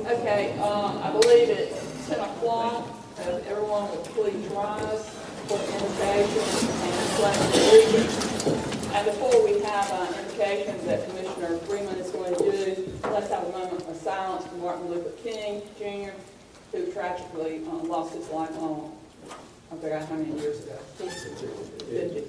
Okay, I believe it's 10 o'clock. Everyone will please rise for the invocation and pledge allegiance. And before we have invocations that Commissioner Freeman is going to do, let's have a moment of silence for Martin Luther King Jr., who tragically lost his life on, I forgot how many years ago. 50.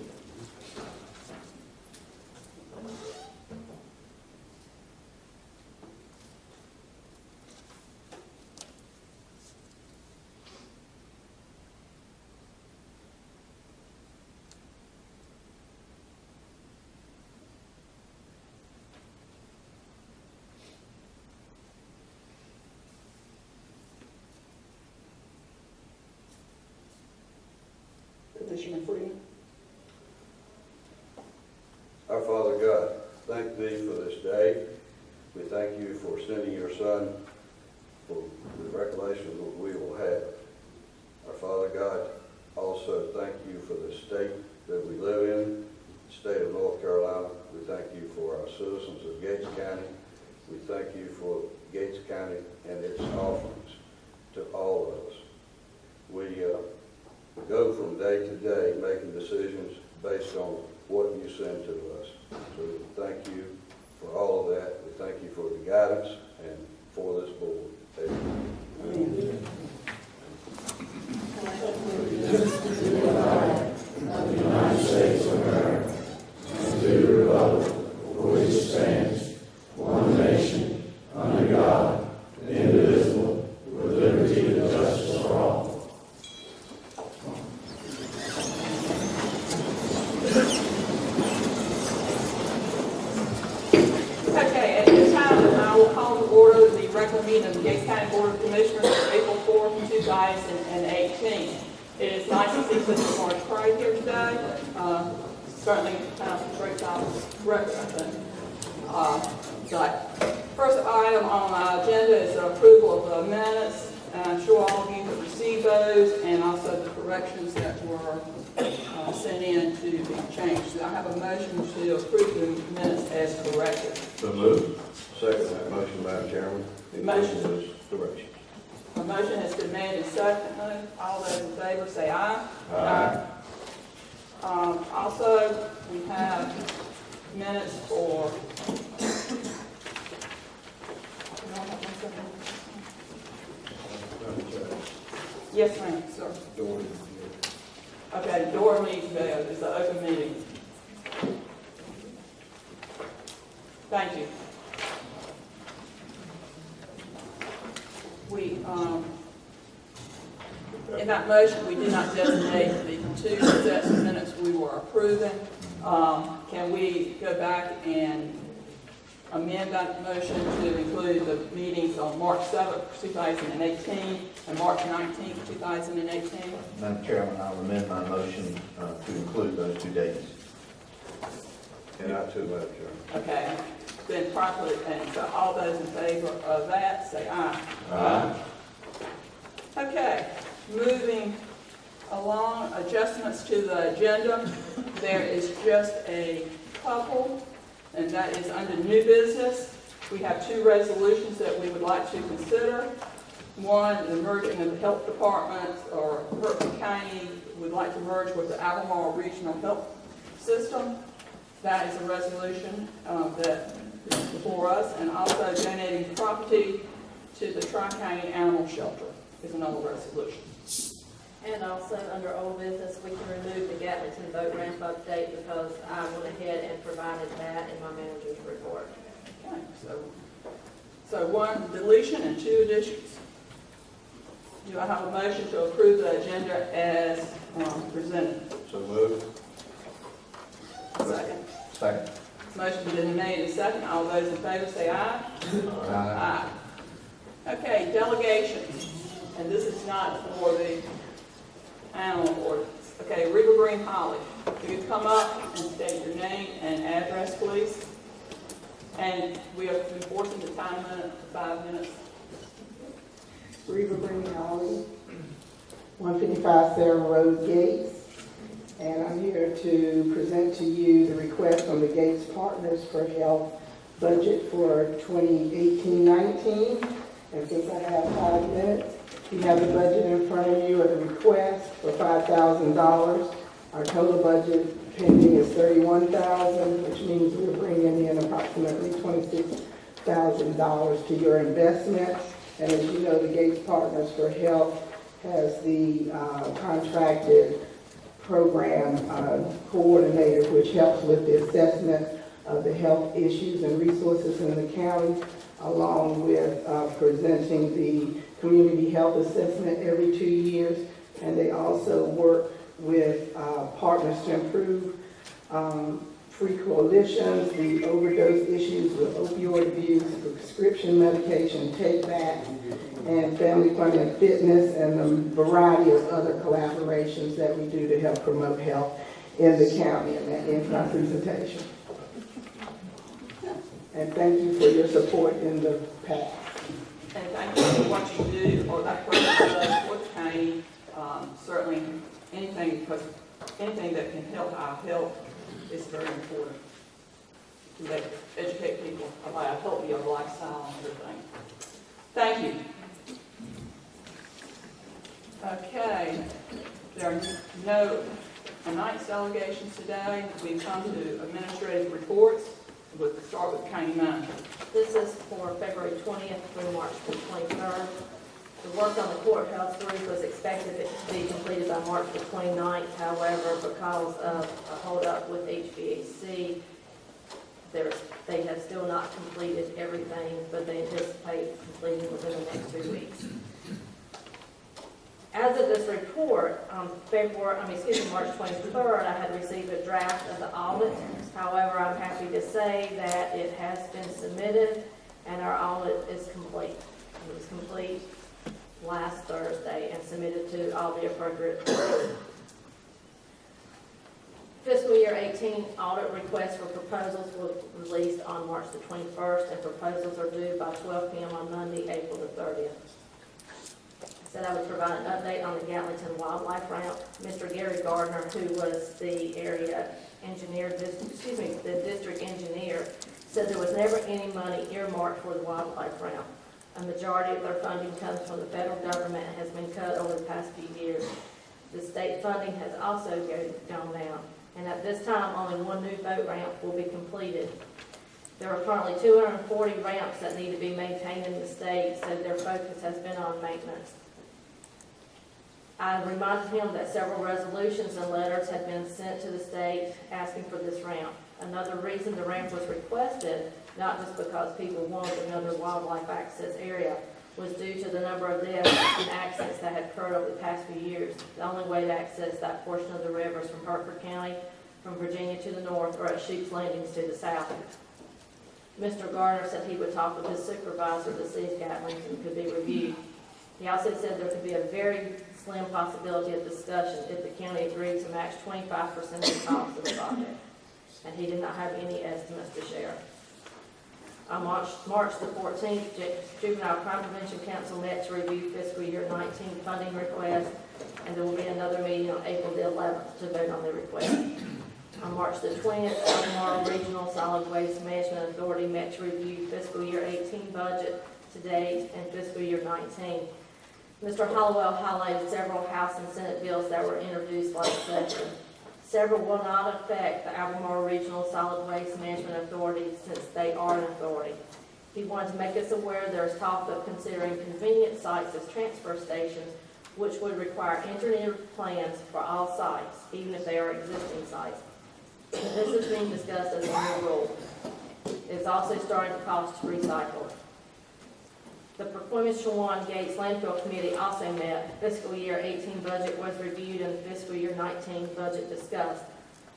Commissioner Freeman. Our Father God, thank Thee for this day. We thank You for sending Your Son for the recollection that we will have. Our Father God, also thank You for the state that we live in, the state of North Carolina. We thank You for our citizens of Gates County. We thank You for Gates County and its offerings to all of us. We go from day to day making decisions based on what You send to us. So thank You for all of that. We thank You for the guidance and for this board. Amen. Amen. Of the United States of America, and to the republic for which it stands, one nation, under God, indivisible, with liberty and justice for all. Okay, at this time, I will call to order the regular meeting of the Gates County Board of Commissioners for April 4th, 2018. It is nice to see Mr. Morris Craig here today. Certainly kind of breaks out record, I think. But first item on our agenda is the approval of the minutes. And I'm sure all of you have received those, and also the corrections that were sent in to be changed. So I have a motion to approve the minutes as corrected. So moved. Second that motion, Madam Chairman. Motion. Those directions. A motion has been made and seconded. All those in favor say aye. Aye. Also, we have minutes for. Yes, ma'am, sir. Okay, door meeting failed. It's an open meeting. Thank you. We, in that motion, we did not designate the two sets of minutes we were approving. Can we go back and amend that motion to include the meetings on March 7th, 2018 and March 19th, 2018? Madam Chairman, I'll amend my motion to include those two dates. And I too, Madam Chairman. Okay, been properly, and so all those in favor of that, say aye. Aye. Okay, moving along, adjustments to the agenda. There is just a couple, and that is under new business. We have two resolutions that we would like to consider. One, the merging of the health department, or Hertford County would like to merge with the Albemarle Regional Health System. That is a resolution that is before us, and also donating property to the Tri-County Animal Shelter is another resolution. And also, under old business, we can remove the Gatlington boat ramp update because I went ahead and provided that in my manager's report. Okay, so one deletion and two additions. Do I have a motion to approve the agenda as presented? So moved. Second. Second. Motion's been made and second. All those in favor say aye. Aye. Okay, delegations. And this is not for the animal ordinance. Okay, River Green College. If you come up and state your name and address, please. And we are enforcing the time limit to 5 minutes. River Green Holly, 155 Sarah Road, Gates. And I'm here to present to you the request from the Gates Partners for Health budget for 2018-19. And since I have 5 minutes, you have the budget in front of you, or the request for $5,000. Our total budget pending is $31,000, which means we're bringing in approximately $26,000 to your investments. And as you know, the Gates Partners for Health has the contracted program coordinator, which helps with the assessment of the health issues and resources in the county, along with presenting the community health assessment every 2 years. And they also work with Partners to Improve, Free Coalitions, the overdose issues with opioid abuse, prescription medication take back, and Family Fun and Fitness, and a variety of other collaborations that we do to help promote health in the county. And that ends my presentation. And thank you for your support in the past. And thank you for what you do, or that program does for the county. Certainly, anything that can help our health is very important. To educate people about a healthier lifestyle and everything. Thank you. Okay, there are no tonight's delegations today. We come to administrative reports. We'll start with the county manager. This is for February 20th through March the 23rd. The work on the courthouse roof was expected to be completed by March the 29th. However, because of a holdup with HVAC, they have still not completed everything, but they anticipate completing within the next 2 weeks. As of this report, on March 23rd, I had received a draft of the audit. However, I'm happy to say that it has been submitted and our audit is complete. It was complete last Thursday and submitted to all the appropriate parties. Fiscal year 18 audit requests for proposals were released on March the 21st, and proposals are due by 12 p.m. on Monday, April the 30th. I said I would provide an update on the Gatlington Wildlife Route. Mr. Gary Gardner, who was the area engineer, the district engineer, said there was never any money earmarked for the wildlife route. A majority of their funding comes from the federal government and has been cut over the past few years. The state funding has also gone down, and at this time, only one new boat ramp will be completed. There are currently 240 ramps that need to be maintained in the state, so their focus has been on maintenance. I reminded him that several resolutions and letters had been sent to the state asking for this ramp. Another reason the ramp was requested, not just because people wanted another wildlife access area, was due to the number of deaths and accidents that had occurred over the past few years. The only way to access that portion of the river is from Hertford County, from Virginia to the north, or at Sheep's Landings to the south. Mr. Gardner said he would talk with his supervisor to see if Gatlington could be reviewed. He also said there could be a very slim possibility of discussion if the county agreed to match 25% of the cost of the project, and he did not have any estimates to share. On March the 14th, Juvenile Crime Prevention Council met to review fiscal year 19 funding requests, and there will be another meeting on April the 11th to vote on the request. On March the 20th, Albemarle Regional Solid Waste Management Authority met to review fiscal year 18 budget to date and fiscal year 19. Mr. Hollowell highlighted several House and Senate bills that were introduced last session. Several will not affect the Albemarle Regional Solid Waste Management Authority since they are an authority. He wanted to make us aware there is talk of considering convenient sites as transfer stations, which would require engineered plans for all sites, even if they are existing sites. And this is being discussed as a new rule. It's also starting to cost to recycle. The Performance Shawan Gates Landfill Committee also met. Fiscal year 18 budget was reviewed and the fiscal year 19 budget discussed.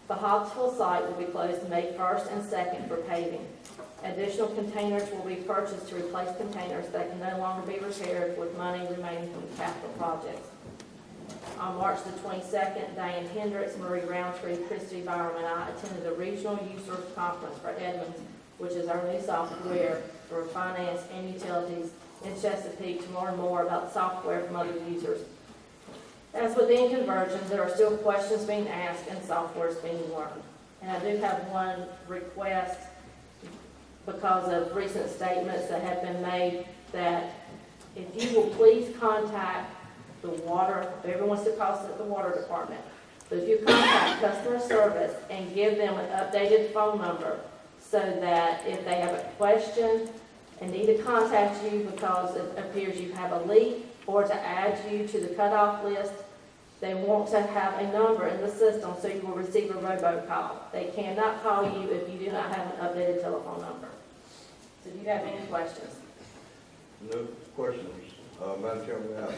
The Hobbsville site will be closed May 1st and 2nd for paving. Additional containers will be purchased to replace containers that can no longer be repaired with money remaining from capital projects. On March the 22nd, Diane Hendricks, Marie Roundtree, Christy Byram, and I attended a regional user conference for Edmonds, which is our new software for finance and utilities in Chesapeake, to learn more about software from other users. As with any conversion, there are still questions being asked and software is being learned. And I do have one request because of recent statements that have been made that if you will please contact the water, everyone wants to call it the water department. So if you contact customer service and give them an updated phone number so that if they have a question and need to contact you because it appears you have a leak or to add you to the cutoff list, they want to have a number in the system so you will receive a robocall. They cannot call you if you do not have an updated telephone number. So do you have any questions? No questions. Madam Chairman, we have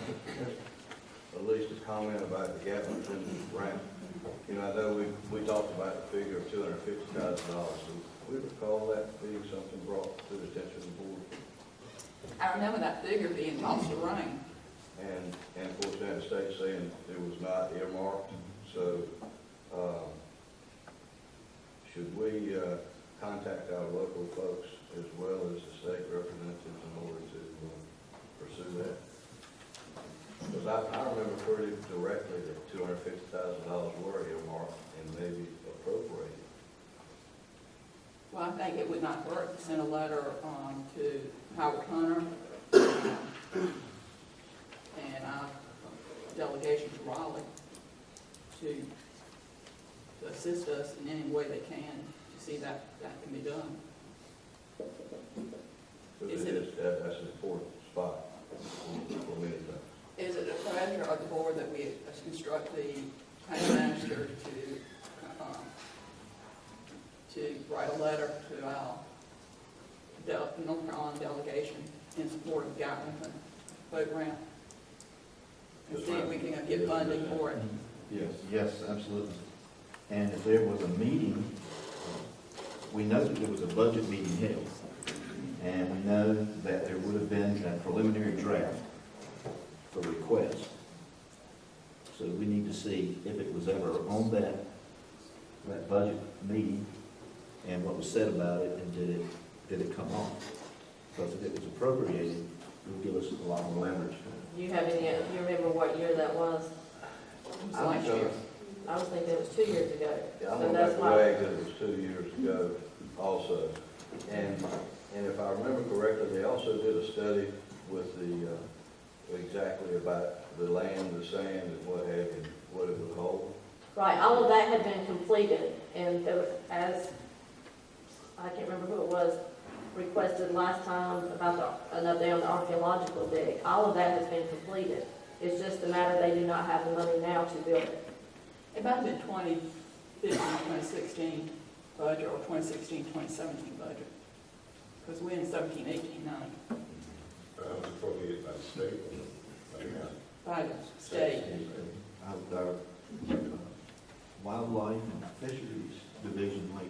at least a comment about the gap in the ramp. You know, I know we talked about the figure of $250,000. Do we recall that being something brought to the attention of the board? I remember that figure being tossed around. And of course, then the state saying it was not earmarked. So, should we contact our local folks as well as the state representatives in order to pursue that? Because I remember pretty directly that $250,000 were earmarked and maybe appropriated. Well, I think it would not hurt to send a letter to Howard Hunter and our delegation to Raleigh to assist us in any way they can to see that can be done. Because that's an important spot for many things. Is it the pleasure of the board that we instruct the county manager to write a letter to our North Carolina delegation in support of the Gatlington program? And see if we can get funding for it. Yes, absolutely. And if there was a meeting, we know that there was a budget meeting held, and we know that there would have been a preliminary draft for request. So we need to see if it was ever on that budget meeting and what was said about it, and did it come off? Because if it was appropriated, it would give us a lot more leverage. Do you have any, do you remember what year that was? It's last year. I was thinking it was 2 years ago. Yeah, I'm So on that's that why. way that it was 2 years ago also. And if I remember correctly, they also did a study with exactly about the land, the sand, and what have you, what it would hold. Right, all of that had been completed, and there was, as, I can't remember who it was, requested last time about an update on the archaeological dig. All of that has been completed. It's just a matter they do not have the money now to build it. It might have been 2015, 2016 budget, or 2016, 2017 budget. Because we're in 17, 18, 19, Appropriated by the state or by the county? by the state. Our wildlife and fisheries division might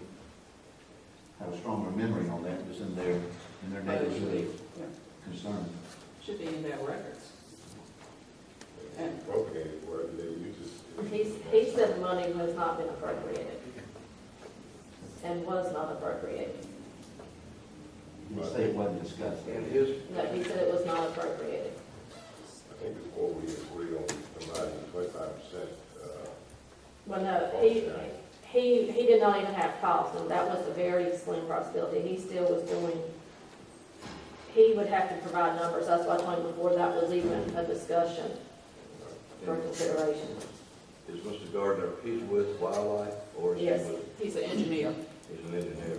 have a stronger memory on that, just in their But it should be, neighborhood yeah, concern. should be in their records. And Appropriated, where they use it. He said the money has not been appropriated, and was not appropriated. He didn't say it wasn't discussed. And his, No, he said it was not appropriated. I think before we agree on providing 25%, Well, no, he did not even have costs, and that was a very slim possibility. He still was doing, he would have to provide numbers. That's why I told him before that was even a discussion for consideration. is Mr. Gardner, he's with wildlife, or is he Yes. with, he's an engineer, he's an engineer?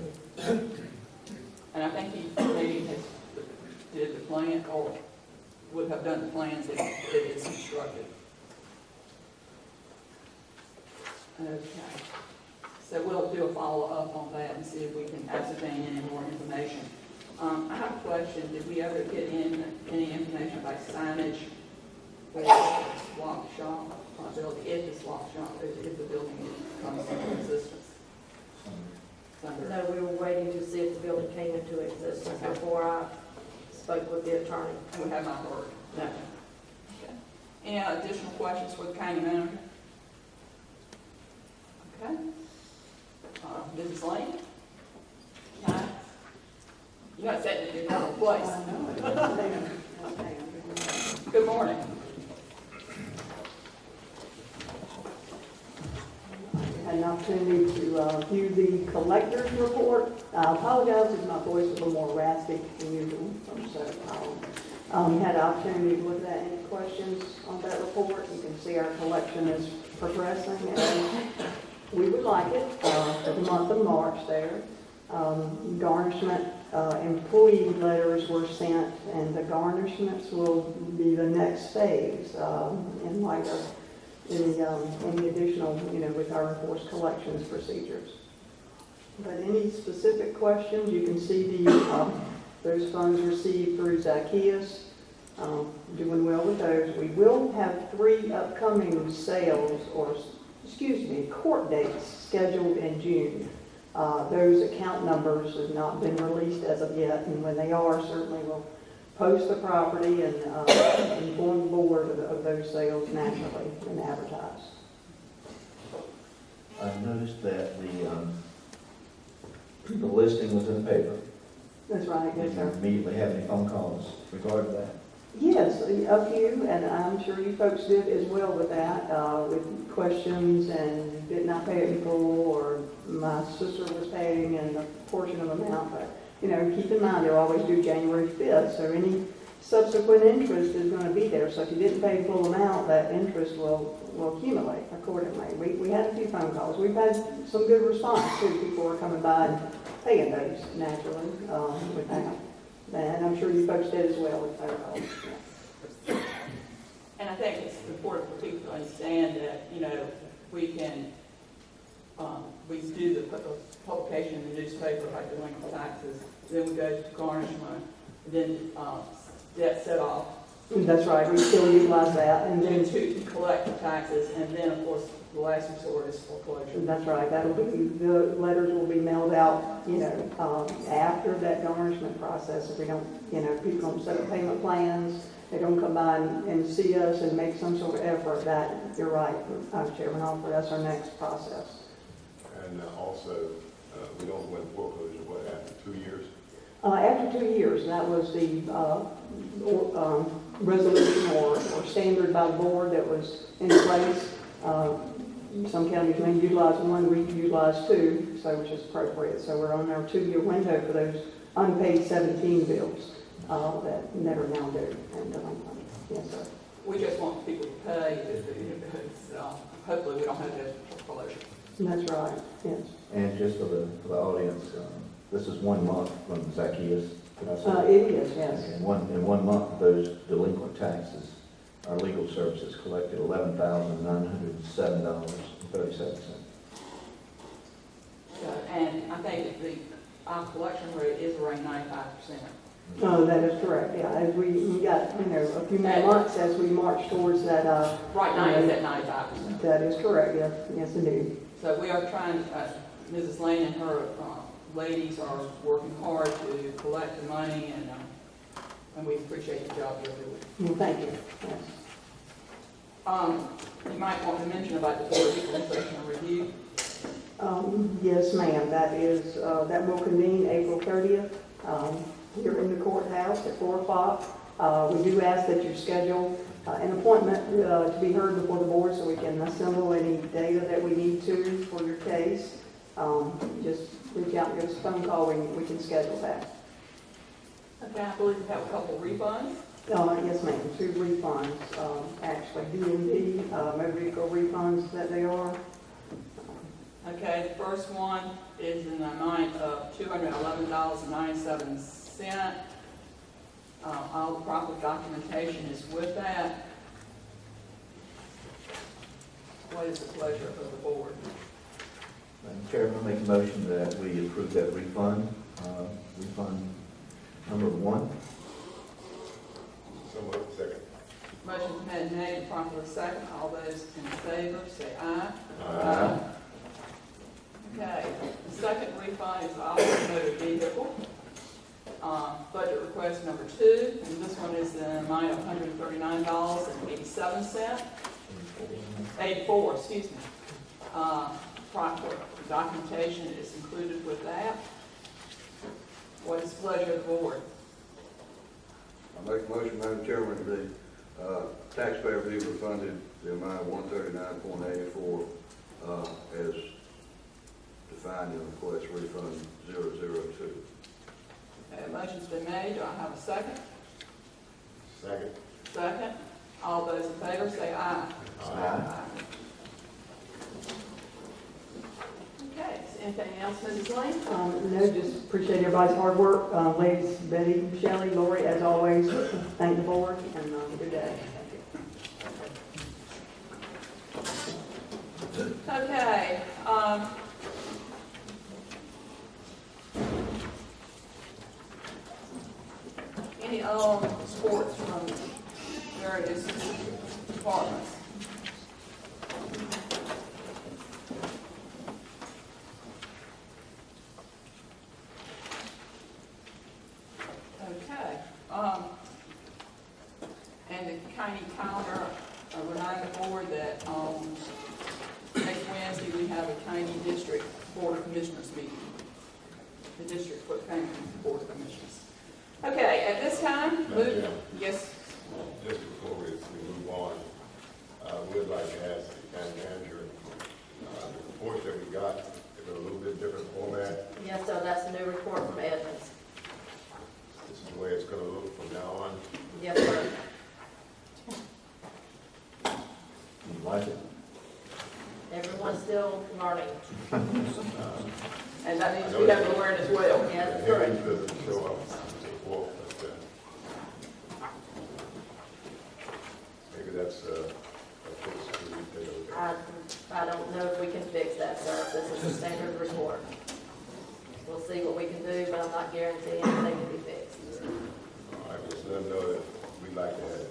and I think he maybe has did the plan, or would have done the plans if it's instructed. Okay. So we'll do a follow-up on that and see if we can ascertain any more information. I have a question. Did we ever get in any information about signage for the swap shop possibility, if the swap shop, if the building comes into existence? No, we were waiting to see if the building came into existence before I spoke with the attorney. We have not heard. No. Okay. Any additional questions for the county manager? Okay. Mrs. Lane? Hi. You're not sitting in your normal place. Good morning. Had an opportunity to view the collector's report. I apologize if my voice is a little more raspy than usual, so Had an opportunity to look at any questions on that report. You can see our collection is progressing and we would like it for the month of March there. Garnishment, employee letters were sent and the garnishments will be the next phase in light of any additional, with our enforced collections procedures. But any specific questions, you can see those funds received through Zacchaeus, doing well with those. We will have 3 upcoming sales, court dates scheduled in June. Those account numbers have not been released as of yet, and when they are, certainly we'll post the property and inform the board of those sales naturally and advertise. I noticed that the listing was in the paper. That's right, yes, Did you sir. immediately have any phone calls regarding that? Yes, a few, and I'm sure you folks did as well with that, with questions and did not pay it in full, or my sister was paying and a portion of amount, but, keep in mind, they're always due January 5th, so any subsequent interest is going to be there, so if you didn't pay the full amount, that interest will accumulate accordingly. We had a few phone calls. We've had some good response, too. People are coming by and paying those naturally with that. And I'm sure you folks did as well with phone calls. Yeah. And I think it's important for people to understand that, we can, we do the publication in the newspaper by delinquent taxes, then we go to garnishment, then debt set off, That's right, we still utilize that, and then then, to collect the taxes, and then, of course, the last resort is foreclosure. that's right, the letters will be mailed out, after that garnishment process. If we don't, people don't set up payment plans, they don't come by and see us and make some sort of effort, that, you're right, Chairman Alford, that's our next process. And also, we don't win foreclosure, after 2 years? After 2 years, that was the resolution or standard by the board that was in place. Some counties may utilize 1, we utilize 2, so which is appropriate. So we're on our 2-year window for those unpaid 17 bills that are now due and delinquent. Yes, sir. We just want people to pay, hopefully we don't have to foreclosure. That's right, yes. And just for the audience, this is 1 month from Zacchaeus. Did I say? It is, yes. In one month of those delinquent taxes, our legal services collected $11,907.37. And I think that our collection rate is around 95%. No, that is correct, yeah. As we got, a few more months as we march towards that, Right now, it's at 95%. that is correct, yes, yes indeed. So we are trying, Mrs. Lane and her ladies are working hard to collect the money, and we appreciate the job you're doing. Well, thank you, yes. You might want to mention about the Board of Equalization and Review. Yes, ma'am, that will convene April 30th, here in the courthouse at 4 o'clock. We do ask that you schedule an appointment to be heard before the board so we can assemble any data that we need to for your case. Just reach out and give us a phone call, we can schedule that. Okay, I believe we have a couple refunds. Yes, ma'am, 2 refunds, actually, DMV, motor vehicle refunds that they are. Okay, the first one is in the amount of $211.97. All the proper documentation is with that. What is the pleasure of the board? Madam Chairman, I make a motion that we approve that refund, refund number 1. So moved. Second. Motion's been made and properly second. All those in favor, say aye. Aye. Okay, the second refund is also motor vehicle. Budget request number 2, and this one is the amount of $139.87. 84, excuse me. Proper documentation is included with that. What is the pleasure of the board? I make a motion, Madam Chairman, the taxpayer be refunded the amount of $139.84 as defined in request refund 002. Okay, a motion's been made. Do I have a second? Second. Second. All those in favor say aye. Aye. Okay, is anything else, Mrs. Lane? No, just appreciate everybody's hard work. Ladies, Betty, Shelley, Lori, as always, thank the board, and good day. Okay, any sports from various departments? Okay, and the county calendar, remind the board that, next Wednesday, we have a county district board of commissioners meeting. The district county board of commissioners. Okay, at this time, Madam Chair. yes, Just before we move on, we'd like to ask the county manager, the reports that we got, in a little bit different format. Yes, sir, that's a new report from Edmonds. This is the way it's gonna look from now on. Yes, sir. You like it? Everyone's still learning. and that means we have to learn as well. Yes, The correct. headings doesn't show up, well, but, maybe that's, a fix to take a look at. I don't know if we can fix that, sir. This is a standard report. We'll see what we can do, but I'm not guaranteeing anything can be fixed. All right, just let them know that we'd like to have it.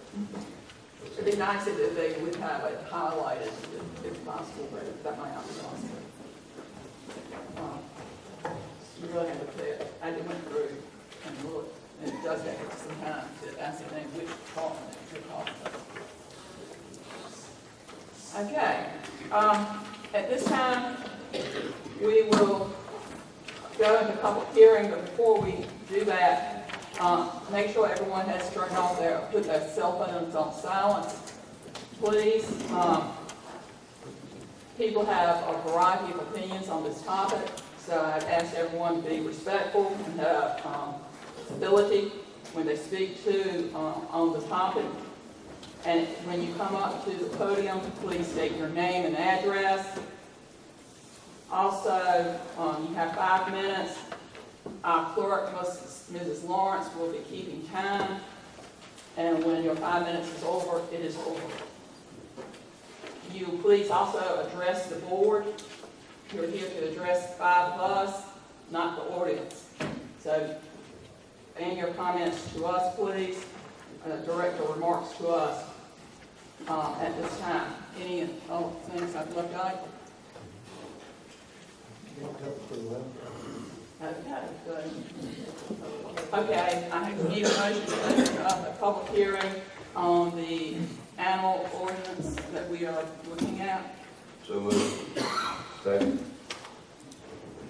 It'd be nice if they would have it highlighted if possible, but that might not be possible. You really have to put it, I went through and looked, and it does take some time to ascertain which department you're talking about. Okay, at this time, we will go into public hearing, but before we do that, make sure everyone has turned on put their cell phones on silent, please. People have a variety of opinions on this topic, so I'd ask everyone to be respectful and have civility when they speak on the topic. And when you come up to the podium, please state your name and address. Also, you have 5 minutes. Our clerk, Mrs. Lawrence, will be keeping time. And when your 5 minutes is over, it is over. You please also address the board. You're here to address 5 of us, not the audience. So, and your comments to us, please. Direct your remarks to us at this time. Any things I've left out? Okay, good. Okay, I need a motion to open up a public hearing on the animal ordinance that we are looking at. So moved. Second.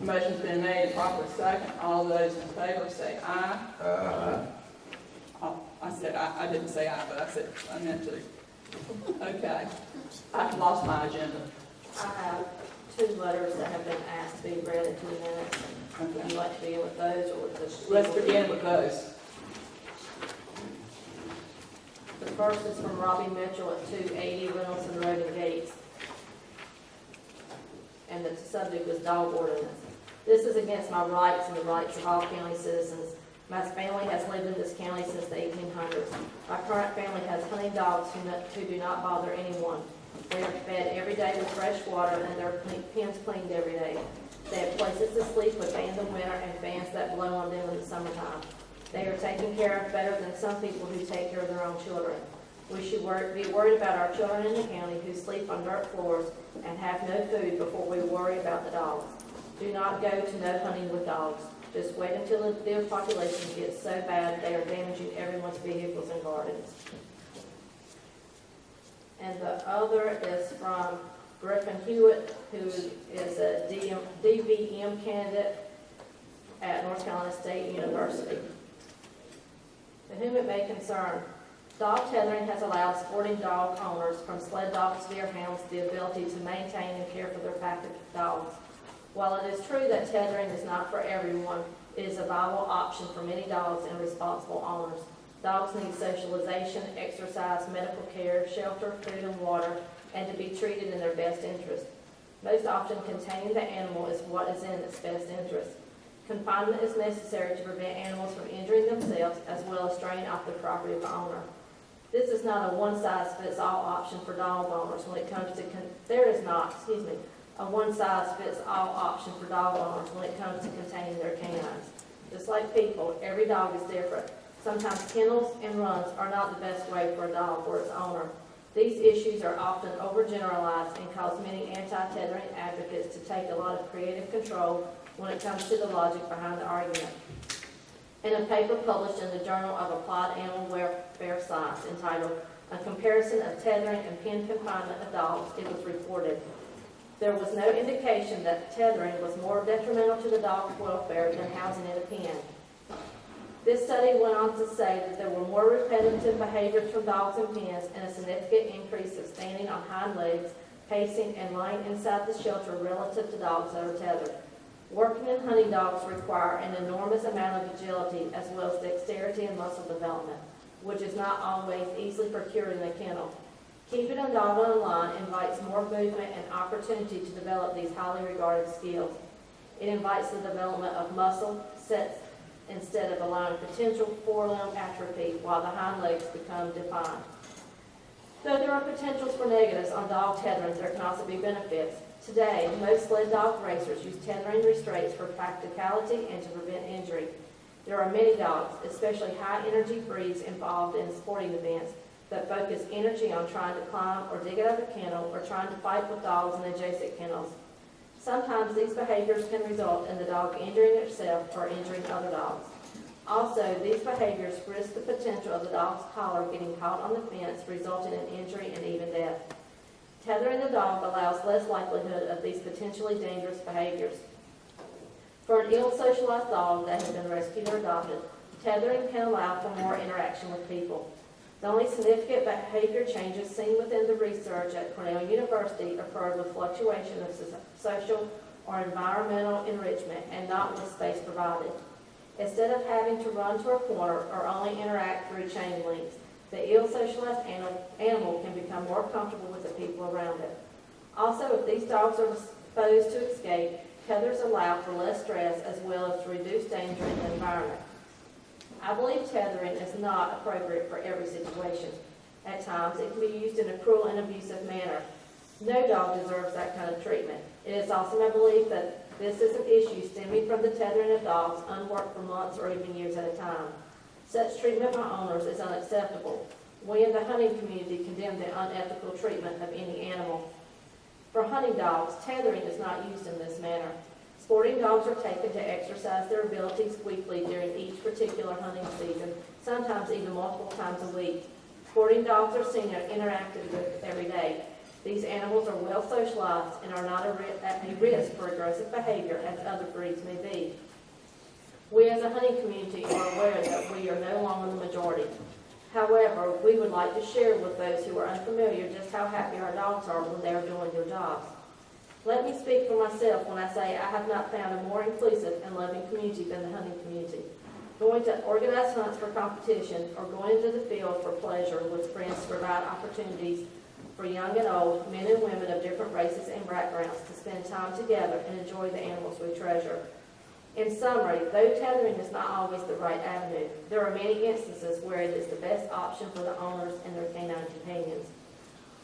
Motion's been made, proper second. All those in favor say aye. Aye. Oh, I said, I didn't say aye, but I meant to. Okay. I've lost my agenda. I have 2 letters that have been asked to be read into the minutes. Would Okay. you like to begin with those or with the? Let's begin with those. The first is from Robbie Mitchell at 280 Reynolds Road in Gates. And the subject was dog ordinance. This is against my rights and the rights of all county citizens. My family has lived in this county since the 1800s. My current family has hunting dogs who do not bother anyone. They are fed every day with fresh water and their pens cleaned every day. They have places to sleep with fans in winter and fans that blow on them in the summertime. They are taken care of better than some people who take care of their own children. We should be worried about our children in the county who sleep on dirt floors and have no food before we worry about the dogs. Do not go to no hunting with dogs. Just wait until their population gets so bad they are damaging everyone's vehicles and gardens. And the other is from Griffin Hewitt, who is a DVM candidate at North Carolina State University. To whom it may concern, dog tethering has allowed sporting dog owners, from sled dogs to deerhounds, the ability to maintain and care for their pack of dogs. While it is true that tethering is not for everyone, it is a viable option for many dogs and responsible owners. Dogs need socialization, exercise, medical care, shelter, food and water, and to be treated in their best interest. Most often containing the animal is what is in its best interest. Confinement is necessary to prevent animals from injuring themselves as well as straying off the property of the owner. This is not a one-size-fits-all option for dog owners when it comes to, there is not, a one-size-fits-all option for dog owners when it comes to containing their canines. Just like people, every dog is different. Sometimes kennels and runs are not the best way for a dog or its owner. These issues are often overgeneralized and cause many anti-tethering advocates to take a lot of creative control when it comes to the logic behind the argument. In a paper published in the Journal of Applied Animal Welfare Science entitled "A Comparison of Tethering and Pen Confinement of Dogs," it was reported, there was no indication that tethering was more detrimental to the dog's welfare than housing in a pen. This study went on to say that there were more repetitive behaviors from dogs in pens and a significant increase of standing on hind legs, pacing, and lying inside the shelter relative to dogs that are tethered. Working and hunting dogs require an enormous amount of agility as well as dexterity and muscle development, which is not always easily procured in a kennel. Keeping a dog on a line invites more movement and opportunity to develop these highly regarded skills. It invites the development of muscle sets instead of allowing potential forelimb atrophy while the hind legs become defined. Though there are potentials for negatives on dog tethering, there can also be benefits. Today, most sled dog racers use tethering restraints for practicality and to prevent injury. There are many dogs, especially high-energy breeds involved in sporting events, that focus energy on trying to climb or dig out of a kennel or trying to fight with dogs in adjacent kennels. Sometimes these behaviors can result in the dog injuring itself or injuring other dogs. Also, these behaviors risk the potential of the dog's collar getting caught on the fence, resulting in injury and even death. Tethering the dog allows less likelihood of these potentially dangerous behaviors. For an ill-socialized dog that has been rescued or adopted, tethering can allow for more interaction with people. The only significant behavior changes seen within the research at Cornell University occurred with fluctuation of social or environmental enrichment and not with space provided. Instead of having to run to a corner or only interact through chain links, the ill-socialized animal can become more comfortable with the people around it. Also, if these dogs are disposed to escape, tethers allow for less stress as well as to reduce danger in the environment. I believe tethering is not appropriate for every situation. At times, it can be used in a cruel and abusive manner. No dog deserves that kind of treatment. It is also my belief that this is an issue stemming from the tethering of dogs unworked for months or even years at a time. Such treatment by owners is unacceptable. We in the hunting community condemn the unethical treatment of any animal. For hunting dogs, tethering is not used in this manner. Sporting dogs are taken to exercise their abilities weekly during each particular hunting season, sometimes even multiple times a week. Sporting dogs are seen and interacted with every day. These animals are well socialized and are not at a risk for aggressive behavior as other breeds may be. We as a hunting community are aware that we are no longer the majority. However, we would like to share with those who are unfamiliar just how happy our dogs are when they are doing their jobs. Let me speak for myself when I say I have not found a more inclusive and loving community than the hunting community. Going to organized hunts for competition or going into the field for pleasure with friends to provide opportunities for young and old, men and women of different races and backgrounds to spend time together and enjoy the animals we treasure. In summary, though tethering is not always the right avenue, there are many instances where it is the best option for the owners and their canine companions.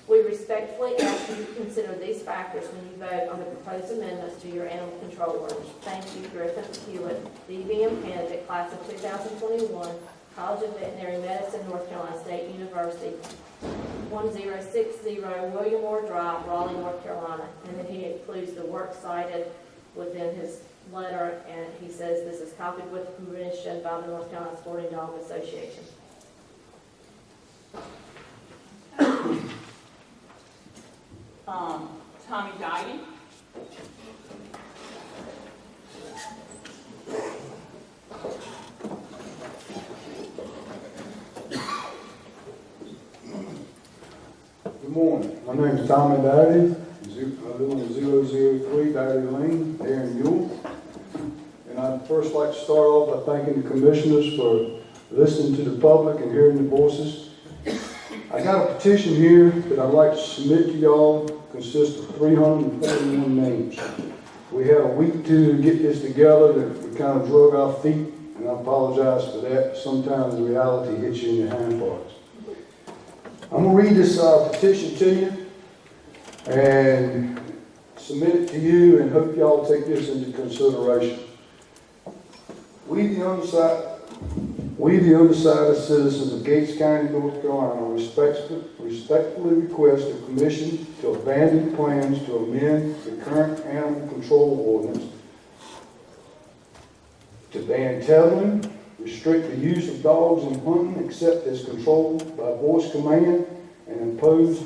We respectfully ask you to consider these factors when you vote on the proposed amendments to your animal control orders. Thank you, Griffin Hewitt, DVM candidate, class of 2021, College of Veterinary Medicine, North Carolina State University, 1060 William Moore Drive, Raleigh, North Carolina. And then he includes the work cited within his letter, and he says this is copied with permission by the North Carolina Sporting Dog Association. Tommy Diety. Good morning. My name is Tommy Dowdy. I live on 003 Dowdy Lane, here in Ewell. And I'd first like to start off by thanking the commissioners for listening to the public and hearing the voices. I got a petition here that I'd like to submit to y'all, consists of 341 names. We had a week to get this together, that we kind of drug our feet, and I apologize for that. Sometimes the reality hits you in your hind parts. I'm gonna read this petition to you and submit it to you, and hope y'all take this into consideration. We, the undecided citizens of Gates County, North Carolina, respectfully request the Commission to abandon plans to amend the current animal control ordinance to ban tetheling, restrict the use of dogs in hunting except as controlled by voice command, and impose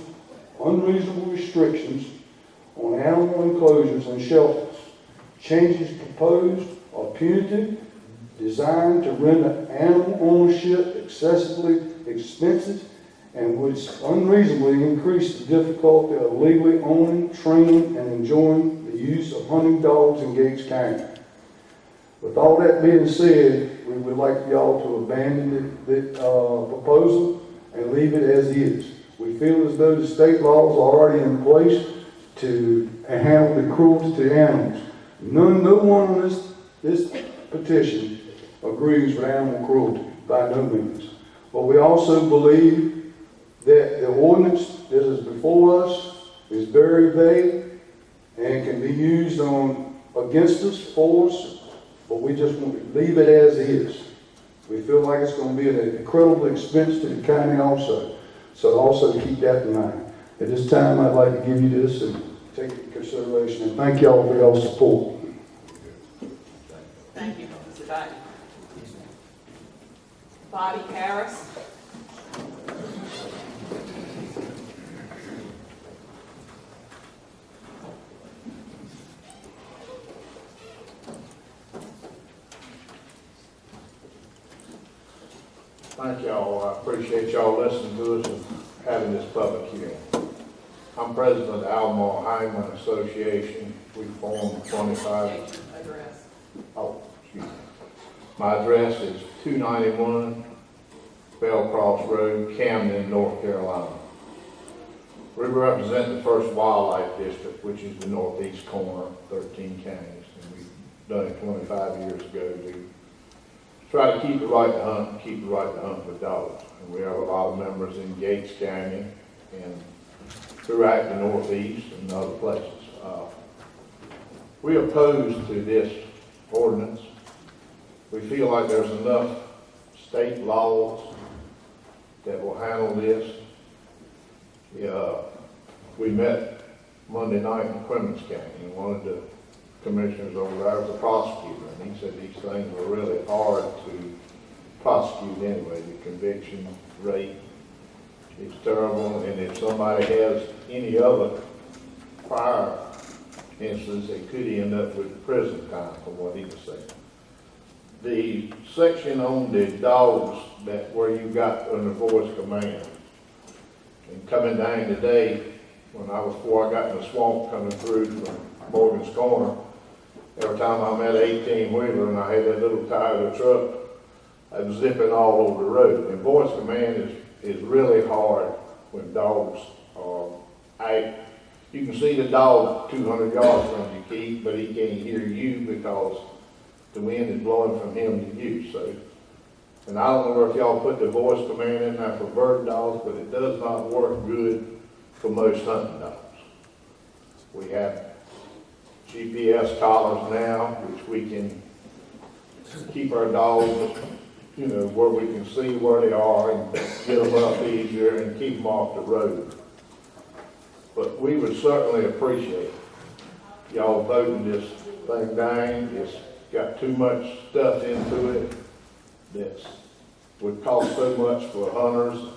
unreasonable restrictions on animal enclosures and shelters. Changes proposed are punitive, designed to render animal ownership excessively expensive, and would unreasonably increase the difficulty of legally owning, training, and enjoying the use of hunting dogs in Gates County. With all that being said, we would like y'all to abandon the proposal and leave it as is. We feel as though the state laws are already in place to handle the cruelty to animals. No one on this petition agrees with animal cruelty, by no means. But we also believe that the ordinance that is before us is very vague and can be used against us, for us, but we just want to leave it as is. We feel like it's going to be an incredible expense to the county also. So also keep that in mind. At this time, I'd like to give you this and take it into consideration. And thank y'all for y'all's support. Thank you, Mr. Dottie. Bobby Harris. Thank y'all. I appreciate y'all listening to us and having this public hearing. I'm president of the Albemarle Highway Association. We formed 25. Address. Oh, excuse me. My address is 291 Bell Cross Road, Camden, North Carolina. We represent the first wildlife district, which is the northeast corner, 13 counties. And we've done it 25 years ago to try to keep the right to hunt, keep the right to hunt with dogs. And we have a lot of members in Gates County and throughout the northeast and other places. We oppose to this ordinance. We feel like there's enough state laws that will handle this. We met Monday night in Clemens County, and one of the commissioners over there was a prosecutor, and he said these things were really hard to prosecute anyway. The conviction rate is terrible, and if somebody has any other prior instance, it could end up with prison time, from what he was saying. The section on the dogs that where you got under voice command, and coming down today, before I got in the swamp coming through from Morgan's Corner, every time I met an 18-wheeler and I had that little tire of the truck, I was zipping all over the road. And voice command is really hard when dogs are out. You can see the dog 200 yards from you, Keith, but he can't hear you because the wind is blowing from him to you. So, and I don't know if y'all put the voice command in there for bird dogs, but it does not work good for most hunting dogs. We have GPS collars now, which we can keep our dogs, where we can see where they are and get them up easier and keep them off the road. But we would certainly appreciate y'all voting this thing down. It's got too much stuff into it that would cost so much for hunters.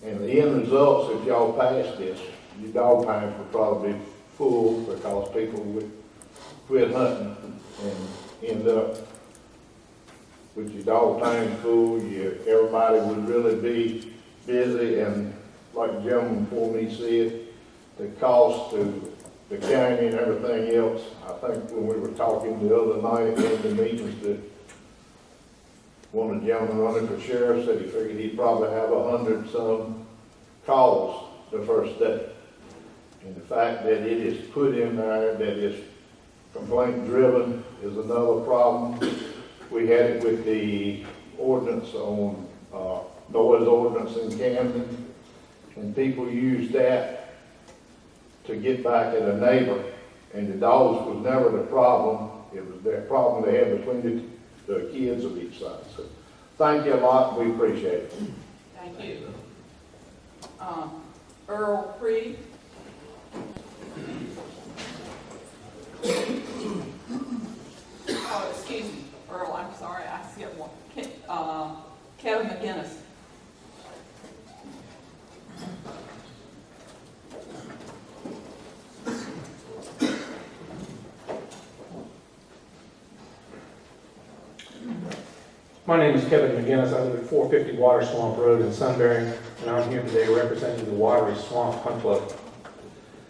And the end results, if y'all pass this, your dog pounds would probably be full because people would quit hunting and end up with your dog pounds full. Everybody would really be busy, and like the gentleman before me said, the cost to the county and everything else. I think when we were talking the other night in the meetings that one of the gentlemen running for sheriff said he figured he'd probably have 100-some calls the first day. And the fact that it is put in there, that it's complaint driven is another problem. We had it with the ordinance on, noise ordinance in Camden, and people used that to get back at a neighbor, and the dogs was never the problem. It was their problem they had between the kids of each side. So thank you a lot, we appreciate it. Thank you. Earl Creed. Oh, excuse me, Earl, I'm sorry, I skipped one. Kevin McGinnis. My name is Kevin McGinnis. I live at 450 Water Swamp Road in Sunbury, and I'm here today representing the Watery Swamp Hunt Club.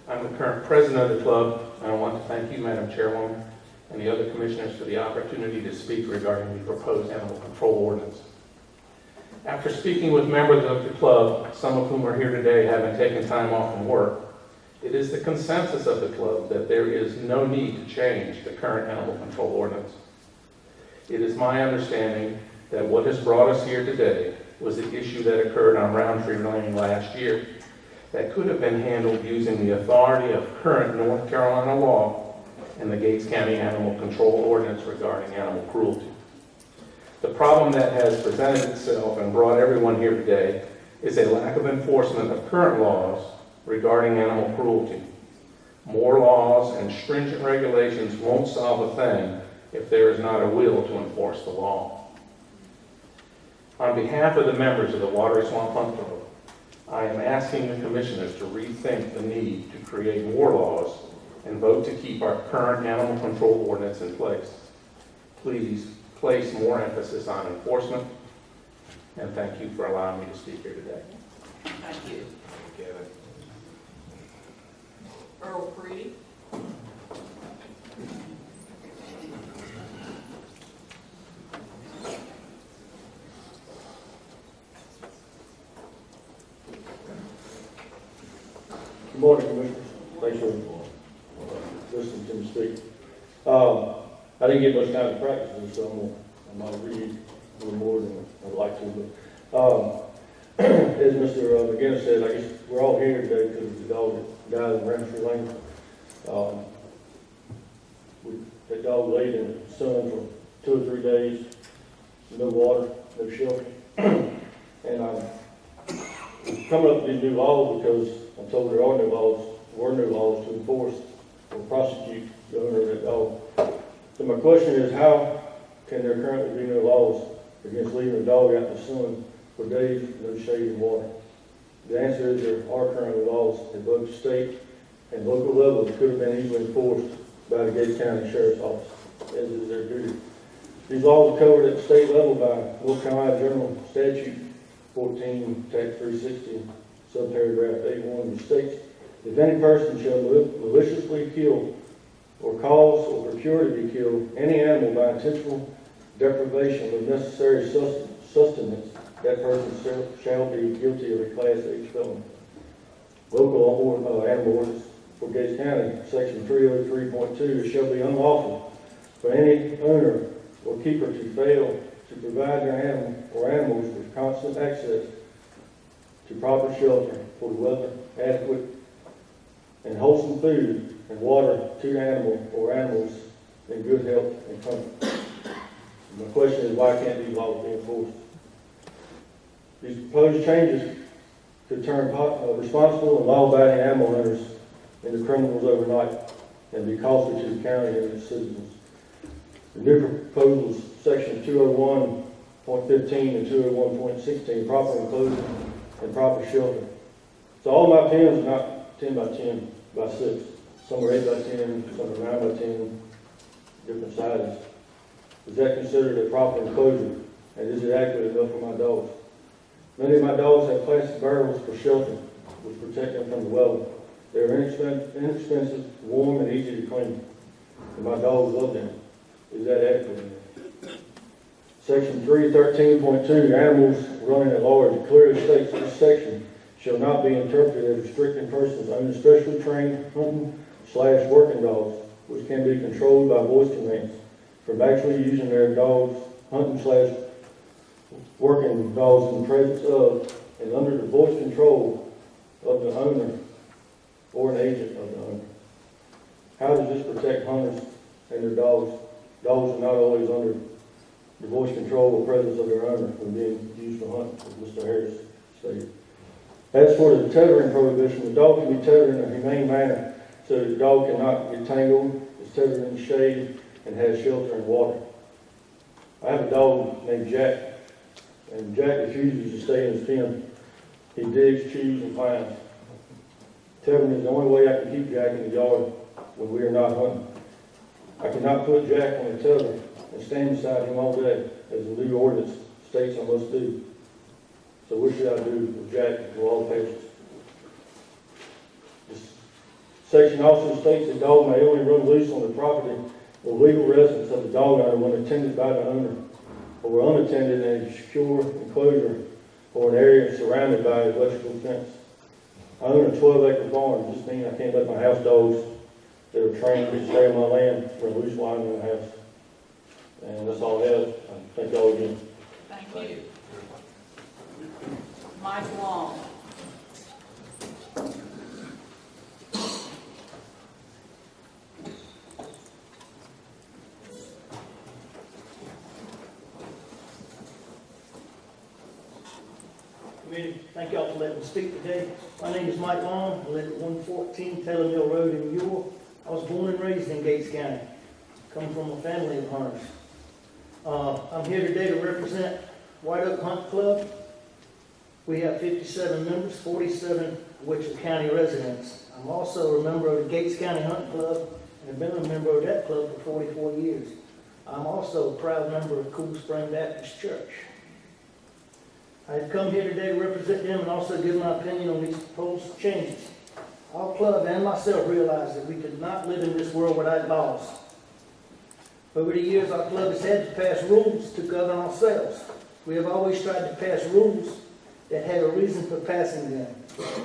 I'm the current president of the club, and I want to thank you, Madam Chairwoman, and the other commissioners for the opportunity to speak regarding the proposed animal control ordinance. After speaking with members of the club, some of whom are here today having taken time off from work, it is the consensus of the club that there is no need to change the current animal control ordinance. It is my understanding that what has brought us here today was the issue that occurred on Roundtree Lane last year that could have been handled using the authority of current North Carolina law and the Gates County Animal Control Ordinance regarding animal cruelty. The problem that has presented itself and brought everyone here today is a lack of enforcement of current laws regarding animal cruelty. More laws and stringent regulations won't solve a thing if there is not a will to enforce the law. On behalf of the members of the Watery Swamp Hunt Club, I am asking the commissioners to rethink the need to create more laws and vote to keep our current animal control ordinance in place. Please place more emphasis on enforcement, and thank you for allowing me to speak here today. Thank you. Earl Creed. Good morning, Commissioners. Thanks for listening to me speak. I didn't get much time to practice this, so I'm going to read a little more than I'd like to. But as Mr. McGinnis said, I guess we're all here today because of the dog that died in Roundtree Lane. That dog laid in the sun for 2 or 3 days, no water, no shelter. And I'm coming up with these new laws because I'm told there were new laws to enforce or prosecute the owner of that dog. So my question is, how can there currently be no laws against leaving a dog out in the sun for days with no shade and water? The answer is there are currently laws at both state and local levels that could have been easily enforced by the Gates County Sheriff's Office, as is their duty. These laws are covered at the state level by North Carolina General Statute 14, Tax 360, subparagraph 81, which states, if any person shall maliciously kill or cause or procure to be killed any animal by intentional deprivation of necessary sustenance, that person shall be guilty of a Class H felony. Local animal ordinance for Gates County, section 303.2, it shall be unlawful for any owner or keeper to fail to provide their animal or animals with constant access to proper shelter for the weather, adequate and wholesome food and water to the animal or animals in good health and comfort. My question is, why can't these laws be enforced? These proposed changes could turn responsible and law-abiding animal owners into criminals overnight and be costly to the county and its citizens. The new proposals, section 201.15 and 201.16, proper enclosure and proper shelter. So all my pens are not 10 by 10 by 6. Some are 8 by 10, some are 9 by 10, different sizes. Is that considered a proper enclosure? And is it adequate enough for my dogs? Many of my dogs have plastic barrels for shelter, which protect them from the weather. They are inexpensive, warm, and easy to clean. And my dogs love them. Is that adequate enough? Section 313.2, animals running at large clearly states this section shall not be interpreted as restricting persons owning specially trained hunting/working dogs, which can be controlled by voice commands, from actually using their dogs, hunting/working dogs in the presence of and under the voice control of the owner or an agent of the owner. How does this protect hunters and their dogs? Dogs are not always under the voice control or presence of their owner when being used for hunting, as Mr. Harris stated. As for the tethering prohibition, the dog can be tethered in a humane manner so that the dog cannot get tangled, is tethered in the shade, and has shelter and water. I have a dog named Jack, and Jack refuses to stay in his pen. He digs, chews, and climbs. Tethering is the only way I can keep Jack in the yard when we are not hunting. I cannot put Jack on a tether and stand beside him all day, as the new ordinance states I must do. So what should I do with Jack with all the patients? This section also states that dog may only run loose on the property or legal residence of the dog owner when attended by the owner, or unattended in a secure enclosure or an area surrounded by an electrical fence. I own a 12-acre farm. This means I can't let my house dogs that are trained to stay on my land run loose while I'm in the house. And that's all I have. Thank y'all again. Thank you. Mike Long. Committee, thank y'all for letting me speak today. My name is Mike Long. I live at 114 Taylor Mill Road in Ewell. I was born and raised in Gates County. Come from a family of hunters. I'm here today to represent White Oak Hunt Club. We have 57 members, 47 of which are county residents. I'm also a member of the Gates County Hunt Club and have been a member of that club for 44 years. I'm also a proud member of Cool Spring Baptist Church. I've come here today to represent them and also give my opinion on these proposed changes. Our club and myself realize that we could not live in this world without laws. Over the years, our club has had to pass rules to govern ourselves. We have always tried to pass rules that had a reason for passing them.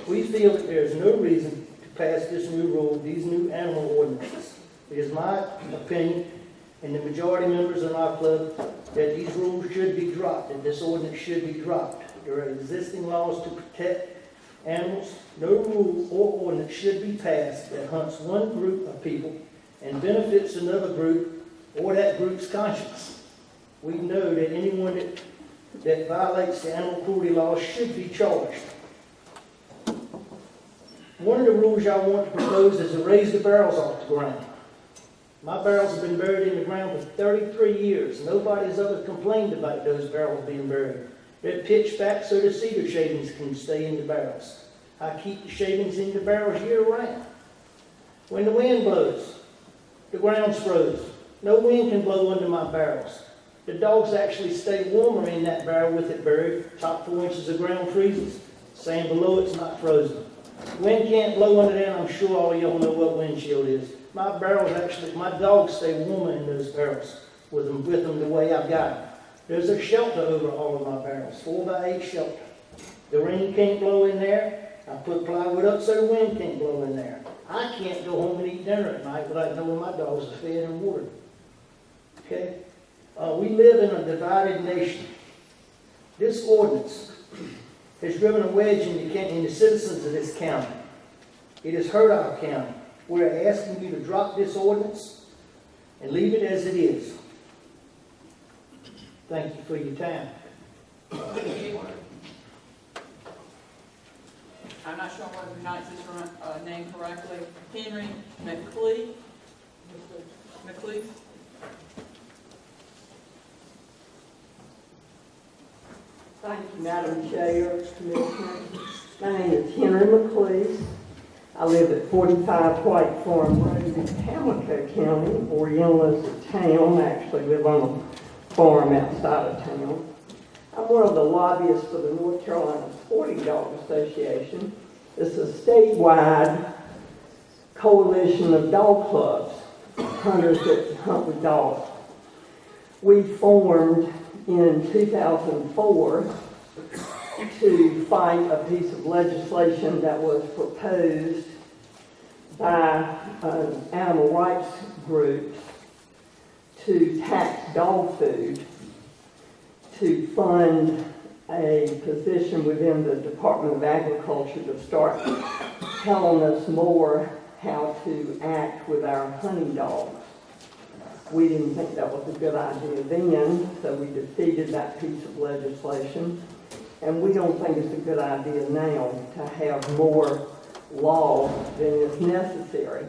We feel that there is no reason to pass this new rule, these new animal ordinances. It is my opinion, and the majority members in our club, that these rules should be dropped, that this ordinance should be dropped. There are existing laws to protect animals. No rule or ordinance should be passed that hunts one group of people and benefits another group or that group's conscience. We know that anyone that violates the animal cruelty laws should be charged. One of the rules I want to propose is to raise the barrels off the ground. My barrels have been buried in the ground for 33 years. Nobody's ever complained about those barrels being buried. They're pitched back so the cedar shavings can stay in the barrels. I keep the shavings in the barrels year round. When the wind blows, the ground's frozen. No wind can blow under my barrels. The dogs actually stay warmer in that barrel with it buried. Top 4 inches of ground freezes. Sand below it's not frozen. Wind can't blow under there, and I'm sure all of y'all know what windshield is. My barrels actually, my dogs stay warmer in those barrels with them the way I've got them. There's a shelter over all of my barrels, 4x8 shelter. The rain can't blow in there. I put plywood up so the wind can't blow in there. I can't go home and eat dinner at night without knowing my dogs are fed and watered. Okay? We live in a divided nation. This ordinance has driven a wedge in the citizens of this county. It has hurt our county. We're asking you to drop this ordinance and leave it as it is. Thank you for your time. I'm not sure whether I pronounced his name correctly. Henry McClee. McClee. Thank you, Madam Chair, Commissioner. My name is Henry McLeese. I live at 45 White Farm Road in Pamlico County. Oriental is a town. I actually live on a farm outside of town. I'm one of the lobbyists for the North Carolina Sporting Dog Association. It's a statewide coalition of dog clubs, hunters that hunt with dogs. We formed in 2004 to fight a piece of legislation that was proposed by animal rights groups to tax dog food to fund a position within the Department of Agriculture to start telling us more how to act with our hunting dogs. We didn't think that was a good idea then, so we defeated that piece of legislation. And we don't think it's a good idea now to have more law than is necessary.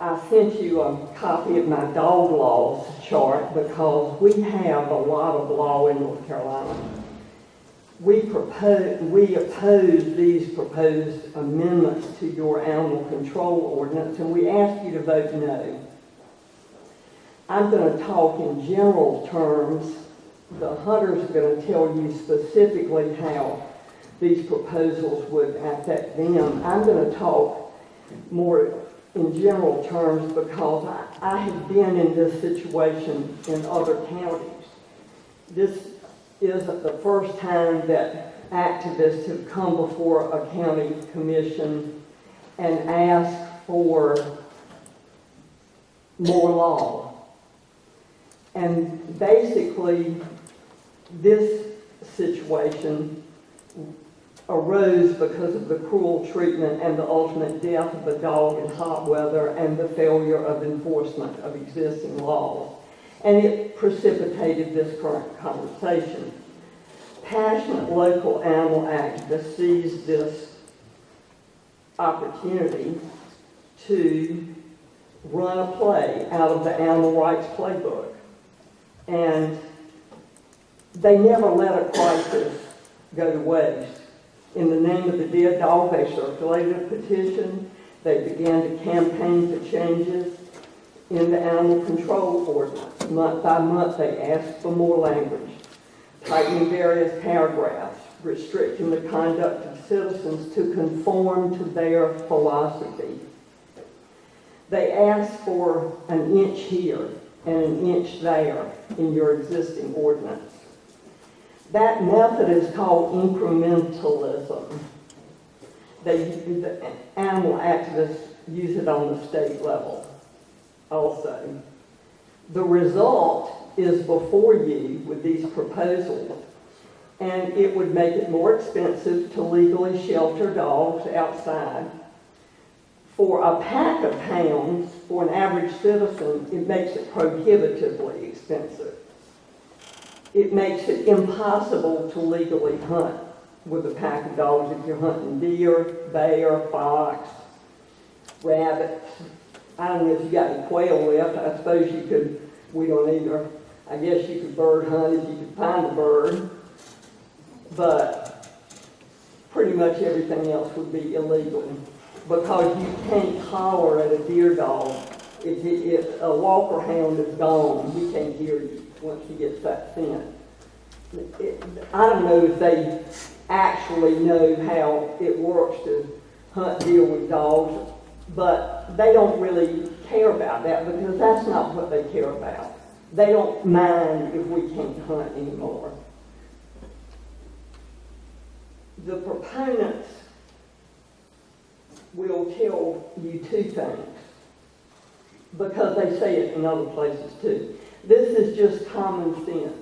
I sent you a copy of my dog laws chart because we have a lot of law in North Carolina. We oppose these proposed amendments to your animal control ordinance, and we ask you to vote no. I'm going to talk in general terms. The hunters are going to tell you specifically how these proposals would affect them. I'm going to talk more in general terms because I have been in this situation in other counties. This isn't the first time that activists have come before a county commission and asked for more law. And basically, this situation arose because of the cruel treatment and the ultimate death of a dog in hot weather and the failure of enforcement of existing laws. And it precipitated this current conversation. Passionate local animal activists seized this opportunity to run a play out of the animal rights playbook. And they never let a crisis go to waste. In the name of the dead dog, they circulated a petition. They began to campaign for changes in the animal control ordinance. Month by month, they asked for more language, tightening various paragraphs, restricting the conduct of citizens to conform to their philosophy. They asked for an inch here and an inch there in your existing ordinance. That method is called incrementalism. The animal activists use it on the state level also. The result is before you with these proposals, and it would make it more expensive to legally shelter dogs outside. For a pack of hounds, for an average citizen, it makes it prohibitively expensive. It makes it impossible to legally hunt with a pack of dogs if you're hunting deer, bear, fox, rabbits. I don't know if you got any quail left. I suppose you could, we don't either. I guess you could bird hunt if you could find a bird. But pretty much everything else would be illegal because you can't holler at a deer dog. If a walker hound is gone, he can't hear you once he gets that scent. I don't know if they actually know how it works to hunt deer with dogs, but they don't really care about that because that's not what they care about. They don't mind if we can't hunt anymore. The proponents will tell you two things because they say it in other places too. This is just common sense.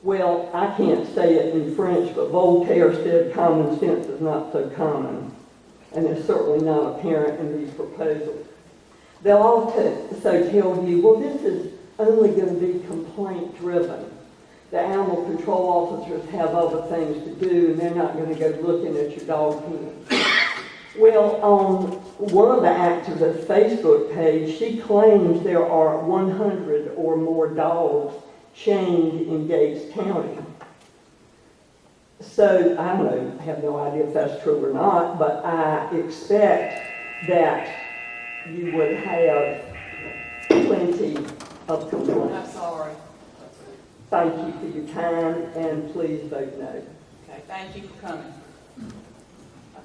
Well, I can't say it in French, but Voltaire said common sense is not so common, and it's certainly not apparent in these proposals. They'll also tell you, well, this is only going to be complaint driven. The animal control officers have other things to do, and they're not going to go looking at your dog pen. Well, on one of the activists' Facebook page, she claims there are 100 or more dogs chained in Gates County. So, I don't know, I have no idea if that's true or not, but I expect that you would have plenty of complaints. I'm sorry. Thank you for your time, and please vote no. Okay, thank you for coming.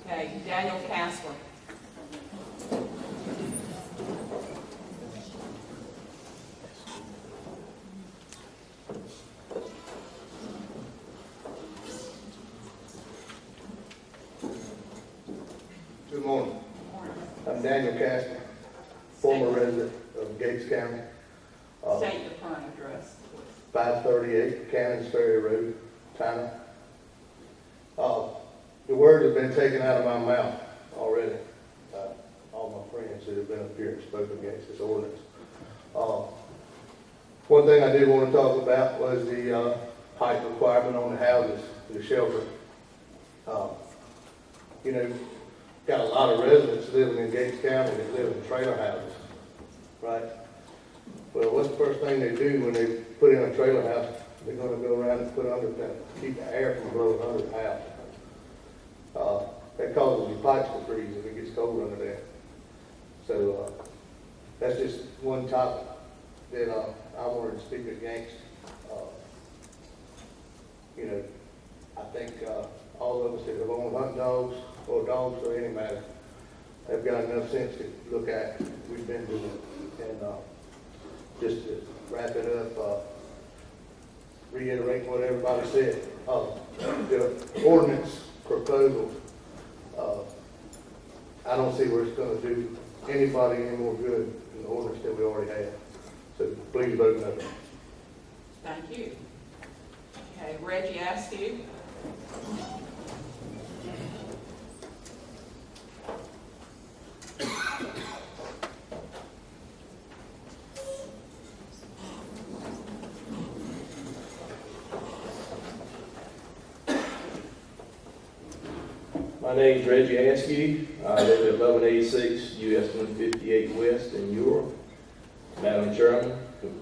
Okay, Daniel Castler. Good morning. I'm Daniel Casper, former resident of Gates County. State your current address, please. 538 Cannons Ferry Road, Tyner. The word has been taken out of my mouth already. All my friends that have been up here and spoken against this ordinance. One thing I did want to talk about was the height requirement on the houses, the shelter. You know, got a lot of residents living in Gates County that live in trailer houses, right? Well, what's the first thing they do when they put in a trailer house? They're gonna go around and put underpin, keep the air from blowing under the house. That causes your pipes to freeze if it gets cold under there. So, that's just one topic that, I wanted to speak against. You know, I think, all of us that have owned hunting dogs, or dogs for any matter, have got enough sense to look at, we've been doing it. And, just to wrap it up, reiterate what everybody said. The ordinance proposal, I don't see where it's gonna do anybody any more good than the ordinance that we already have. So please vote no. Thank you. Okay, Reggie Askew. My name's Reggie Askew. I live at 1186 US 158 West in Europe. Madam Chairman,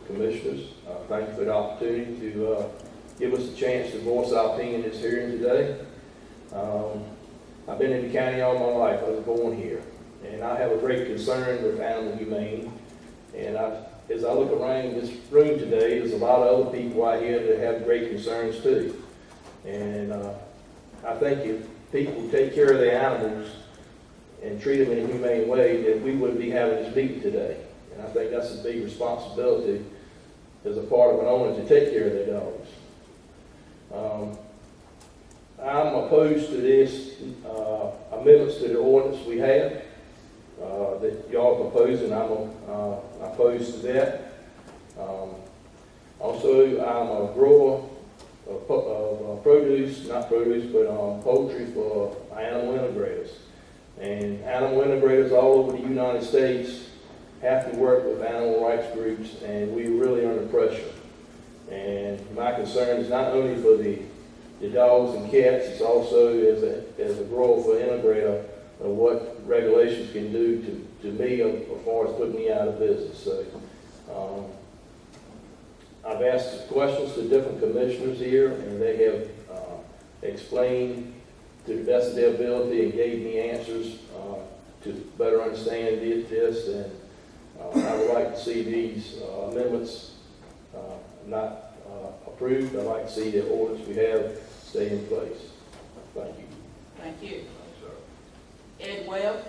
Commissioners, thank you for the opportunity to give us a chance to voice our opinion in this hearing today. I've been in the county all my life. I was born here. And I have a great concern with animal humane. And as I look around this room today, there's a lot of other people out here that have great concerns too. And I think if people take care of their animals and treat them in a humane way, that we wouldn't be having this meeting today. And I think that's a big responsibility as a part of an owner to take care of their dogs. I'm opposed to this amendments to the ordinance we have that y'all are proposing. I'm opposed to that. Also, I'm a grower of produce, not produce, but poultry for animal integrators. And animal integrators all over the United States have to work with animal rights groups, and we really under pressure. And my concern is not only for the dogs and cats, it's also as a grower for integrator of what regulations can do to me as far as putting me out of business. So I've asked questions to different commissioners here, and they have explained to the best of their ability and gave me answers to better understand this. And I would like to see these amendments not approved. I'd like to see the ordinance we have stay in place. Thank you. Thank you. Ed Webb.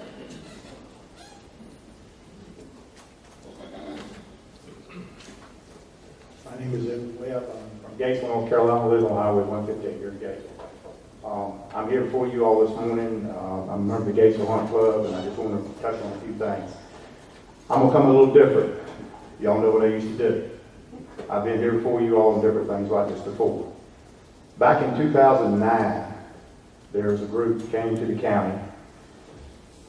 My name is Ed Webb. I'm from Gatesville, North Carolina. I live on Highway 158 here in Gatesville. I'm here before you all this morning. I'm a member of the Gatesville Hunt Club, and I just want to touch on a few things. I'm going to come a little different. Y'all know what I used to do. I've been here before you all on different things like this before. Back in 2009, there was a group that came to the county,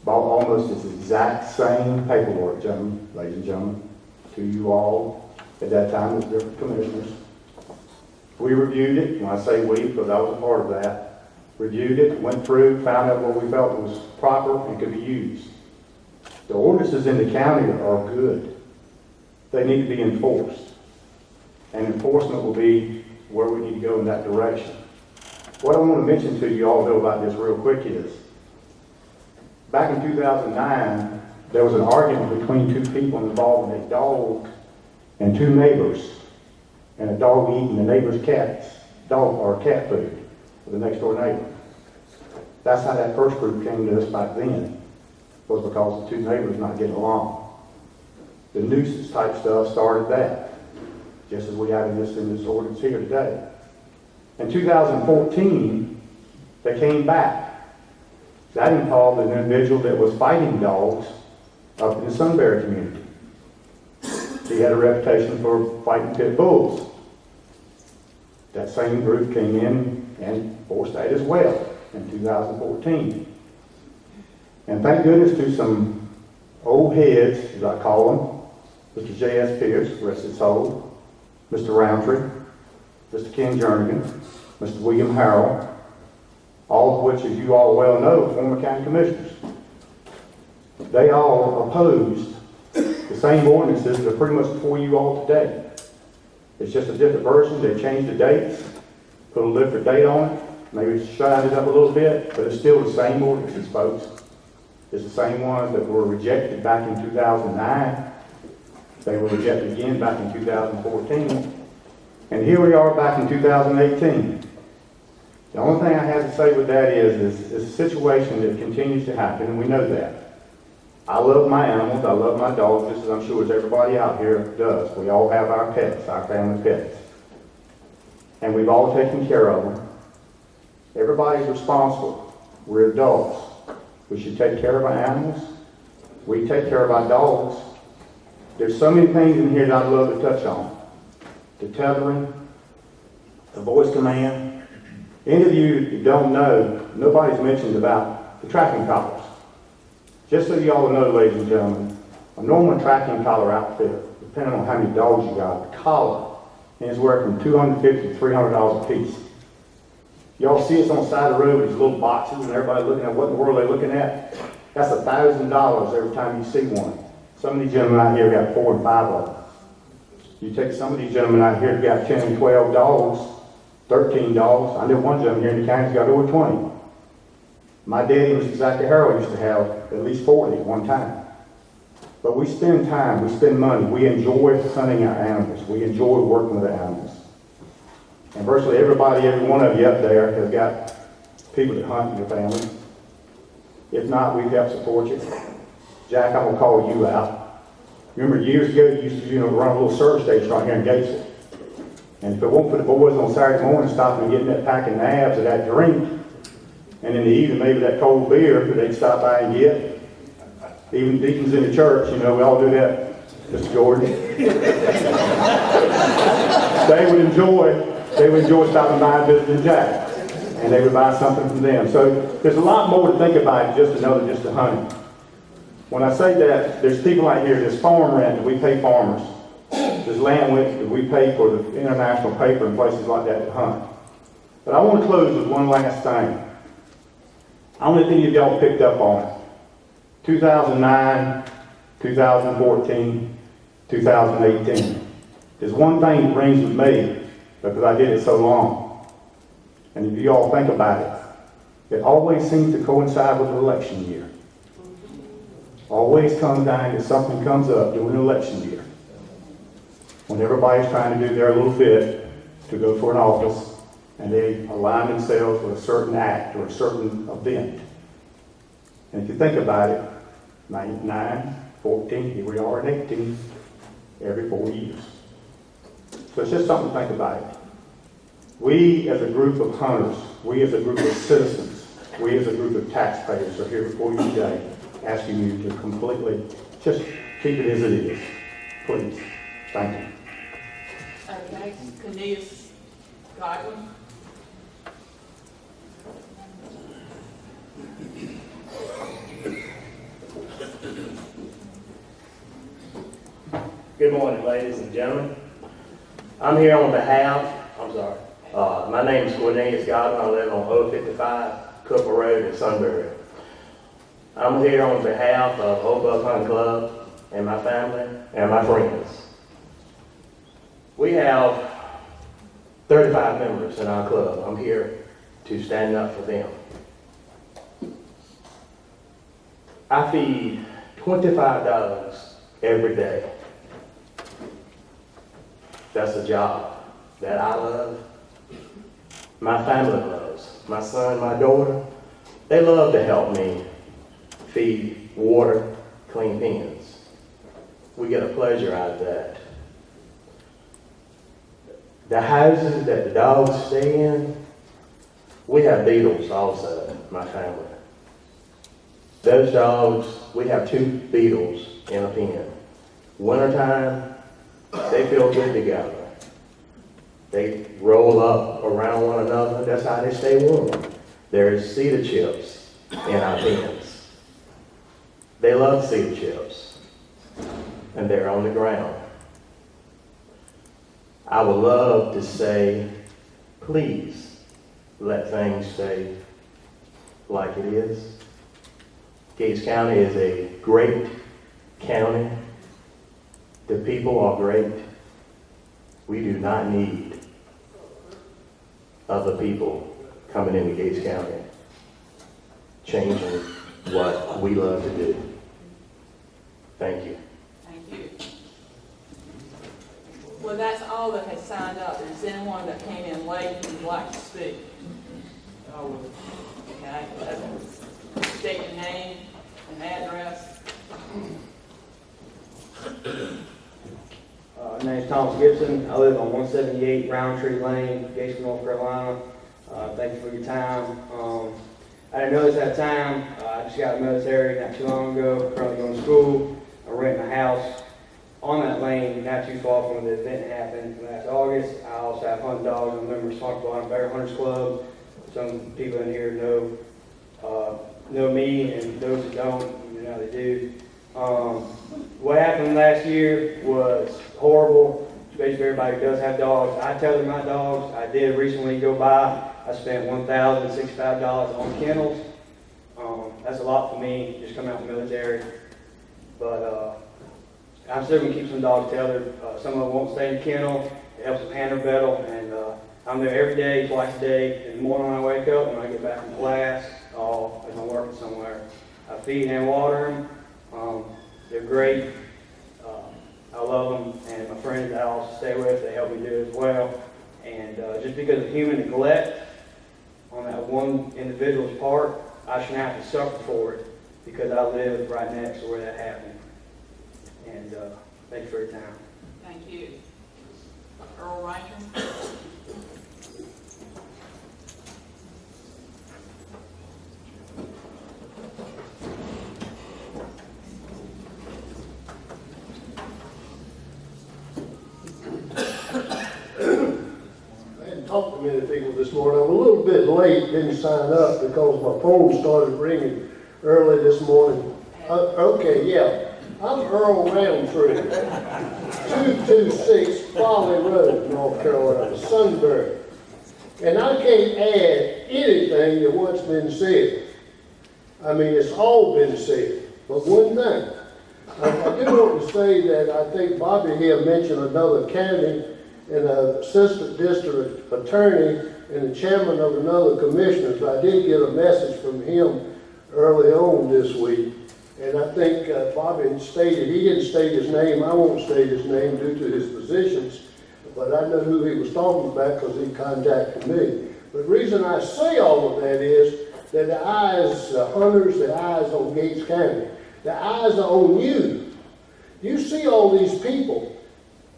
bought almost this exact same paperwork, gentlemen, ladies and gentlemen, to you all. At that time, it was different commissioners. We reviewed it. When I say we, because I was a part of that, reviewed it, went through, found out what we felt was proper and could be used. The ordinances in the county are good. They need to be enforced. And enforcement will be where we need to go in that direction. What I want to mention to you all know about this real quick is, back in 2009, there was an argument between two people involving a dog and two neighbors, and a dog eating the neighbor's cat's dog or cat food for the next door neighbor. That's how that first group came to us back then, was because the two neighbors not getting along. The nuisance type stuff started that, just as we have in this ordinance here today. In 2014, they came back That involved an individual that was fighting dogs up in the Sunbury community. He had a reputation for fighting pit bulls. That same group came in and forced that as well in 2014. And thank goodness to some old heads, as I call them, Mr. J.S. Pierce, rest his soul, Mr. Roundtree, Mr. Ken Jernigan, Mr. William Harrell, all of which, as you all well know, are former county commissioners. They all opposed the same ordinances that are pretty much before you all today. It's just a different version. They changed the dates, put a different date on it, maybe shined it up a little bit, but it's still the same ordinances, folks. It's the same ones that were rejected back in 2009. They were rejected again back in 2014. And here we are back in 2018. The only thing I have to say with that is it's a situation that continues to happen, and we know that. I love my animals, I love my dogs, just as I'm sure as everybody out here does. We all have our pets, our family pets. And we've all taken care of them. Everybody's responsible. We're adults. We should take care of our animals. We take care of our dogs. There's so many things in here that I'd love to touch on. The tethering, the voice command. Any of you that don't know, nobody's mentioned about the tracking collars. Just so you all know, ladies and gentlemen, a normal tracking collar outfit, depending on how many dogs you got, the collar is worth from $250 to $300 a piece. Y'all see us on the side of the road, these little boxes, and everybody looking at what in the world they're looking at? That's $1,000 every time you see one. Some of these gentlemen out here got 4 and 5 of them. You take some of these gentlemen out here who got 10 and 12 dogs, 13 dogs. I know one gentleman here in the county's got over 20. My daddy, Mr. Zachary Harrell, used to have at least 40 at one time. But we spend time, we spend money, we enjoy hunting our animals, we enjoy working with the animals. And virtually everybody, every one of you up there has got people that hunt in your family. If not, we help support you. Jack, I'm going to call you out. Remember years ago, you used to run a little service station right here in Gatesville. And if it weren't for the boys on Saturday morning stopping and getting that pack of nabs or that drink, and in the evening maybe that cold beer that they'd stop by and get, even deacons in the church, we all do that, Mr. Jordan. They would enjoy stopping by and visiting Jack, and they would buy something from them. So there's a lot more to think about just another just a hunting. When I say that, there's people out here, there's farm rent that we pay farmers. There's land rent that we pay for the international paper and places like that to hunt. But I want to close with one last thing. I don't know if any of y'all picked up on it. 2009, 2014, 2018. There's one thing that rings with me because I did it so long. And if you all think about it, it always seems to coincide with an election year. Always comes down to something comes up during an election year. When everybody's trying to do their little bit to go for an office, and they align themselves with a certain act or a certain event. And if you think about it, 9, 14, here we are in 18, every 4 years. So it's just something to think about. We as a group of hunters, we as a group of citizens, we as a group of taxpayers are here before you today asking you to completely just keep it as it is. Please. Thank you. Okay, Cornelius Godwin. Good morning, ladies and gentlemen. I'm here on behalf, my name is Cornelius Godwin. I live on 055 Cooper Road in Sunbury. I'm here on behalf of Oak Bluff Hunting Club and my family and my friends. We have 35 members in our club. I'm here to stand up for them. I feed 25 dogs every day. That's a job that I love. My family loves. My son, my daughter, they love to help me feed, water, clean pens. We get a pleasure out of that. The houses that the dogs stay in, we have beetles also, my family. Those dogs, we have 2 beetles in a pen. Wintertime, they feel good together. They roll up around one another. That's how they stay warm. There's cedar chips in our pens. They love cedar chips, and they're on the ground. I would love to say, please let things stay like it is. Gates County is a great county. The people are great. We do not need other people coming into Gates County, changing what we love to do. Thank you. Thank you. Well, that's all that has signed up. Is anyone that came in late and would like to speak? Okay. State your name and address. My name's Thomas Gibson. I live on 178 Roundtree Lane, Gatesville, North Carolina. Thank you for your time. I didn't know this at the time. I just got out of the military not too long ago. Currently going to school. I rent a house on that lane, not too far from the event that happened last August. I also have hunting dogs. I'm a member of Smoky Bottom Bear Hunters Club. Some people in here know me, and those that don't, you know they do. What happened last year was horrible. Basically, everybody who does have dogs, I tether my dogs. I did recently go by. I spent $1,065 on kennels. That's a lot for me, just coming out of the military. But I'm still going to keep some dogs tethered. Some of them won't stay in the kennel. It helps them handle better. And I'm there every day, twice a day. In the morning when I wake up, and when I get back from class, or if I'm working somewhere. I feed and water them. They're great. I love them, and my friends I also stay with, they help me do it as well. And just because of human neglect on that one individual's part, I shouldn't have to suffer for it because I live right next to where that happened. And thank you for your time. Thank you. Earl Ranger. Talked to many people this morning. I'm a little bit late, didn't sign up because my phone started ringing early this morning. Okay, yeah. I'm Earl Roundtree, 226 Folly Road, North Carolina, Sunbury. And I can't add anything to what's been said. I mean, it's all been said. But one thing, I do want to say that I think Bobby here mentioned another county and an assistant district attorney and the chairman of another commissioner. So I did get a message from him early on this week. And I think Bobby stated, he didn't state his name, I won't state his name due to his positions, but I know who he was talking about because he contacted me. But the reason I say all of that is that the eyes, the hunters, the eyes on Gates County, the eyes are on you. You see all these people.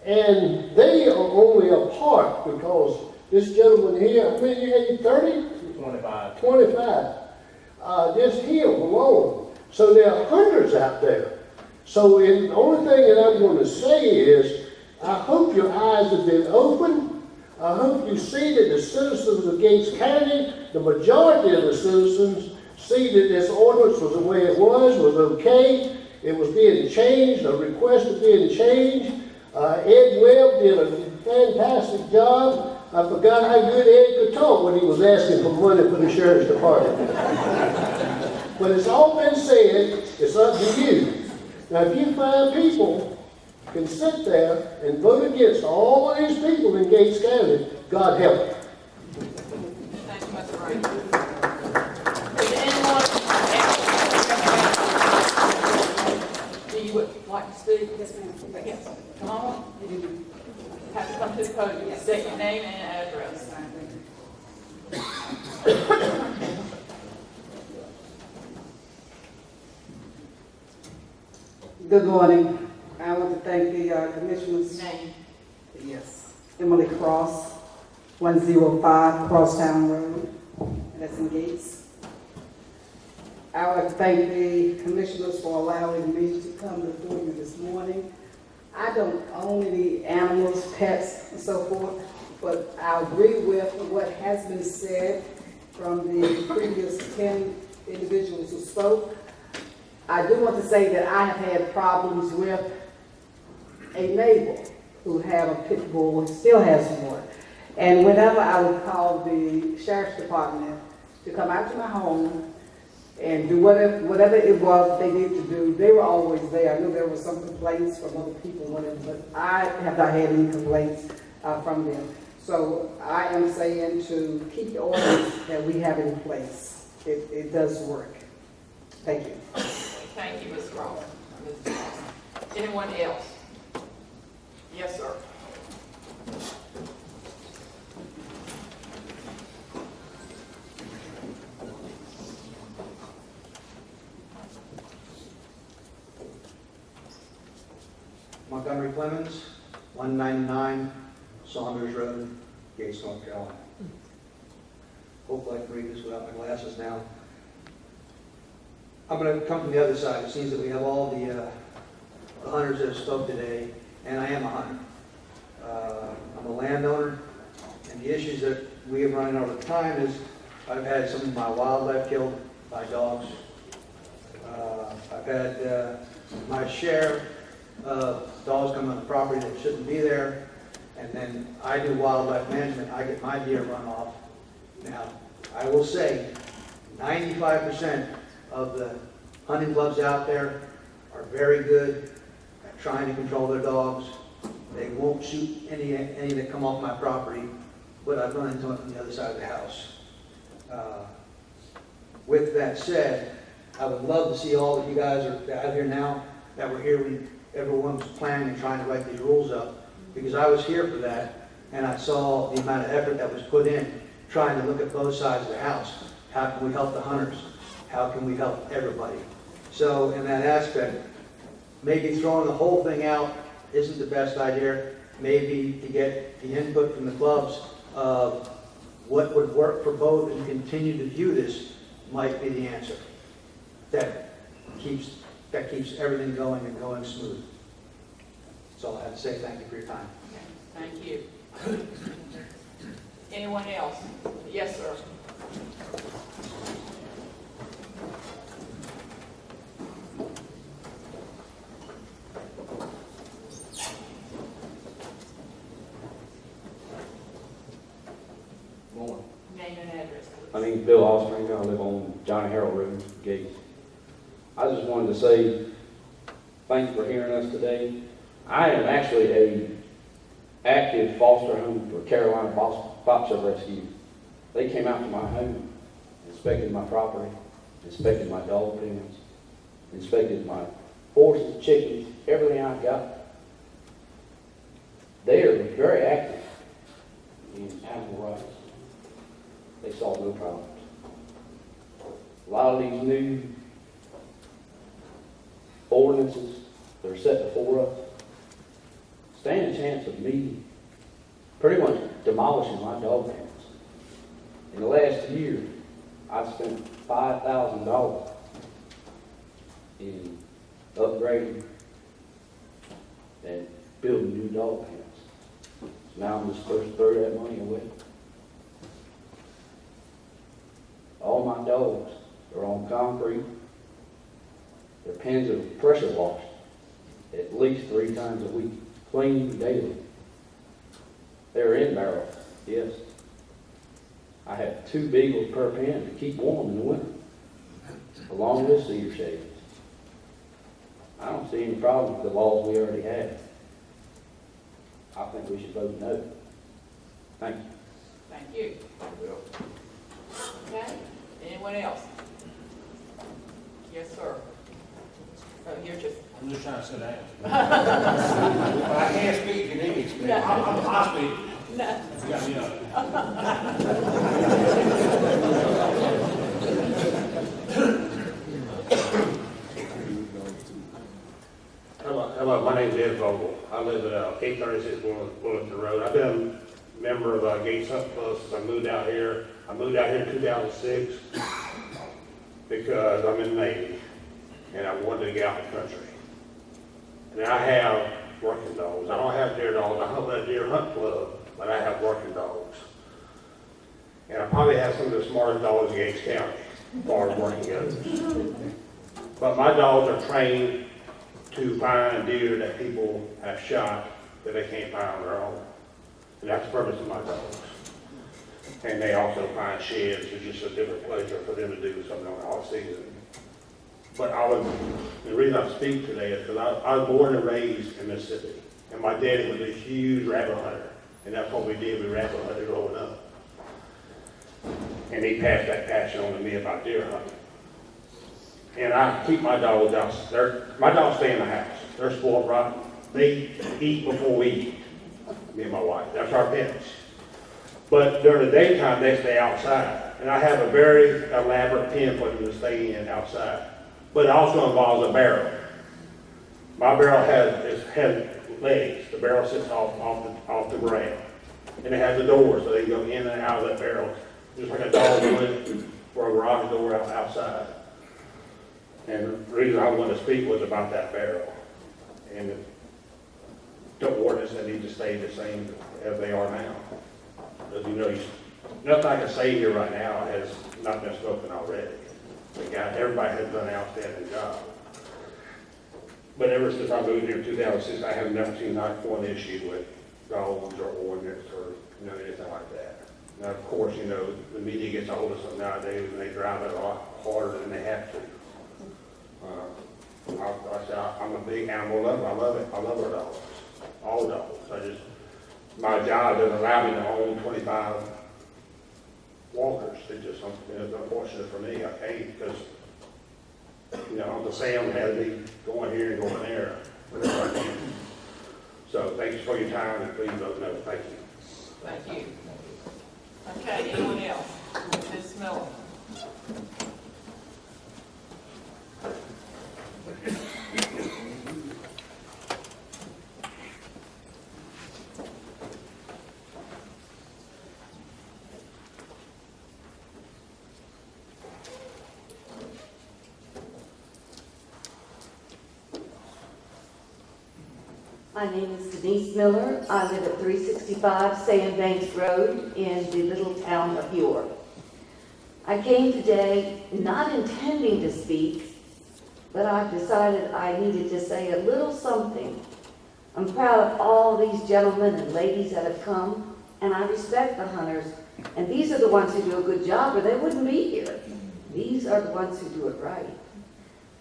And they are only a part because this gentleman here, how many you had, 30? 25. 25. Just him alone. So there are hundreds out there. So the only thing that I'm going to say is, I hope your eyes have been opened. I hope you see that the citizens of Gates County, the majority of the citizens, see that this ordinance was the way it was okay. It was being changed, a request was being changed. Ed Webb did a fantastic job. I forgot how good Ed could talk when he was asking for money for the sheriff's department. But it's all been said, it's up to you. Now if you find people can sit there and vote against all of these people in Gates County, God help them. Thank you, Mr. Ranger. Is there anyone else? Do you would like to speak? Yes, ma'am. Yes. Come on. You have to come to the podium. State your name and address. Good morning. I want to thank the commissioners. Name. Yes. Emily Cross, 105 Crosstown Road. That's in Gates. I would like to thank the commissioners for allowing me to come before you this morning. I don't own any animals, pets, and so forth, but I agree with what has been said from the previous 10 individuals who spoke. I do want to say that I have had problems with a neighbor who had a pit bull and still has one. And whenever I would call the sheriff's department to come out to my home and do whatever it was they needed to do, they were always there. I knew there were some complaints from other people, whatever, but I have not had any complaints from them. So I am saying to keep the orders that we have in place. It does work. Thank you. Thank you, Ms. Ross. Anyone else? Yes, sir. Montgomery Clemens, 199 Saunders Road, Gates, North Carolina. Hopefully I can read this without my glasses now. I'm going to come from the other side. It seems that we have all the hunters that have spoke today, and I am a hunter. I'm a landowner, and the issues that we have run into over time is I've had some of my wildlife killed by dogs. I've had my share of dogs come on the property that shouldn't be there, and then I do wildlife management. I get my deer run off. Now, I will say 95% of the hunting clubs out there are very good at trying to control their dogs. They won't shoot any that come off my property, but I've run into it on the other side of the house. With that said, I would love to see all of you guys are out here now that were here when everyone was planning and trying to write these rules up, because I was here for that, and I saw the amount of effort that was put in trying to look at both sides of the house. How can we help the hunters? How can we help everybody? So in that aspect, maybe throwing the whole thing out isn't the best idea. Maybe to get the input from the clubs of what would work for both and continue to view this might be the answer. That keeps everything going and going smooth. That's all I have to say. Thank you for your time. Thank you. Anyone else? Yes, sir. Morning. Name and address, please. My name is Bill Alstringer. I live on Johnny Harrell Road, Gates. I just wanted to say thanks for hearing us today. I am actually a active foster home for Carolina Fox Rescue. They came out to my home, inspected my property, inspected my dog pens, inspected my horses, chickens, everything I've got. They are very active in animal rights. They saw no problems. A lot of these new ordinances that are set before us stand a chance of me pretty much demolishing my dog pens. In the last year, I've spent $5,000 in upgrading and building new dog pens. So now I'm just supposed to throw that money away. All my dogs are on concrete. Their pens are pressure washed at least 3 times a week, cleaned daily. They're in barrels, yes. I have 2 beagles per pen to keep warm in the winter, along with cedar shades. I don't see any problem with the laws we already have. I think we should vote no. Thank you. Thank you. Okay, anyone else? Yes, sir. Oh, you're just... I'm just trying to sit down. If I can't speak, you need to speak. I'll speak. No. You got me up. Hello, my name's Ed Vogel. I live at 836 Wilmington Road. I've been a member of Gates Hunt Club since I moved out here. I moved out here in 2006. because I'm in the Navy and I wanted to get out of the country. And I have working dogs. I don't have deer dogs. I have a deer hunt club, but I have working dogs. And I probably have some of the smartest dogs in Gates County, as far as working goes. But my dogs are trained to find deer that people have shot that they can't find on their own. And that's the purpose of my dogs. And they also find sheds. It's just a different pleasure for them to do something on the off season. But the reason I speak today is because I was born and raised in Mississippi. And my daddy was a huge rabbit hunter. And that's what we did. We rabbit hunted growing up. And he passed that passion on to me about deer hunting. And I keep my dogs out. My dogs stay in the house. They're spoiled rotten. They eat before we eat, me and my wife. That's our pets. But during the daytime, they stay outside. And I have a very elaborate pen for them to stay in outside. But it also involves a barrel. My barrel has legs. The barrel sits off the ground. And it has a door so they can go in and out of that barrel. Just like a dog would for a garage door outside. And the reason I wanted to speak was about that barrel. And the ordinance that need to stay the same as they are now. As you know, nothing I can say here right now has not been spoken already. Everybody has done an outstanding job. But ever since I moved here in 2006, I have never seen not one issue with dogs or ordinance or anything like that. Now, of course, the media gets a hold of something nowadays and they drive it a lot harder than they have to. I'm a big animal lover. I love it. I love our dogs. All dogs. My job doesn't allow me to own 25 walkers. It's unfortunate for me. I can't because, Uncle Sam had me going here and going there whenever I can. So thank you for your time and please vote no. Thank you. Thank you. Okay, anyone else? Ms. Miller. My name is Denise Miller. I live at 365 Sandbanks Road in the little town of York. I came today not intending to speak, but I've decided I needed to say a little something. I'm proud of all these gentlemen and ladies that have come, and I respect the hunters. And these are the ones who do a good job, or they wouldn't be here. These are the ones who do it right.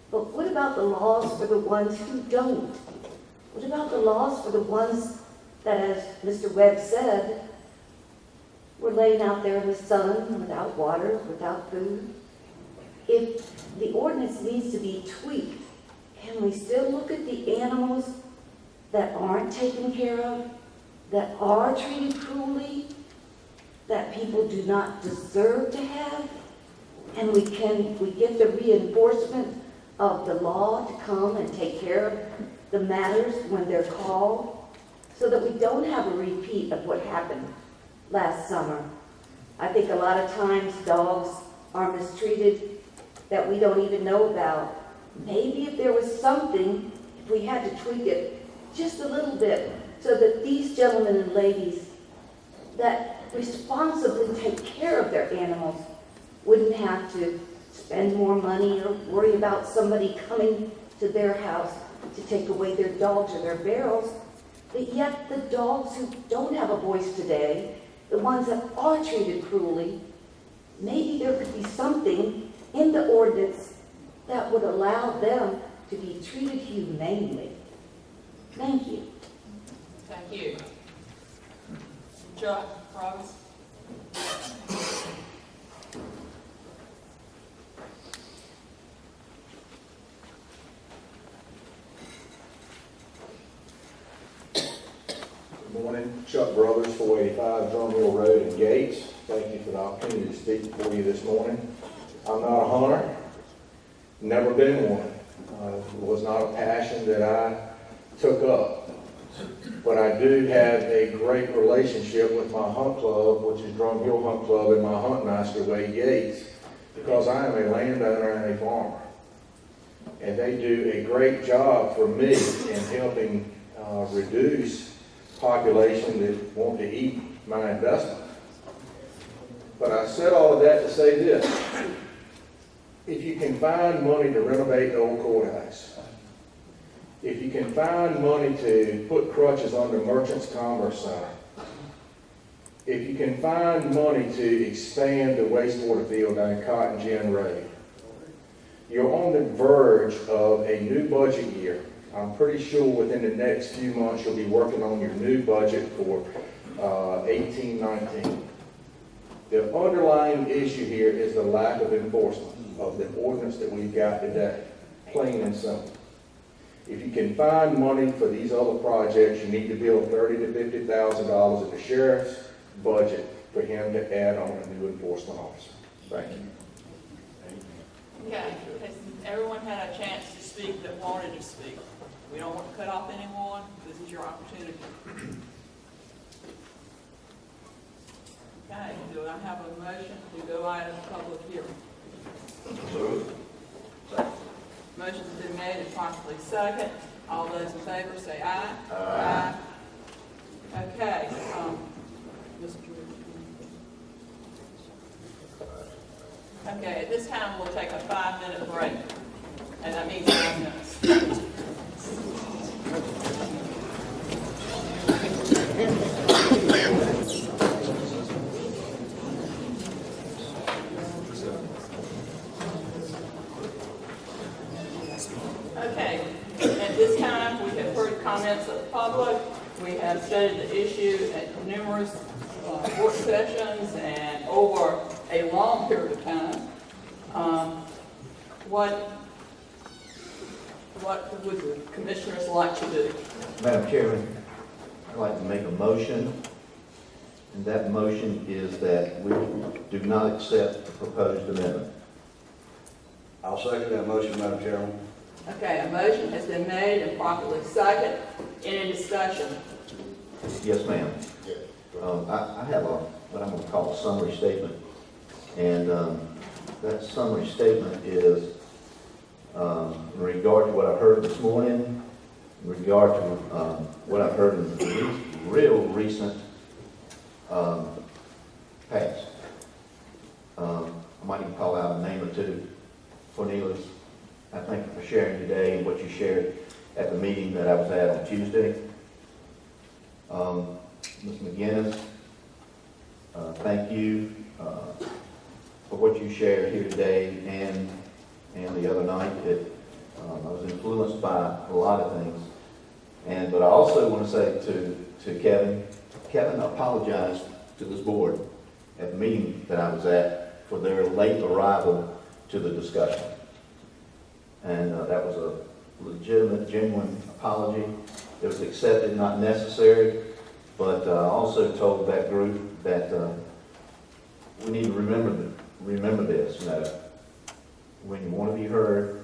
But what about the laws for the ones who don't? What about the laws for the ones that, as Mr. Webb said, were laying out there in the sun without water, without food? If the ordinance needs to be tweaked, can we still look at the animals that aren't taken care of, that are treated cruelly, that people do not deserve to have? And we get the reinforcement of the law to come and take care of the matters when they're called, so that we don't have a repeat of what happened last summer. I think a lot of times dogs are mistreated that we don't even know about. Maybe if there was something, if we had to tweak it just a little bit, so that these gentlemen and ladies that responsibly take care of their animals wouldn't have to spend more money or worry about somebody coming to their house to take away their dogs or their barrels. But yet the dogs who don't have a voice today, the ones that are treated cruelly, maybe there could be something in the ordinance that would allow them to be treated humanely. Thank you. Thank you. Chuck Roberts. Good morning, Chuck Brothers, 485 Drummill Road in Gates. Thank you for the opportunity to speak before you this morning. I'm not a hunter, never been one. It was not a passion that I took up. But I do have a great relationship with my hunt club, which is Drum Hill Hunt Club, and my Hunt Master, Wade Yates, because I am a landowner and and they do a great job for me in helping reduce population that want to eat my investment. But I said all of that to say this. If you can find money to renovate the old courthouse, if you can find money to put crutches on the Merchants Commerce Center, if you can find money to expand the wastewater field down in Cotton Gin Road, you're on the verge of a new budget year. I'm pretty sure within the next few months you'll be working on your new budget for 18-19. The underlying issue here is the lack of enforcement of the ordinance that we've got today, plain and simple. If you can find money for these other projects, you need to build $30,000 to $50,000 in the sheriff's budget for him to add on a new enforcement officer. Thank you. Okay, has everyone had a chance to speak that wanted to speak? We don't want to cut off anyone. This is your opportunity. Okay, do I have a motion to go out of public hearing? Motion's been made and properly second. All those in favor say aye. Aye. Okay, Mr. Okay, at this time, we'll take a 5-minute break, and that means 5 minutes. Okay, at this time, we have heard comments of the public. We have studied the issue at numerous work sessions and over a long period of time. What would the commissioners like to do? Madam Chairman, I'd like to make a motion, and that motion is that we do not accept the proposed amendment. I'll second that motion, Madam Chairman. Okay, a motion has been made and properly seconded. Any discussion? Yes, ma'am. I have what I'm going to call a summary statement, and that summary statement is in regard to what I've heard this morning, in regard to what I've heard in the real recent past. I might even call out a name or two. Cornelius, I thank you for sharing today what you shared at the meeting that I was at on Tuesday. Ms. McGinnis, thank you for what you shared here today and the other night. I was influenced by a lot of things. But I also want to say to Kevin apologized to this board at the meeting that I was at for their late arrival to the discussion. And that was a legitimate, genuine apology. It was accepted, not necessary. But I also told that group that we need to remember this. When you want to be heard,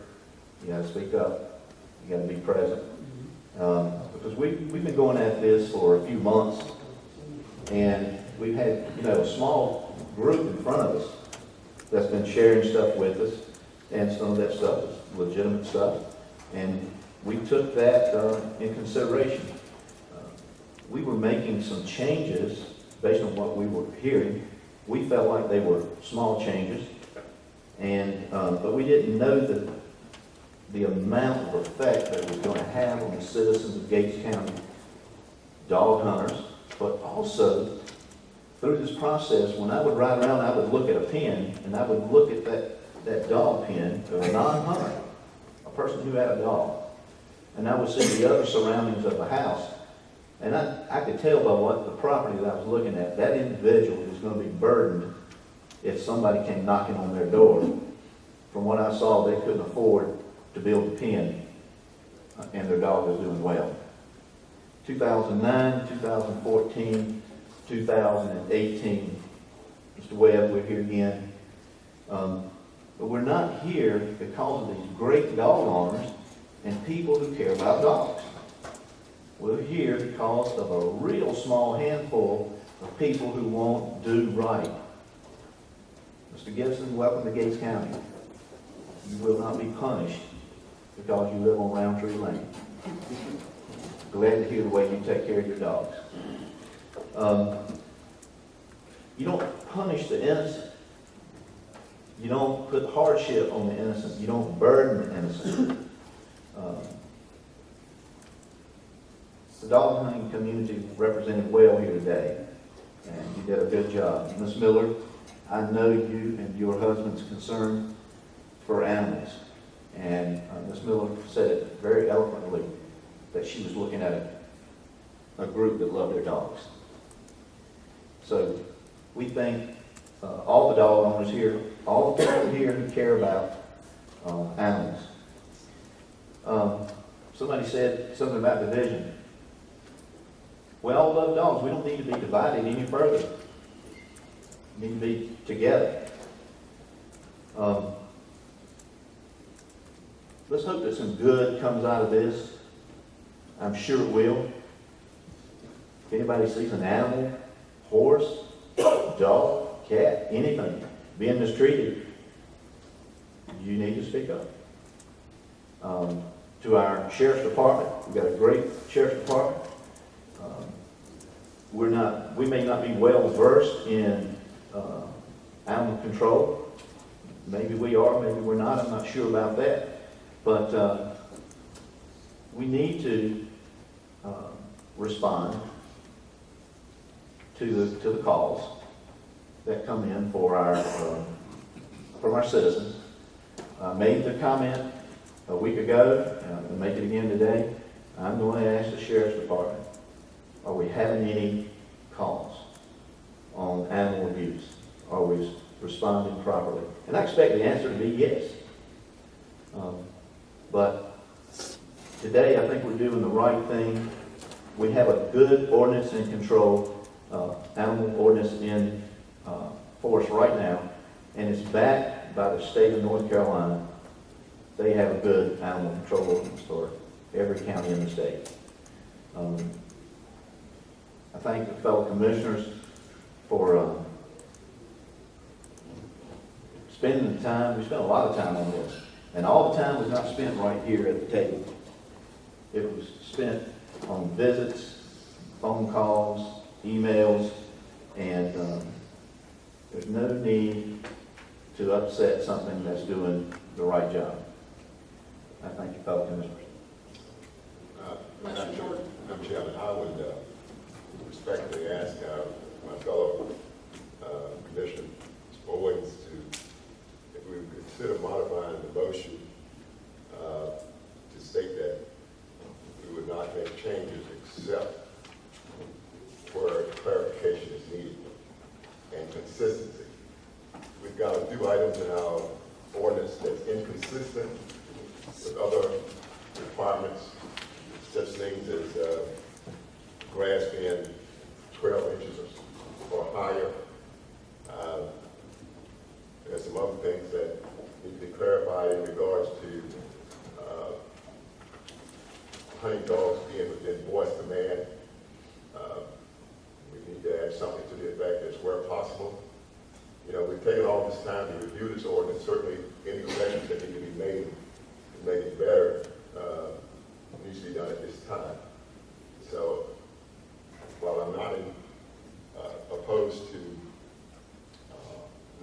you got to speak up. You got to be present. Because we've been going at this for a few months, and we've had a small group in front of us that's been sharing stuff with us, and some of that stuff is legitimate stuff, and we took that in consideration. We were making some changes based on what we were hearing. We felt like they were small changes, and but we didn't know that the amount of effect that it was going to have on the citizens of Gates County, dog hunters, but also through this process, when I would ride around, I would look at a pen, and I would look at that dog pen of a non-hunter, a person who had a dog, and I would see the other surroundings of the house. And I could tell by what the property that I was looking at, that individual was going to be burdened if somebody came knocking on their door. From what I saw, they couldn't afford to build a pen, and their dog was doing well. 2009, 2014, 2018, Mr. Webb, we're here again. But we're not here because of these great dog owners and people who care about dogs. We're here because of a real small handful of people who won't do right. Mr. Gibson, welcome to Gates County. You will not be punished because you live on Roundtree Lane. Glad to hear the way you take care of your dogs. You don't punish the innocent. You don't put hardship on the innocent. You don't burden the innocent. The dog hunting community represented well here today, and you did a good job. Ms. Miller, I know you and your husband's concern for animals, and Ms. Miller said it very eloquently that she was looking at a group that loved their dogs. So we thank all the dog owners here, all the people here who care about animals. Somebody said something about division. We all love dogs. We don't need to be divided any further. We need to be together. Let's hope that some good comes out of this. I'm sure it will. If anybody sees an animal, horse, dog, cat, anything being mistreated, you need to speak up. To our sheriff's department, we've got a great sheriff's department. We may not be well versed in animal control. Maybe we are, maybe we're not. I'm not sure about that. But we need to respond to the calls that come in for from our citizens. I made the comment a week ago, and I'm going to make it again today. I'm going to ask the sheriff's department, are we having any calls on animal abuse? Are we responding properly? And I expect the answer to be yes. But today I think we're doing the right thing. We have a good ordinance and control, animal ordinance in force right now, and it's backed by the state of North Carolina. They have a good animal control ordinance for every county in the state. I thank the fellow commissioners for spending the time. We spent a lot of time on this, and all the time was not spent right here at the table. It was spent on visits, phone calls, emails, and there's no need to upset something that's doing the right job. I thank you, fellow commissioners. Madam Chairman, I would respectfully ask my fellow Commissioner Owens if we would consider modifying the motion to state that we would not make changes except where clarification is needed and consistency. We've got a few items in our ordinance that's inconsistent with other requirements, such things as grass being 12 inches or higher. There's some other things that need to be clarified in regards to hunting dogs being within voice command. We need to add something to the effect as where possible. You know, we've taken all this time to review this ordinance. Certainly, any corrections that need to be made to make it better needs to be done at this time. So, while I'm not opposed to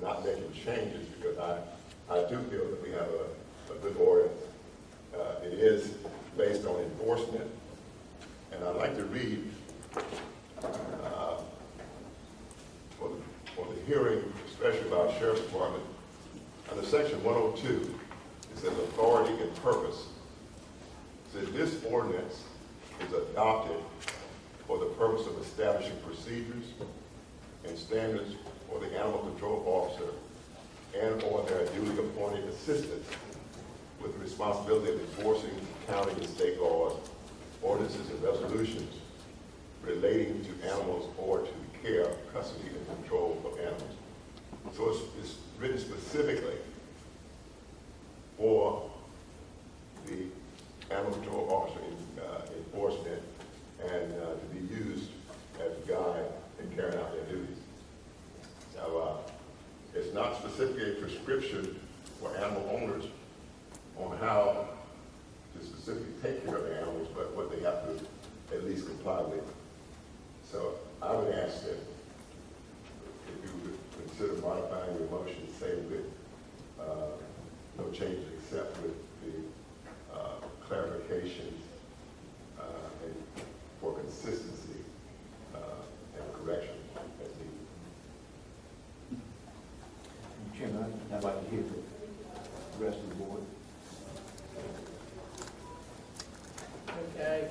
not making changes, because I do feel that we have a good ordinance, it is based on enforcement, and I'd like to read for the hearing, especially about Sheriff's Department, under section 102, it says authority and purpose. It says this ordinance is adopted for the purpose of establishing procedures and standards for the animal control officer and or their duly appointed assistants with the responsibility of enforcing county and state laws, ordinances, and resolutions relating to animals or to the care, custody, and control of animals. So it's written specifically for the animal control officer enforcement and to be used as a guide in carrying out their duties. Now, it's not specifically a prescription for animal owners on how no changes except with the clarifications and for consistency and correction as needed. Chairman, I'd like to hear the rest of the board. Okay.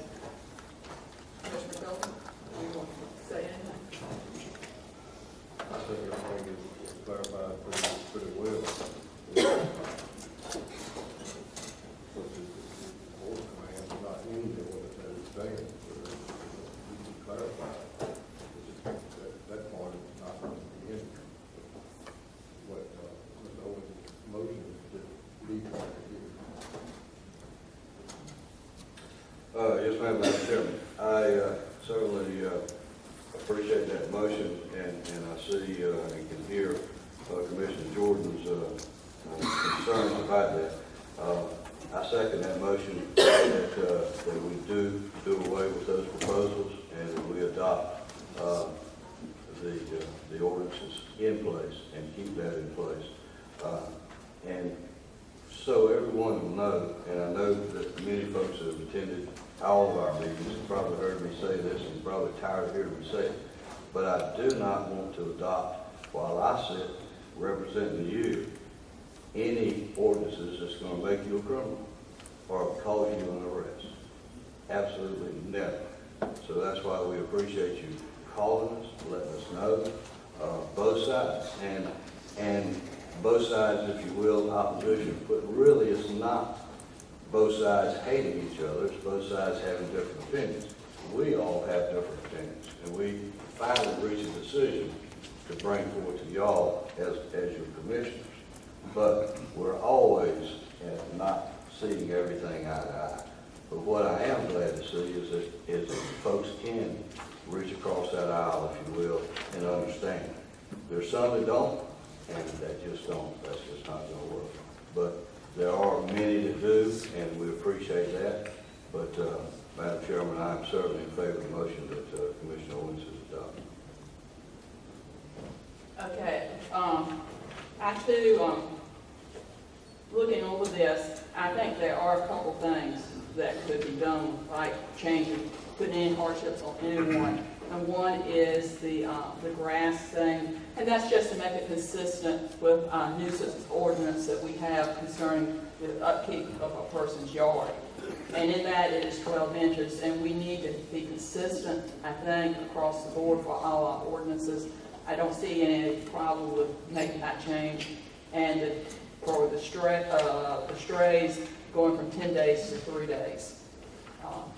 Commissioner Felton, do you want to say anything? I think everything is clarified pretty well. Not in the order that it's saying, but it's clarified. That part is not going to be in what Mr. Owens' motion is to be clarified. Yes, ma'am, Madam Chairman. I certainly appreciate that motion, and I see and can hear Commissioner Jordan's concerns about that. I second that motion that we do away with those proposals and that we adopt the ordinances in place and keep that in place. And so everyone will know, and I know that many folks have attended all of our meetings and probably heard me say this and probably tired of hearing me say it, but I do not want to adopt, while I sit representing you, any ordinances that's going to make you a criminal or cause you an arrest. Absolutely never. So that's why we appreciate you calling us, letting us know, both sides. And both sides, if you will, opposition, but really it's not both sides hating each other, it's both sides having different opinions. We all have different opinions, and we finally reached a decision to bring forward to y'all as your commissioners. But we're always not seeing everything eye to eye. But what I am glad to see is that folks can reach across that aisle, if you will, and understand. There's some that don't, and that just don't. That's just not going to work. But there are many that do, and we appreciate that. But, Madam Chairman, I am certainly in favor of the motion that Commissioner Owens has adopted. Okay, I too, looking over this, I think there are a couple things that could be done, like changing, putting in hardships on anyone. And one is the grass thing, and that's just to make it consistent with our nuisance ordinance that we have concerning the upkeep of a person's yard. And in that, it is 12 inches, and we need to be consistent, I think, across the board for all our ordinances. I don't see any problem with making that change. And for the strays, going from 10 days to 3 days.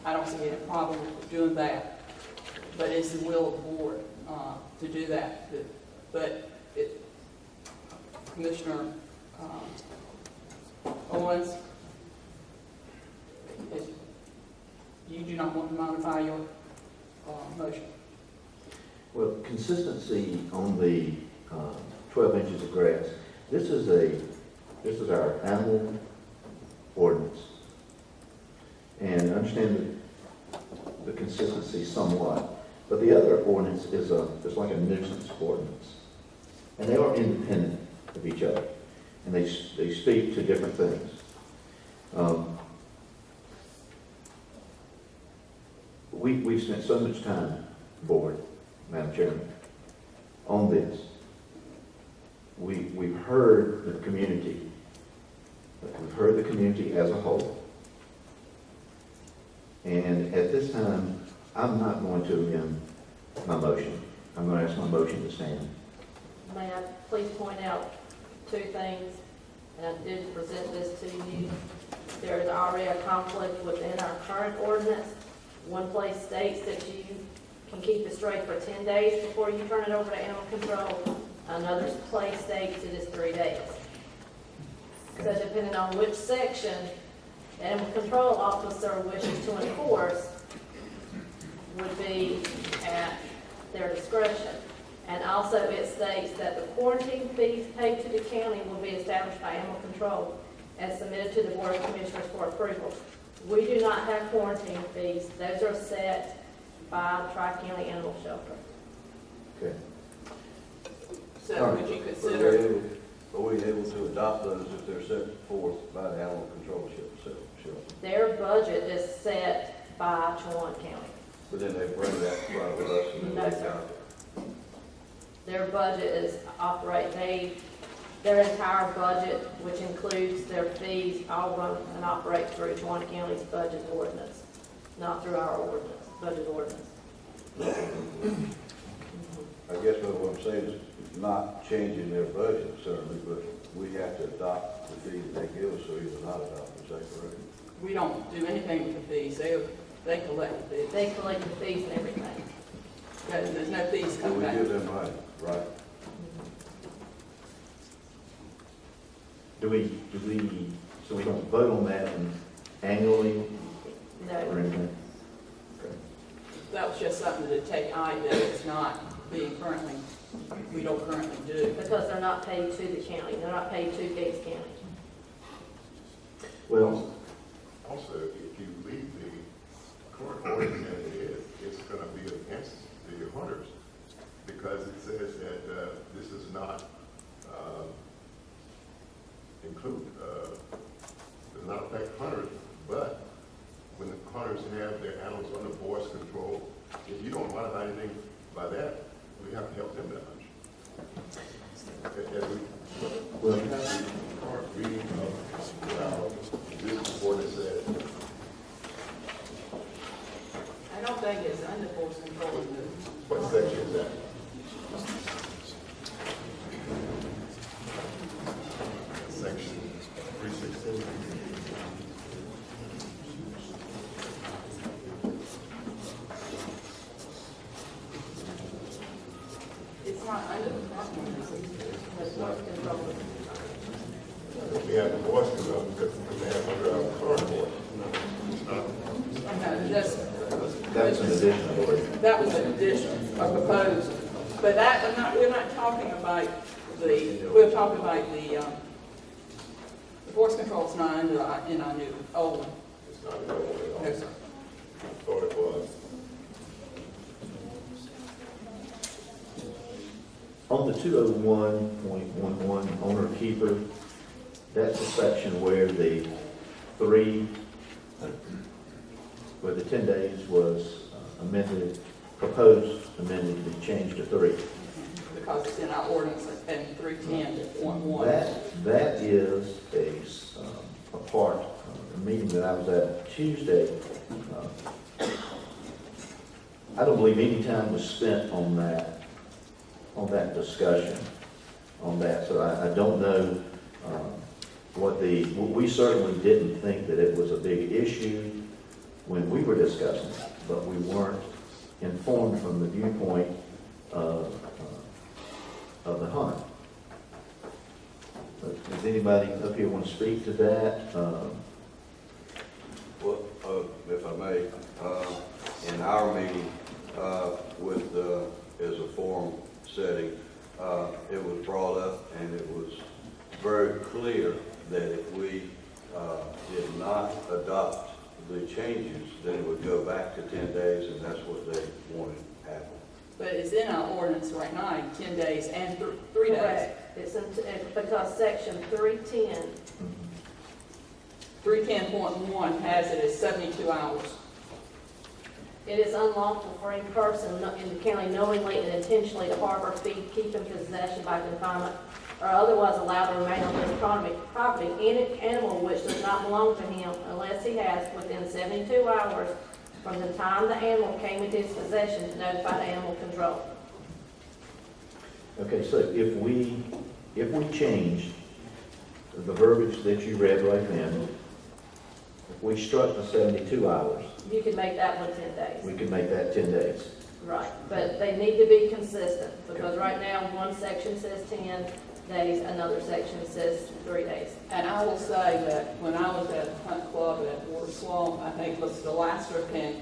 I don't see any problem with doing that. But it's the will of the board to do that. But Commissioner Owens, you do not want to modify your motion? Well, consistency on the 12 inches of grass. This is our animal ordinance, and I understand the consistency somewhat. But the other ordinance is like a nuisance ordinance, and they are independent of each other, and they speak to different things. We've spent so much time, Board, Madam Chairman, on this. We've heard the community. We've heard the community as a whole. And at this time, I'm not going to amend my motion. I'm going to ask my motion to stand. May I please point out two things, and I did present this to you. There is already a conflict within our current ordinance. One place states that you can keep the stray for 10 days before you turn it over to animal control. Another place states it is 3 days. So depending on which section the animal control officer wishes to enforce would be at their discretion. And also it states that the quarantine fees paid to the county will be established by animal control and submitted to the Board of Commissioners for approval. We do not have quarantine fees. Those are set by Tri-County Animal Shelter. Okay. So would you consider? Are we able to adopt those if they're set for by the animal control shelter. Their budget is set by Trelawney County. But then they bring that in front of us and No, then sir. Their budget is their entire budget, which includes their fees, all run and operate through Trelawney County's budget ordinance, not through our ordinance, budget ordinance. I guess what I'm saying is not changing their budget certainly, but we have to adopt the fee that they give us, so either not adopt, is that correct? We don't do anything with the fees. They collect the fees. They collect the fees and everything. There's no fees So coming we back. give them money, right? So we don't vote on that annually or No, anything? That was just something to take eye that it's not being we don't currently do. because they're not paid to the county, they're not paid to Gates County. Well, Also, if you leave the current ordinance as it is, it's gonna be against the hunters, because it says that, this is not, does not affect hunters, but when the hunters have their animals under force control, if you don't modify anything by that, we have to help them that much. As we have the current reading of this ordinance said, I don't think it's under force control. what section is that? Section 316. It's not under the front one. That's force control. We have the voice control because we have under our current voice. It's not. No, that's, that's an addition. that was an addition, a proposed. But we're not talking about we're talking about the force control's not in our new old one. It's not a old one at all. No, sir. I thought it was. On the 201.11 owner keeper, that's a section where the 10 days was amended, proposed amended to be changed to 3. Because it's in our ordinance in 310.1. That is a part, a meeting that I was at Tuesday. I don't believe any time was spent on that discussion, on that. So I don't know we certainly didn't think that it was a big issue when we were discussing it, but we weren't informed from the viewpoint of the hunt. Does anybody up here want to speak to that? Well, if I may, in our meeting, as a forum setting, it was brought up and it was very clear that if we did not adopt the changes, then it would go back to 10 days, and that's what they wanted to happen. But it's in our ordinance right now, 10 days and 3 days. Correct. It's because section 310, 310.1 has it as 72 hours. it is unlawful for any person in the county knowingly and intentionally to harbor, feed, keep in possession by confinement, or otherwise allowed to remain on his property any animal which does not belong to him unless he has, within 72 hours from the time the animal came into his possession, notified animal control. Okay, so if we changed the verbiage that you read right then, if we struck the 72 hours, You can make that one 10 days. we could make that 10 days. Right, but they need to be consistent, because right now, one section says 10 days, another section says 3 days. And I will say that when I was at Hunt Club at Water Swamp, I think Mr. Laster can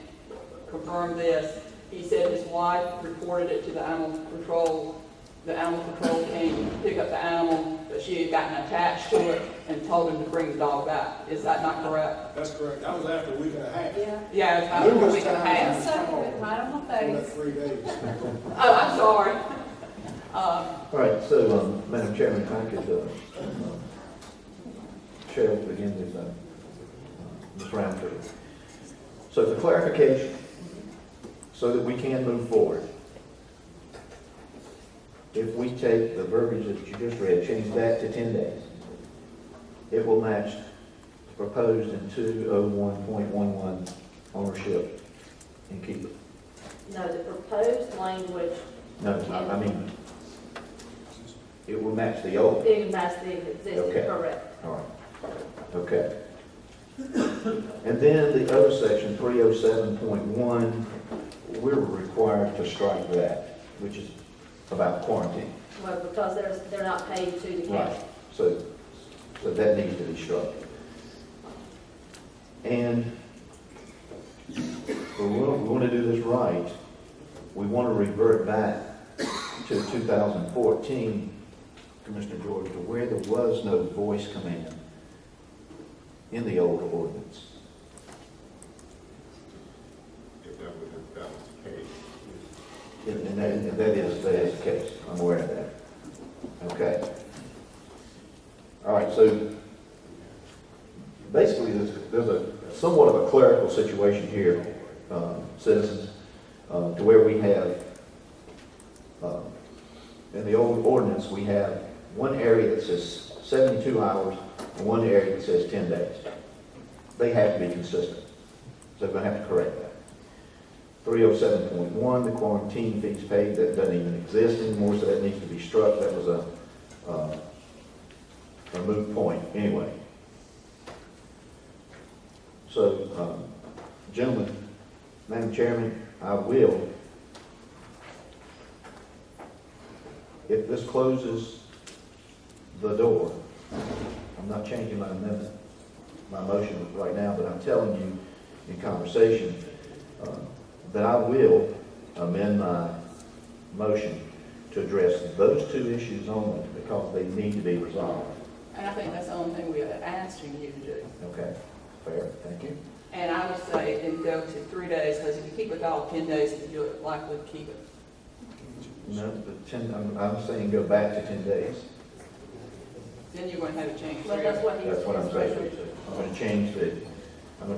confirm this. He said his wife reported it to the animal control. The animal control came to pick up the animal, but she had gotten attached to it and told him to bring the dog back. Is that not correct? That's correct. That was after a week and a half. Yeah, it's about a week and a half. Right on my That 3 days. Oh, I'm sorry. All right, so, Madam Chairman, if I could share will begin with Ms. Roundtree. So for clarification, so that we can move forward, if we take the verbiage that you just read, change that to 10 days, it will match the proposed in 201.11 ownership and keep it. No, the proposed language, No, I mean, it will match the old. it matches the existing, Okay. correct. All right, okay. And then the other section, 307.1, we're required to strike that, which is about quarantine. Well, because they're not paid to the county. Right. So that needs to be struck. And we want to do this right. We want to revert back to 2014, Commissioner George, to where there was no voice command in the old ordinance. If that was the case. And that is the case. I'm aware of that. Okay. All right, so basically there's a somewhat of a clerical situation here, citizens, to where we have, in the old ordinance, we have one area that says 72 hours and one area that says 10 days. They have to be consistent. So we're going to have to correct that. 307.1, the quarantine fees paid, that doesn't even exist anymore, so that needs to be struck. That was a moot point anyway. So, gentlemen, Madam Chairman, I will, if this closes the door, I'm not changing my amendment, my motion right now, but I'm telling you in conversation that I will amend my motion to address those two issues only because they need to be resolved. And I think that's the only thing we are asking you to do. Okay, fair, thank you. And I would say then go to 3 days, because if you keep a dog 10 days, you're likely to keep it. No, but 10, I'm saying go back to 10 days. Then you're going to have to change. Well, that's what That's what I'm saying. I'm going to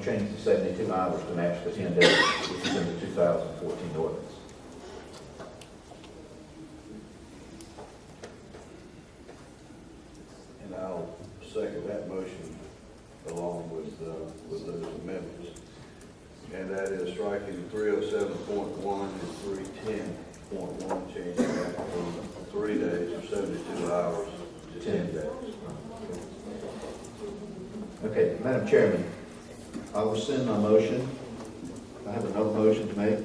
change the 72 hours to match the 10 days, which is in the 2014 ordinance. And I'll second that motion along with those amendments. And that is striking 307.1 and 310.1, changing that from 3 days or 72 hours to 10 days. Okay, Madam Chairman, I will send my motion. I have another motion to make.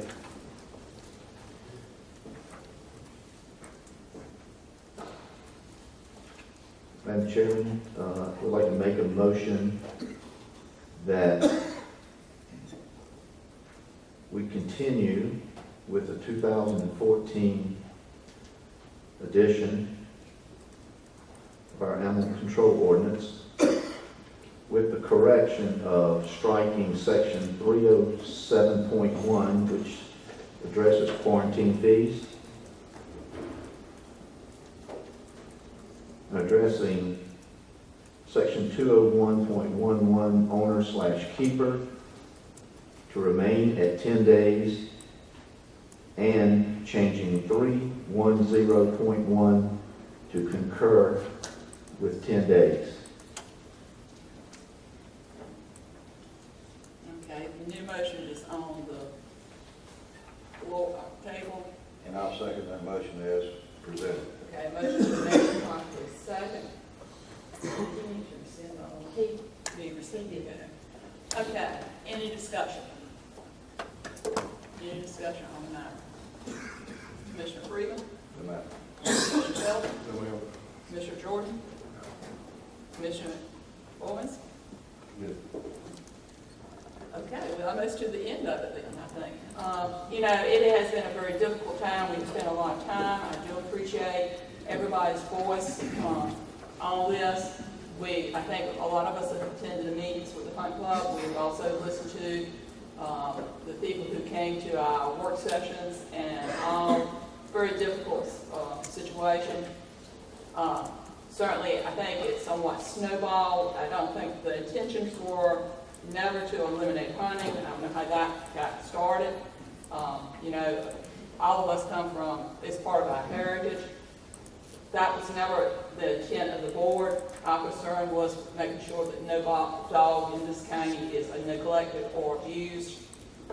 Madam Chairman, I would like to make a motion that we continue with the 2014 edition of our animal control ordinance with the correction of striking section 307.1, which addresses quarantine fees, and addressing section 201.11, owner/keeper, to remain at 10 days, and changing 310.1 to concur with 10 days. Okay, the new motion is on the floor, table. And I'll second that motion as presented. Okay, motion is made, properly second. Be received. Okay, any discussion? Any discussion on the matter? Commissioner Freeman? No matter. Commissioner Sheldon? Commissioner Jordan? Commissioner Owens? Good. Okay, we're almost to the end of it then, I think. You know, it has been a very difficult time. We've spent a lot of time. I do appreciate everybody's voice on this. I think a lot of us have attended the meetings with the Hunt Club. We've also listened to the people who came to our work sessions, and all very difficult situation. Certainly, I think it's somewhat snowballed. I don't think the intentions were never to eliminate hunting. I don't know how that got started. You know, all of us come from, it's part of our heritage. That was never the intent of the board. Our concern was making sure that no dog in this county is neglected or abused.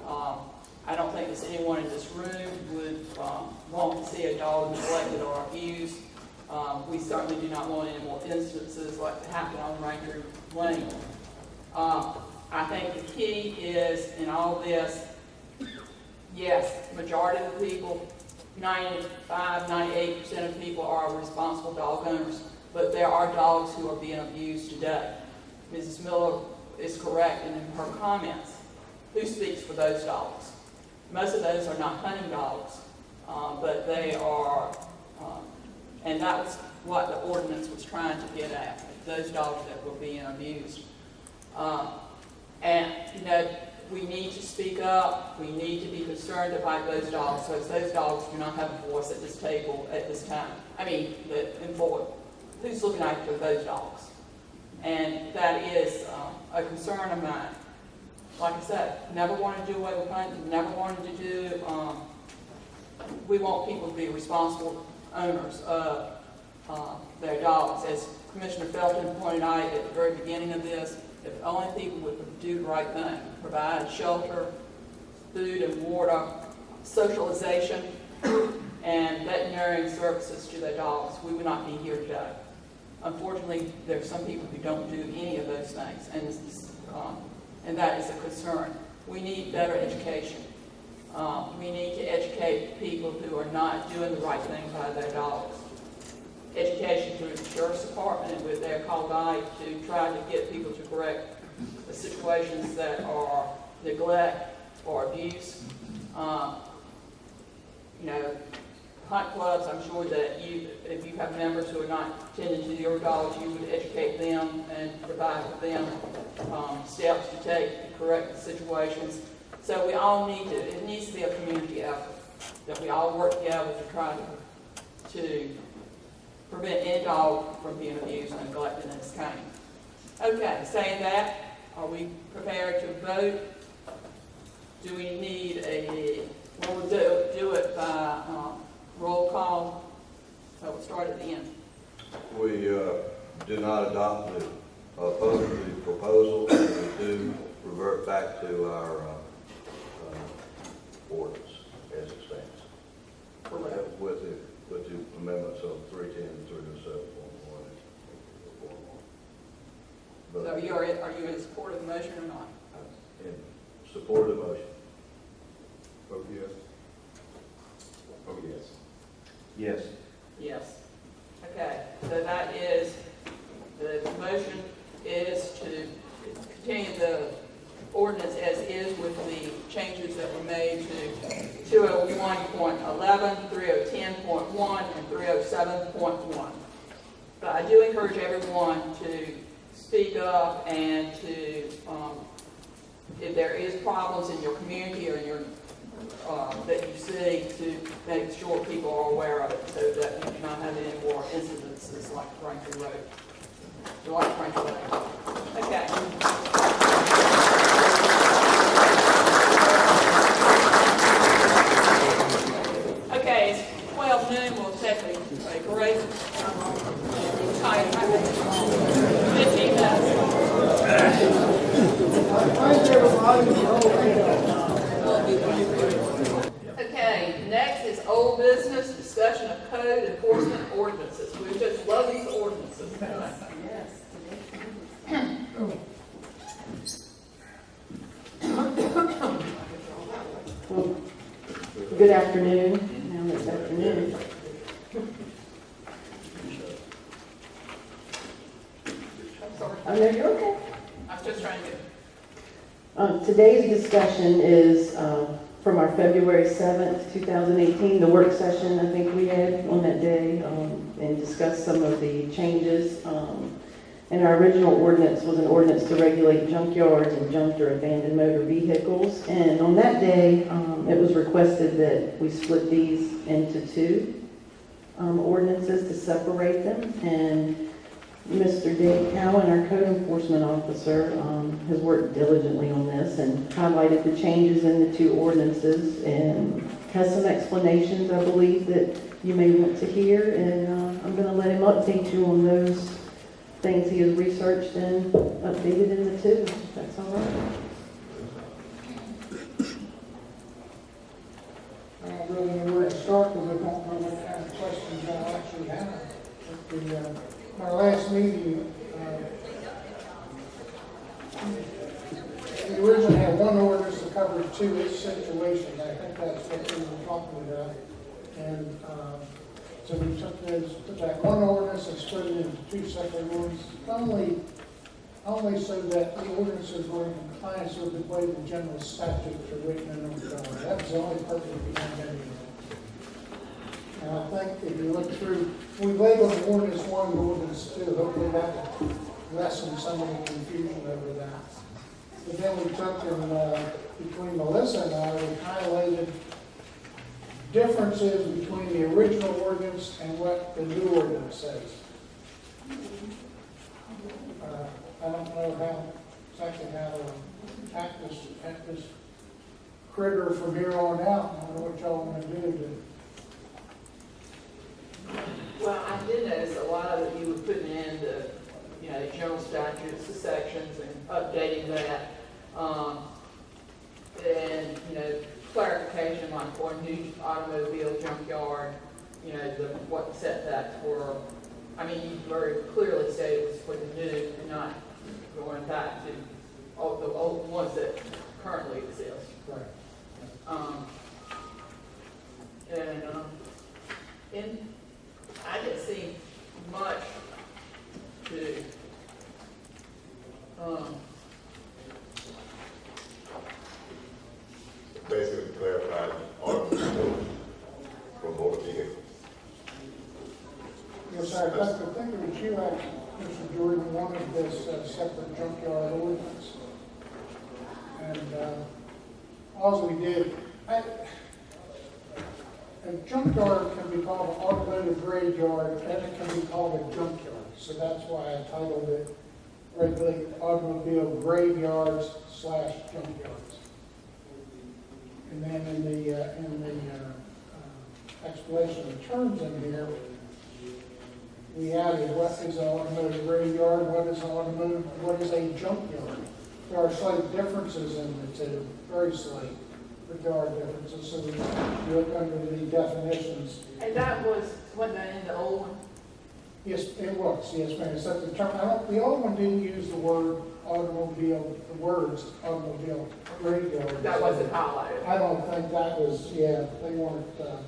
I don't think there's anyone in this room would want to see a dog neglected or abused. We certainly do not want any more instances like that happen on Ranger Lane. I think the key is in all this, yes, majority of the people, 95, 98% of people are responsible dog owners, but there are dogs who are being abused today. Mrs. Miller is correct in her comments. Who speaks for those dogs? Most of those are not hunting dogs, but they are, and that was what the ordinance was trying to get at, those dogs that were being abused. And, you know, we need to speak up. We need to be concerned about those dogs, because those dogs do not have a voice at this table at this time. I mean, who's looking after those dogs? And that is a concern of mine. Like I said, never wanted to do away with hunting, never wanted to do, we want people to be responsible owners of their dogs. As Commissioner Felton pointed out at the very beginning of this, if only people would do the right thing, provide shelter, food and water, socialization, and veterinary services to their dogs, we would not be here today. Unfortunately, there are some people who don't do any of those things, and that is a concern. We need better education. We need to educate people who are not doing the right thing by their dogs. Education through the sheriff's department with their call guide to try to get people to correct the situations that are neglect or abuse. You know, hunt clubs, I'm sure that if you have members who are not tending to your dogs, you would educate them and provide for them steps to take to correct the situations. So we all need to, it needs to be a community effort, that we all work together to try to prevent any dog from being abused and neglected in this county. Okay, saying that, are we prepared to vote? Do we need we'll do it by roll call, so we'll start at the end. We do not adopt the proposal, we do revert back to our ordinance as it stands. With the amendments of 310 and 307.1. So are you in support of the motion or not? In support of the motion. Vote yes. Vote yes. Yes. Yes. Okay, so that is, the motion is to continue the ordinance as is with the changes that were made to 201.11, 310.1, and 307.1. But I do encourage everyone to speak up and to, if there is problems in your community or in your that you see, to make sure people are aware of it, so that you do not have any more incidences like Braintree Road. Like Braintree Road. Okay. Okay, it's 12 noon. We'll take a break. 15 minutes. Okay, next is old business, discussion of code enforcement ordinances. We just love these ordinances. Good afternoon. Now it's afternoon. I'm sorry. Oh, no, you're okay. I'm just trying to Today's discussion is from our February 7th, 2018, the work session I think we had on that day, and discussed some of the changes. And our original ordinance was an ordinance to regulate junkyards and junked or abandoned motor vehicles. And on that day, it was requested that we split these into two ordinances to separate them. And Mr. Dave Cowan, our code enforcement officer, has worked diligently on this and highlighted the changes in the two ordinances and has some explanations, I believe, that you may want to hear. And I'm going to let him update you on those things he has researched and updated in the two, if that's all right. I don't really know where to start because I don't know what kind of questions I actually have. At our last meeting, we originally had one ordinance that covered two situations. I think that's what we were talking about. And so we took that one ordinance and split it into two separate ordinances, only so that the ordinances were in compliance with the way the general statutes are written in them. That was the only purpose behind that. And I think if you look through, we labeled ordinance 1 and ordinance 2, hopefully that will lessen some of the confusion over that. But then we took and between Melissa and I, we highlighted differences between the original ordinance and what the new ordinance says. I don't know exactly how to attack this critter from here on out. I don't know what y'all want to do. Well, I did notice a lot of it you were putting in the, general statutes, the sections, and updating that. And, clarification, like for a new automobile junkyard, what the setbacks were. I mean, you very clearly say it was for the new and not going back to all the old ones that currently exist. Right. And I didn't see much to, Basically clarified automobile for motor vehicles. Yes, sir. I think it was you, Mr. Jordan, wanted this separate junkyard ordinance. And all we did, a junkyard can be called an automotive graveyard, and it can be called a junkyard. So that's why I titled it regularly automobile graveyards / junkyards. And then in the explanation of terms in here, we added what is an automotive graveyard, what is a junkyard. There are slight differences in the two, very slight, but there are differences. So we look under the definitions. and that wasn't that in the old one? Yes, it was. Yes, ma'am. So the term, the old one didn't use the word automobile, the words automobile graveyard. That wasn't highlighted. I don't think that was. Yeah, they weren't. That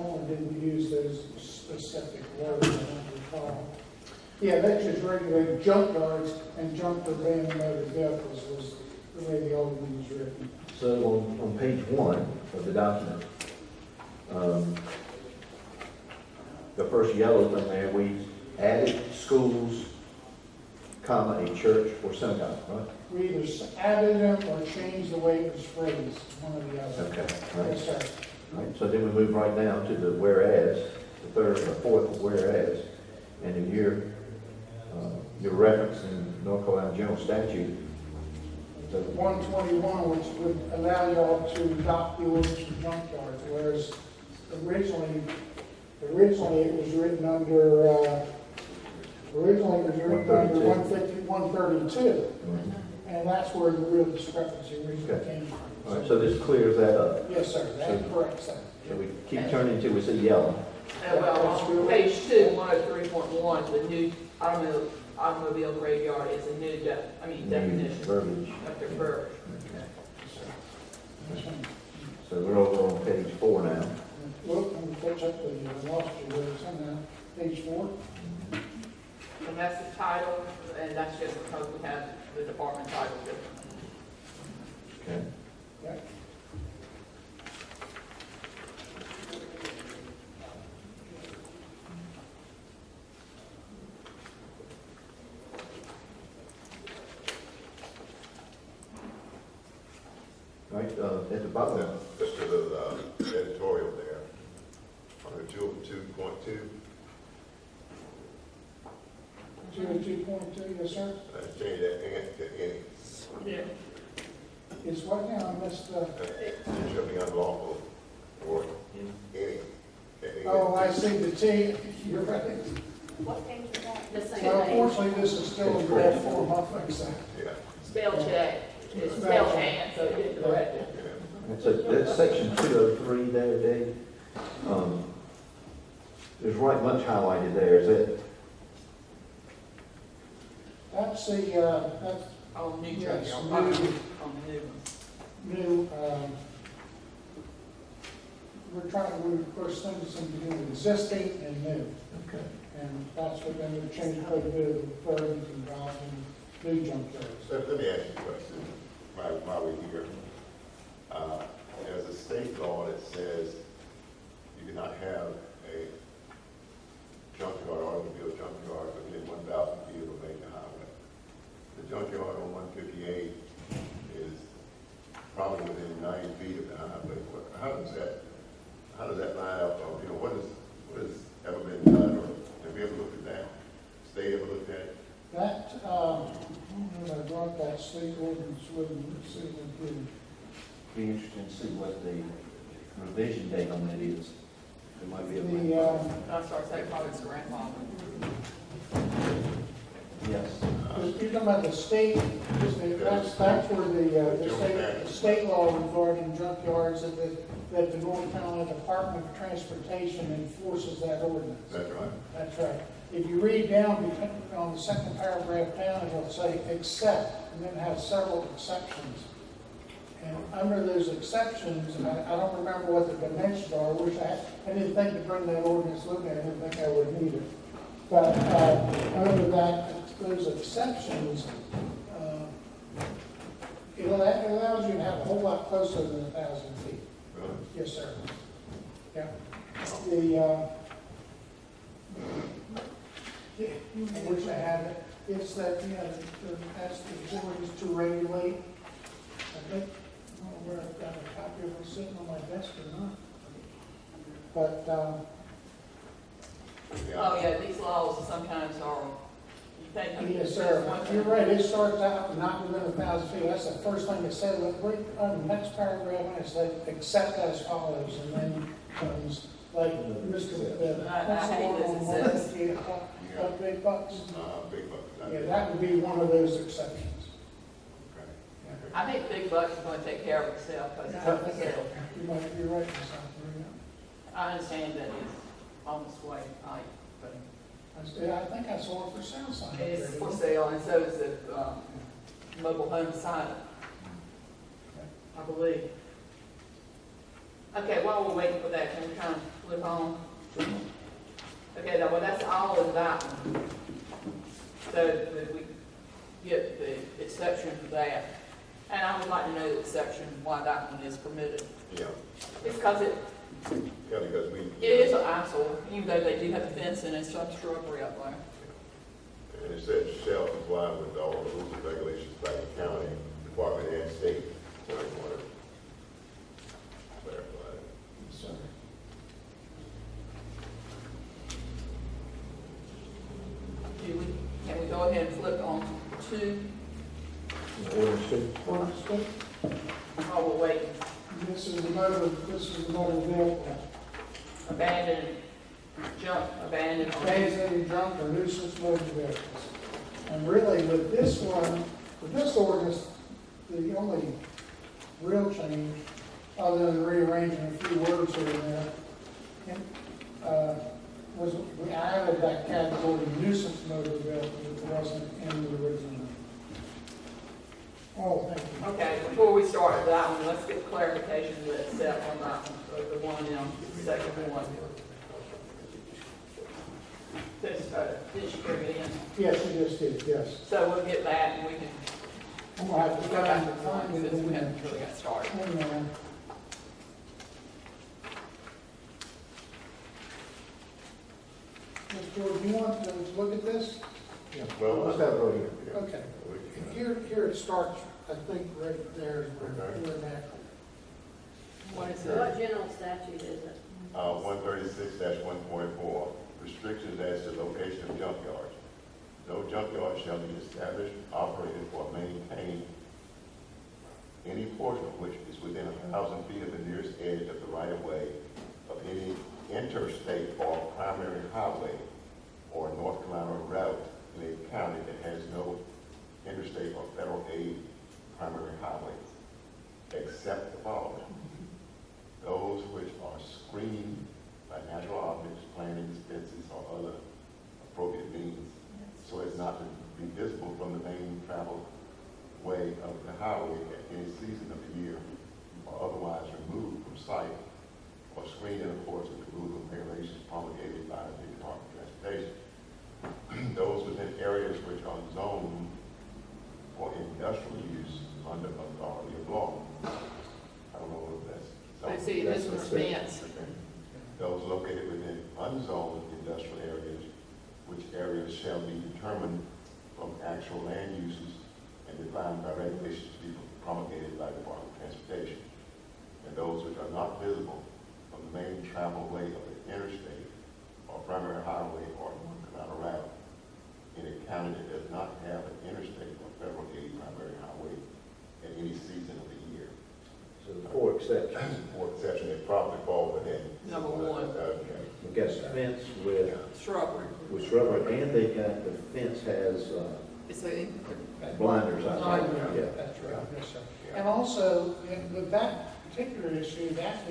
one didn't use those specific words. I don't recall. Yeah, that's just regular junkyards, and junk for abandoned motor vehicles was the way the old one was written. So on page 1 of the document, the first yellow thing there, we added schools, comma, a church or synagogue, right? We either added them or changed the way it was phrased, one or the other. Okay. Right. Yes, sir. Right. So then we move right down to the whereas, the third or fourth whereas, and in your reference in North Carolina General Statute, 121, which would allow y'all to adopt the ordinance for junkyards, whereas originally it was written under 132, and that's where the real discrepancy originally came from. all right, so this clears that up. Yes, sir, that's correct, sir. So we keep turning to, we see yellow. Well, on page 2, 103.1, the new automobile graveyard is a new definition. Verbiage. Of the verb. So we're over on page 4 now. Look, I'm going to catch up with you. I lost you there somehow. Page 4. And that's the title, and that's just because we have the department title different. Okay. Yeah. Right, at the bottom. Just to the editorial there, under 2.2, 202.2, yes, sir. Let's change that to any. Yeah. It's what now, I missed, It shall be unlawful or any. oh, I see the T, you're right. What page is that? The same Well, thing. unfortunately, this is still in draft form, I'll fix that. Yeah. Spell check. It's spell check, so it didn't correct it. That's section 203 there, Dave. There's right much highlighted there, is it? That's the, that's On new Yes, junkyard, new. on the new one. new, we're of course thinking something between existing and new. Okay. And that's what then we changed quite a bit of the verbiage involved in new junkyards. So let me ask you a question while we're here. There's a state law that says you cannot have a junkyard, automobile junkyard within 1,000 feet of a major highway. The junkyard on 158 is probably within 90 feet of the highway. How does that line up? Or, you know, what has ever been done, or have you ever looked at that? State ever looked at it? That, when I brought that state ordinance with me, let's see if I did. Be interesting to see what the revision date on that is. It might be a. I'm sorry, say probably it's grandfather. Yes. You're talking about the state, that's where the state law regarding junkyards that the North Carolina Department of Transportation enforces that ordinance. That's right. That's right. If you read down on the second paragraph down, it'll say except, and then it has several exceptions. And under those exceptions, I don't remember what the dimensions are. I didn't think to bring that ordinance with me. I didn't think I would need it. But under those exceptions, it allows you to have a whole lot closer than 1,000 feet. Really? Yes, sir. Yeah. I wish I had it. It's that, that's the authorities to regulate. I think, I don't know where I've got a copy of it sitting on my desk or not. But, Oh, yeah, these laws sometimes are, you think. yes, sir. You're right. It starts out not within 1,000 feet. That's the first thing it said. Look, right on the next paragraph, it said, except as follows. And then comes, like, Mr. I hate this, it says. Big bucks. Big bucks. Yeah, that would be one of those exceptions. I think Big Bucks is going to take care of itself, because it's up to sale. You might be right, Ms. Alfred. I understand that it's on its way, right, but I think I saw it for sale sign. it's for sale, and so is the mobile home site, I believe. Okay, while we're waiting for that, can we kind of flip on? Okay, now, well, that's all of that one. So that we get the exception for that. And I would like to know the exception, why that one is permitted. Yeah. It's because Yeah, because it is an eyesore, even though they do have a fence and some shrubbery up there. And it says shall comply with all the rules and regulations by the county, department, and state. So I want to clarify that. So, Can we go ahead and flip on to, Orders two. ordinance two. while we're waiting, This is the motor vehicle. abandoned or Abandoned, junk, or nuisance motor vehicles. And really, with this one, with this ordinance, the only real change, other than rearranging a few words here and there, was we added that category nuisance motor vehicle that wasn't in the original. Oh, thank you. okay, before we start with that one, let's get clarification of the except on that one, so the one in second one. Did she bring it in? Yes, you just did, yes. So we'll get that and we can I'm gonna have to go back to find one it. since we haven't really got started. Hang on. Ms. George, you want to look at this? Yeah. Well, Let's have it over here. Okay. Here it starts, I think, right there, where that. What is What general statute is it? 136-144, restrictions as to location of junkyards. No junkyard shall be established, operated, or maintained any portion of which is within 1,000 feet of the nearest edge of the right-of-way of any interstate or primary highway or North Carolina route in a county that has no interstate or federal aid primary highways, except the following. Those which are screened by natural objects, plantings, fences, or other appropriate means, so as not to be visible from the main travel way of the highway at any season of the year, or otherwise removed from sight, or screened in accordance with the rules and regulations promulgated by the Department of Transportation. Those within areas which are zoned for industrial use under authority of law. I don't know if that's. I see, this was fence. Those located within unzoned industrial areas, which areas shall be determined from actual land uses and defined by regulations to be promulgated by the Department of Transportation. And those which are not visible from the main travel way of the interstate or primary highway or North Carolina route in a county that does not have an interstate or federal aid primary highway at any season of the year. So the four exceptions. For exception, it probably fall within. Number one. Okay. We've got a fence with Shrubbery. shrubbery, and they've got, the fence has It's a, blinders, I think. Blinders, Yeah. that's right, yes, sir. And also, with that particular issue, that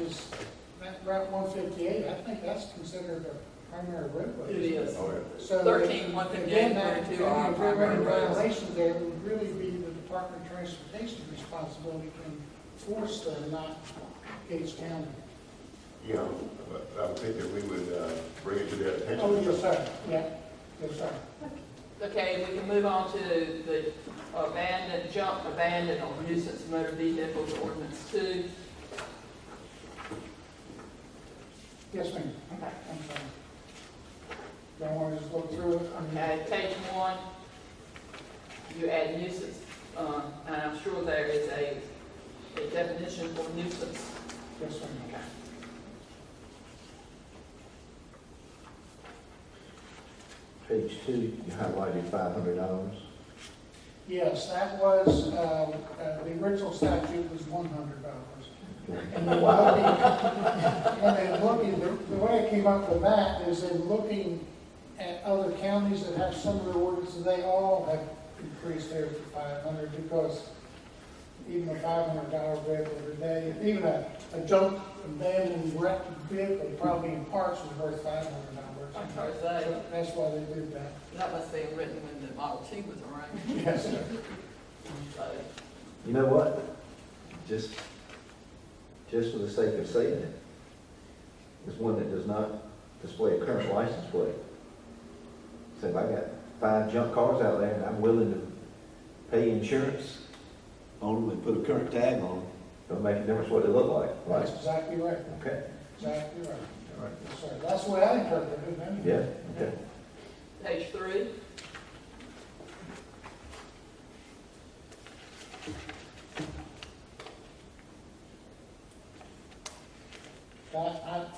Route 158, I think that's considered a primary roadway. it is. So 13, 158, again, that, 32 are if there were any primary roads. violations there, it would really be the Department of Transportation's responsibility to enforce them, not Gates County. Yeah, but I would think that we would bring it to their attention. Oh, yes, sir, yeah, yes, sir. Okay, we can move on to the abandoned or nuisance motor vehicles ordinance 2. Yes, ma'am. Okay. I'm sorry. Y'all want to just look through it? I mean, At page 1, you add nuisance, and I'm sure there is a definition for nuisance. yes, ma'am. Okay. Page 2, you highlighted $500. Yes, that was, the original statute was $100. And then looking, the way I came up with that is in looking at other counties that have similar ordinances, they all have increased theirs to 500 because even a $500 vehicle today, even a junk abandoned wrecked vehicle, probably in parts, is worth $500. I'm sorry, say, So that's why they did that. that must be written when the Model T was around. Yes, sir. So, You know what? Just for the sake of saying it, it's one that does not display a current license plate. So if I got 5 junk cars out there and I'm willing to pay insurance on them and put a current tag on them, don't make a difference what they look like, right? That's exactly right. Okay. Exactly right. All right. Yes, sir. That's the way I interpret it. anyway. Yeah, okay. page 3.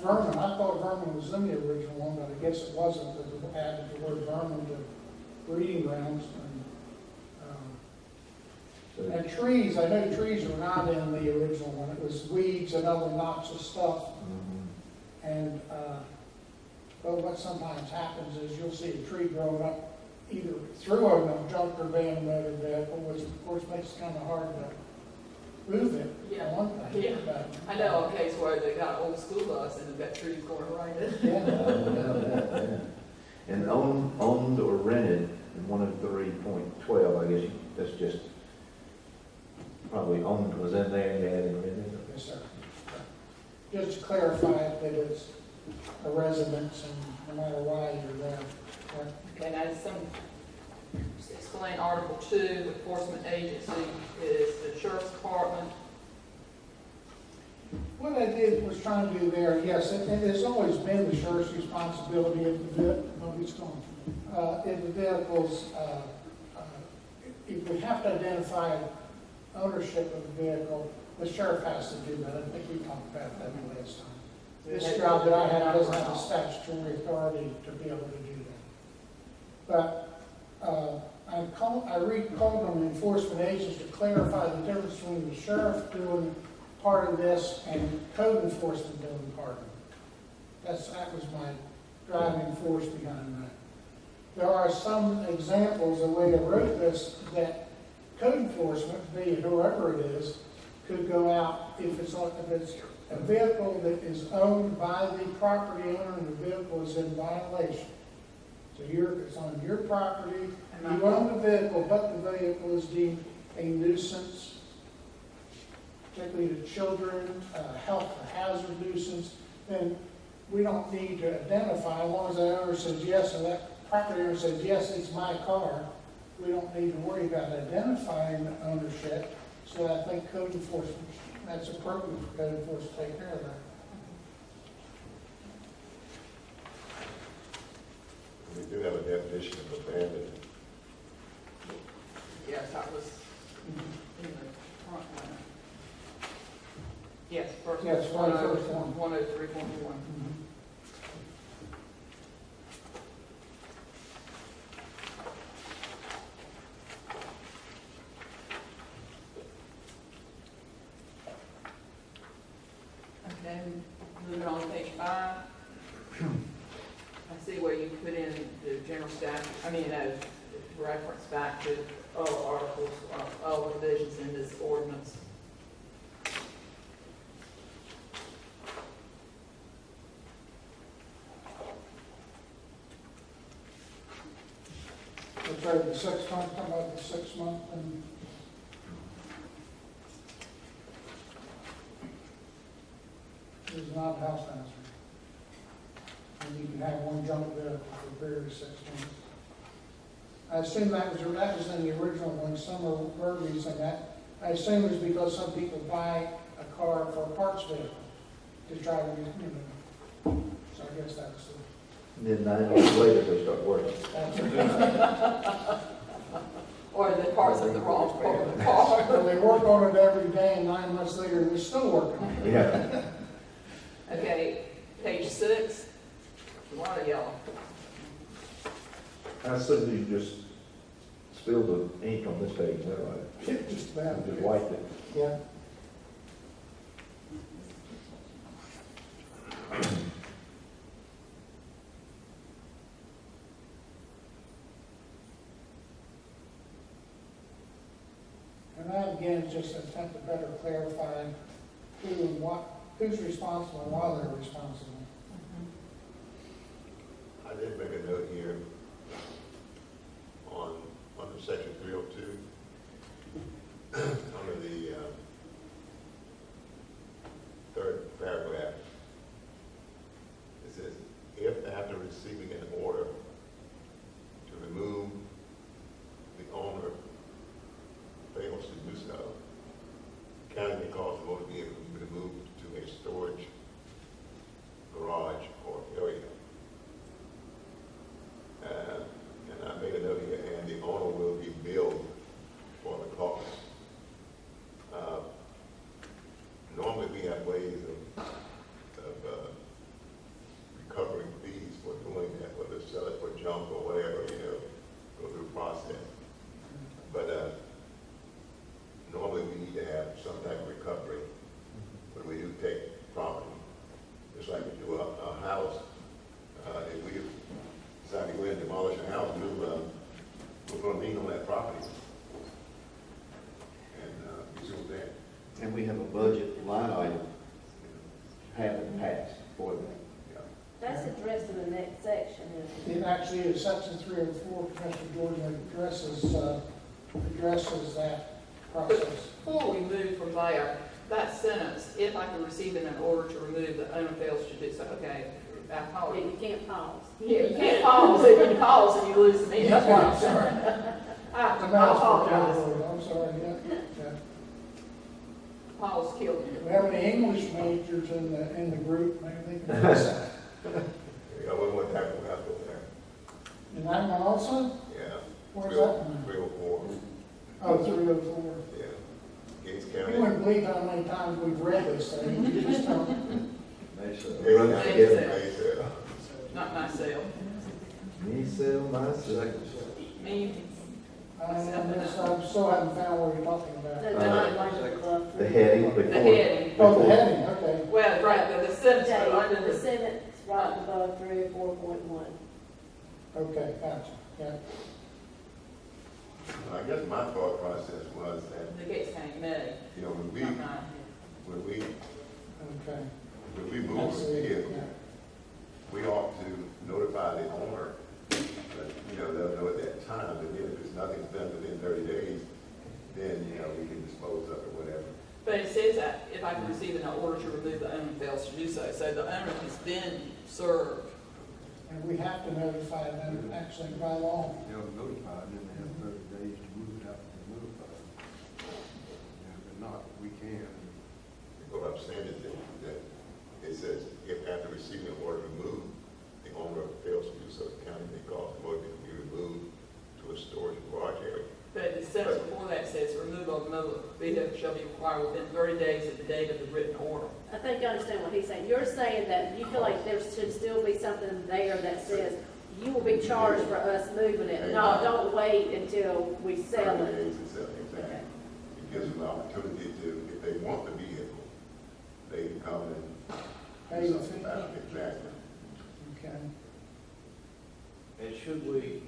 Vermin, I thought Vermin was in the original one, but I guess it wasn't, because it added the word Vermin to breeding grounds. And trees, I know trees were not in the original one, it was weeds and other noxious stuff. And, but what sometimes happens is you'll see a tree growing up either through a junk or van motor vehicle, which of course makes it kind of hard to move it. Yeah. on one thing. Yeah. But, I know a case where they got an old school bus and they've got trees going around it. And owned or rented in 103.12, I guess that's just, probably owned was in there and you added rented. Yes, sir. Just to clarify that it's a residence and no matter why you're there. Okay, now just explain Article 2, enforcement agency is the sheriff's department. What I did was trying to do there, yes, it has always been the sheriff's responsibility if the vehicles, if we have to identify ownership of the vehicle, the sheriff has to do that. I think we talked about that the last time. This job that I have doesn't have the statutory authority to be able to do that. But I recalled on enforcement agents to clarify the difference between the sheriff doing part of this and code enforcement doing part of it. That was my driving force behind that. There are some examples, the way I wrote this, that code enforcement, be it whoever it is, could go out if it's a vehicle that is owned by the property owner and the vehicle is in violation. So it's on your property, you own the vehicle, but the vehicle is deemed a nuisance, particularly to children, health hazard nuisance, then we don't need to identify, as long as the owner says yes, or that property owner says, yes, it's my car, we don't need to worry about identifying the ownership. So I think code enforcement, that's appropriate for code enforcement to take care of that. We do have a definition of abandoned. Yes, that was in the front one. Yes, first. Yes, first one. 103.1. Okay, moving on to page 5. I see where you put in the general statute, reference back to all articles, all provisions in this ordinance. That's right, the 6 month, talking about the 6 month and there's not a house answer. And you can have one junk vehicle for a period of 6 months. I assume that was in the original one, some are verbiage in that. I assume it's because some people buy a car for a parts vehicle to try to, so I guess that's the. And then 9 months later, they start working. Or the parts of the wrong part of the car. So they work on it every day and 9 months later, they're still working on it. Yeah. Okay, page 6. A lot of yellow. I assume you just spilled the ink on this page, is that right? Just about. Just wiped it. Yeah. And that again is just an attempt to better clarify who and what, who's responsible and why they're responsible. I did make a note here under section 302, under the third paragraph. It says, if after receiving an order to remove the owner fails to do so, the county may cause the motor vehicle to be removed to a storage garage or area. And I made a note here, and the owner will be billed for the cost. Normally we have ways of recovering fees for doing that, whether it's sell it for junk or whatever, go through the process. But normally we need to have some type of recovery when we do take property. Just like we do a house, if we decide to go ahead and demolish a house, we're going to lien on that property. And you see what that. And we have a budget line item, haven't passed for that. That's addressed in the next section, isn't it? It actually is section 304, Commissioner Jordan addresses that process. Before we move from there, that sentence, if I can receive an order to remove the owner fails to do so, okay, I apologize. You can't pause. Yeah, you can't pause, if you pause and you lose me, that's why I'm sorry. I apologize. I'm sorry, yeah. Pause killed me. Do we have any English majors in the group? Maybe they can fix that. Yeah, one type of house over there. In that one also? Yeah. Where's that one? 304. Oh, 304. Yeah. Gates County. You wouldn't believe how many times we've read this thing. You just don't. Mayself. Not myself. Me sell myself. Me, I'm still haven't found what you're talking about. The heading the before. heading. Oh, the heading, okay. Well, right, the sentence under The the, sentence right above 304.1. Okay, gotcha, yeah. I guess my thought process was that, the Gates County Med. you know, when we Okay. move I a see, vehicle, yeah. we ought to notify the owner, that, you know, they'll know at that time, and then if it's nothing's done within 30 days, then, you know, we can dispose of it, whatever. But it says that if I can receive an order to remove the owner fails to do so, so the owner has been served. And we have to notify them actually by law. They'll notify, then they have 30 days to move it out and notify. If not, we can. What I'm saying is that it says, if after receiving an order removed, the owner fails to do so, the county may cause the motor to be removed to a storage garage area. But the sentence before that says removal of motor vehicle shall be required within 30 days of the date of the written order. I think you understand what he's saying. You're saying that you feel like there should still be something there that says you will be charged for us moving it. No, don't wait until we sell it. Exactly. It gives them the opportunity to, if they want the vehicle, they can come and Pay do the something fee. about it. Exactly. Okay. And should we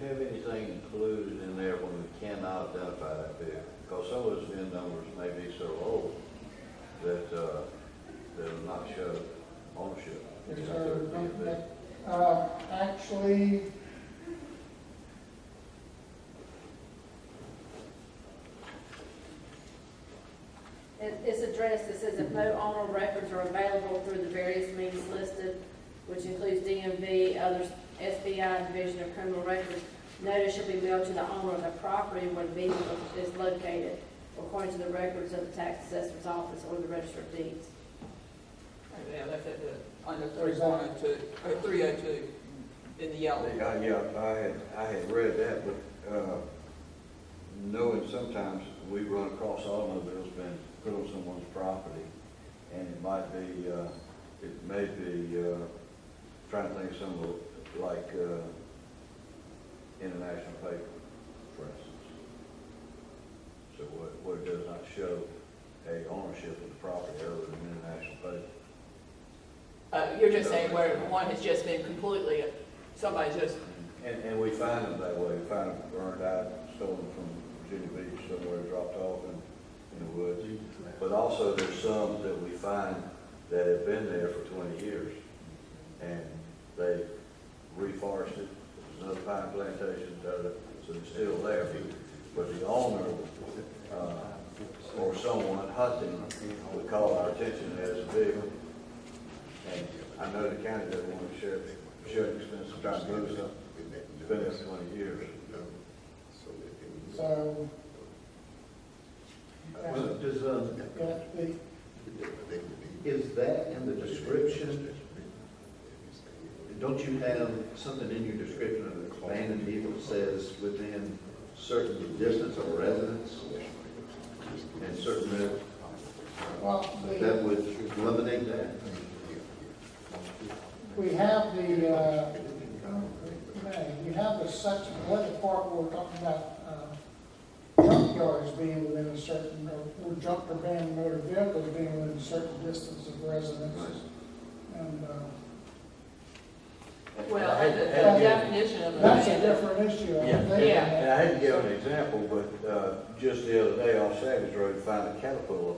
have anything included in there when we cannot identify that vehicle? Because some of those VIN numbers may be so old that, they'll not show ownership. Is there, actually, It's addressed, it says if no owner records are available through the various means listed, which includes DMV, others, SBI, Division of Criminal Records, notice shall be mailed to the owner of the property where the vehicle is located, according to the records of the tax assessor's office or the register of deeds. Yeah, that's at the, under 3102, or 302 in the yellow. I had read that, but, knowing sometimes we run across automobiles been put on someone's property, and it might be, it may be, trying to think of some of, like, international paper, for instance. So what it does not show a ownership of the property other than international paper. You're just saying where one has just been completely, somebody just, And we find them that way, we find them burned out, stolen from Virginia Beach, somewhere dropped off in the woods. But also there's some that we find that have been there for 20 years, and they reforested, there's another pine plantation, so they're still there. But the owner, or someone hunting would call our attention as a vehicle. And I know the county doesn't want to share the expense of trying to move something. It's been there for 20 years. so. Is that in the description? Don't you have something in your description of an abandoned vehicle that says within certain distance of residence and certain, Well, that would eliminate that? we have we have the section, the other part where we're talking about, junkyards being within a certain, or junk or abandoned motor vehicles being within a certain distance of residences. And, well, the definition of that's a a different issue, I think. Yeah. And I hate to give an example, but just the other day off Savage Road, found a Caterpillar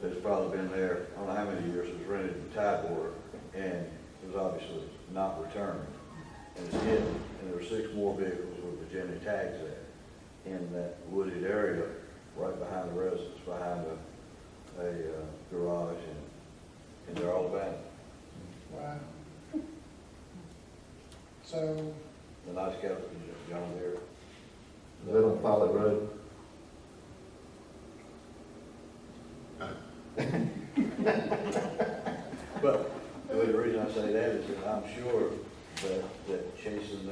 that's probably been there, I don't know how many years, it was rented in Tidewater, and it was obviously not returned. And it's hidden, and there were 6 more vehicles with Virginia tags there in that wooded area, right behind the residence, behind a garage, and they're all abandoned. Wow. So, The nice Caterpillar, John Deere. Is that on Folly Road? But the reason I say that is that I'm sure that chasing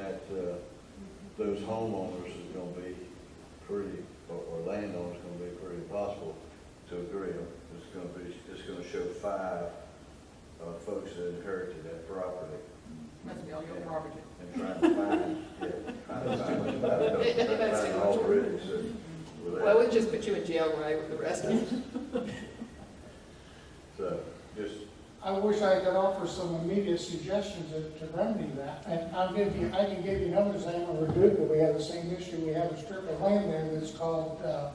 those homeowners is gonna be pretty, or landowners gonna be pretty impossible to agree on. It's gonna show 5 folks that inherited that property. Must be all your garbage. And trying to find, trying to find much about it. It must be what you- Already, so. with that- Well, we just put you in jail, Ray, with the rest of it. So, just, I wish I could offer some immediate suggestions to remedy that. And I can give you another example, Reduca, we have the same issue. We have a strip of land there that's called a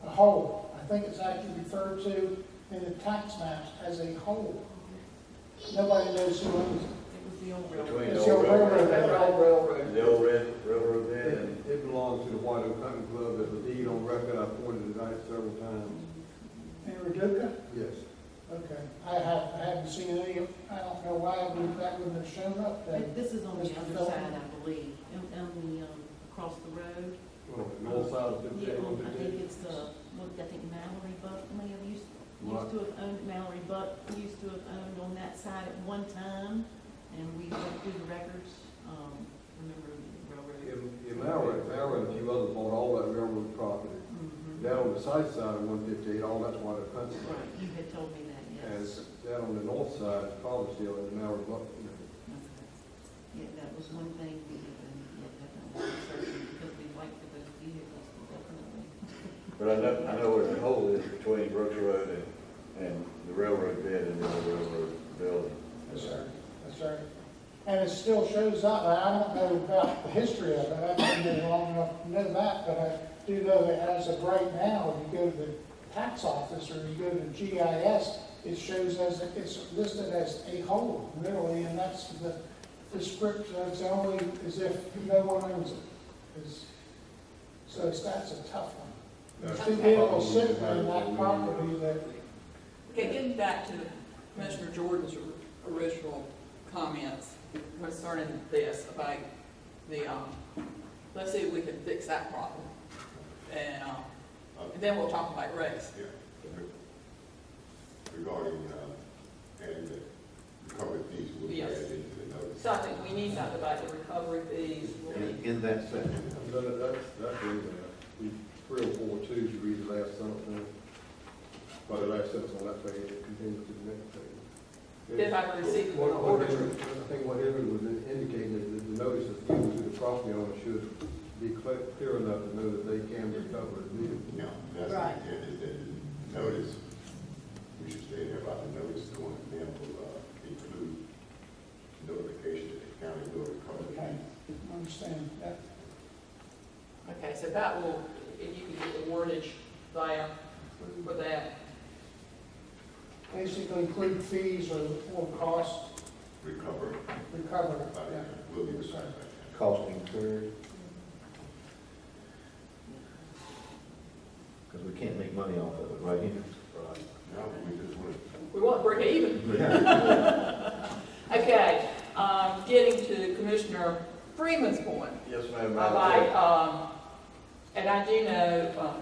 hole. I think it's actually referred to in the tax maps as a hole. Nobody knows who owns it. between It's the old your railroad. Railroad. the old railroad bed and It belongs to the White Oak Hunting Club. There's a deed on record. I pointed it out several times. In Reduca? Yes. Okay. I haven't seen any, I don't know why that wouldn't have shown up then. This is on the Mr. other Phillips. side, I believe, on the, across the road. North side of Yeah, 58, I think it's I think Mallory Buck may have used to have owned, Mallory Buck used to have owned on that side at one time, and we went through the records, remember the railroad. Mallory and a few others bought all that railroad property. Mhm. Down on the south side of 158, all that's White Oak Hunting Club. Right, you had told me that, And yes. down on the north side, Carbondale and Mallory Buck. Yeah, that was one thing we had been, definitely certain, because we liked for those vehicles, definitely. but I know where the hole is between Brooks Road and the railroad bed and the old railroad building. Yes, sir. That's right. And it still shows up. I don't know about the history of it. I haven't been there long enough to know that, but I do know that as of right now, if you go to the tax office or you go to GIS, it shows it's listed as a hole, literally, and that's the description. It's only as if no one owns it. So that's a tough one. There's two vehicles sitting in that property that. Okay, getting back to Commissioner Jordan's original comments concerning this, about the, let's see if we can fix that problem. And then we'll talk about race. Yeah. Regarding, adding the recovery fees, we'll add Yes. into the notice. So I think we need something about the recovery fees. In that section. That's in 304.2, you read the last sentence, by the last sentence on that page, it continues to the next page. If I receive What- an what order. Henry- I think what Henry was indicating is that the notice that's given to the property owner should be clear enough to know that they can recover the vehicle. Yeah, that's Right. the intent, is that the notice, we should say there about the notice going to them will include notification that the county will recover the Okay, fees. I understand that. Okay, so that will, if you can get the wordage there for that. Basically include fees or costs Recover, recovered. Yeah. will be recovered. Cost incurred. Because we can't make money off of it, right here. Right. Now, we just want to We want to break even. Okay, getting to Commissioner Freeman's point. Yes, ma'am. I like, and I do know,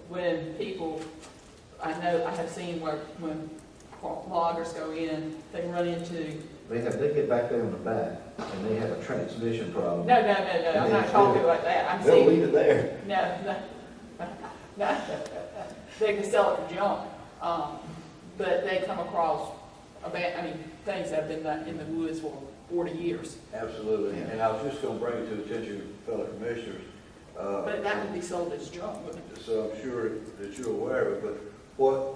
when people, I know, I have seen where, when loggers go in, they run into, They get back there on the back, and they have a transmission problem. no, I'm not talking about that, I'm They'll saying. leave it there. No, they can sell it for junk, but they come across things that have been done in the woods for 40 years. Absolutely, and I was just gonna bring it to the attention of fellow commissioners. But that would be sold as junk, wouldn't it? So I'm sure that you're aware of it, but what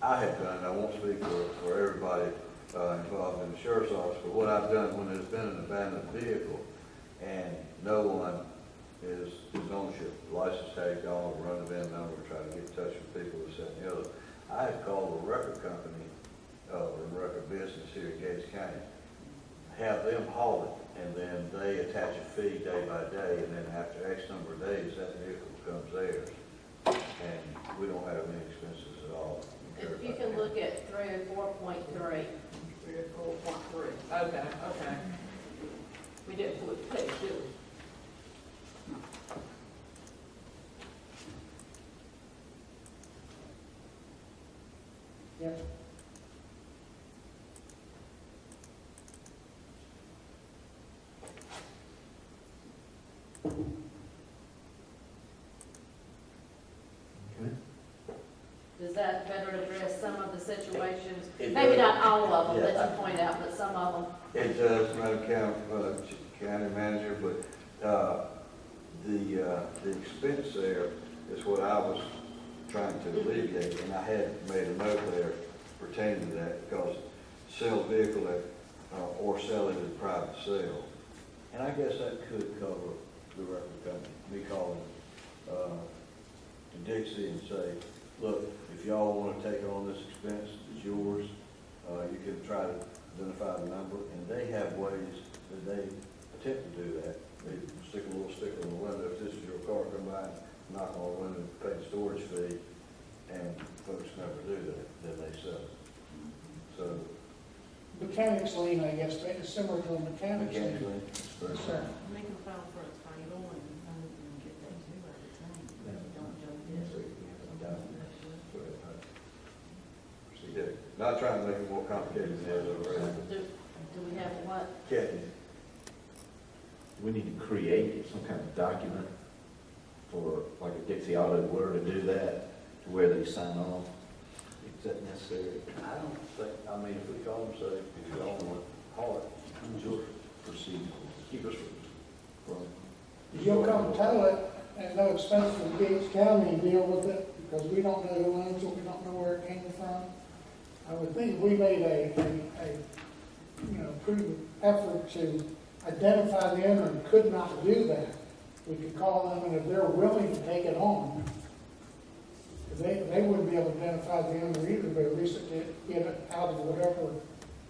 I have done, I won't speak for everybody involved in the sheriff's office, but what I've done when there's been an abandoned vehicle and no one is ownership, license tag gone, run the VIN number, try to get in touch with people, this, that, and the other. I have called a record company, or record business here in Gates County, have them haul it, and then they attach a fee day by day, and then after X number of days, that vehicle becomes theirs. And we don't have any expenses at all. If you can look at 304.3. 304.3, okay. We didn't flip the page, did we? Yep. The Does that better address some of the situations? It Maybe does. not all of them Yeah, that you point out, but some of them. It does, Madam County Manager, but the expense there is what I was trying to alleviate, and I had made a note there pertaining to that, because sell vehicle at, or sell it at private sale. And I guess that could cover the record company, me calling Dixie and say, look, if y'all want to take on this expense, it's yours. You can try to identify the number, and they have ways that they attempt to do that. They stick a little sticker on the window. If this is your car, come by, knock on the window, pay the storage fee, and folks never do that, then they sell it. So, Mechanics lien, I guess, is similar to a mechanics lien. mechanically, it's very Yes, sir. Make them file for a title and get that too at the time. Don't jump in. See, yeah, not trying to make it more complicated than it is already. Do we have what? Kathy, We need to create some kind of document for, like a Dixie Auto Word to do that, to where they sign off. Is that necessary? I don't think, I mean, if we call them, say, if you don't want to haul it, Sure. Proceed. keep us from. You'll come tell it, and no expense for Gates County to deal with it, because we don't know who owns it, we don't know where it came from. I would think if we made a prudent effort to identify the owner and could not do that, we could call them, and if they're willing to take it on, they wouldn't be able to identify the owner either, but at least get it out of whatever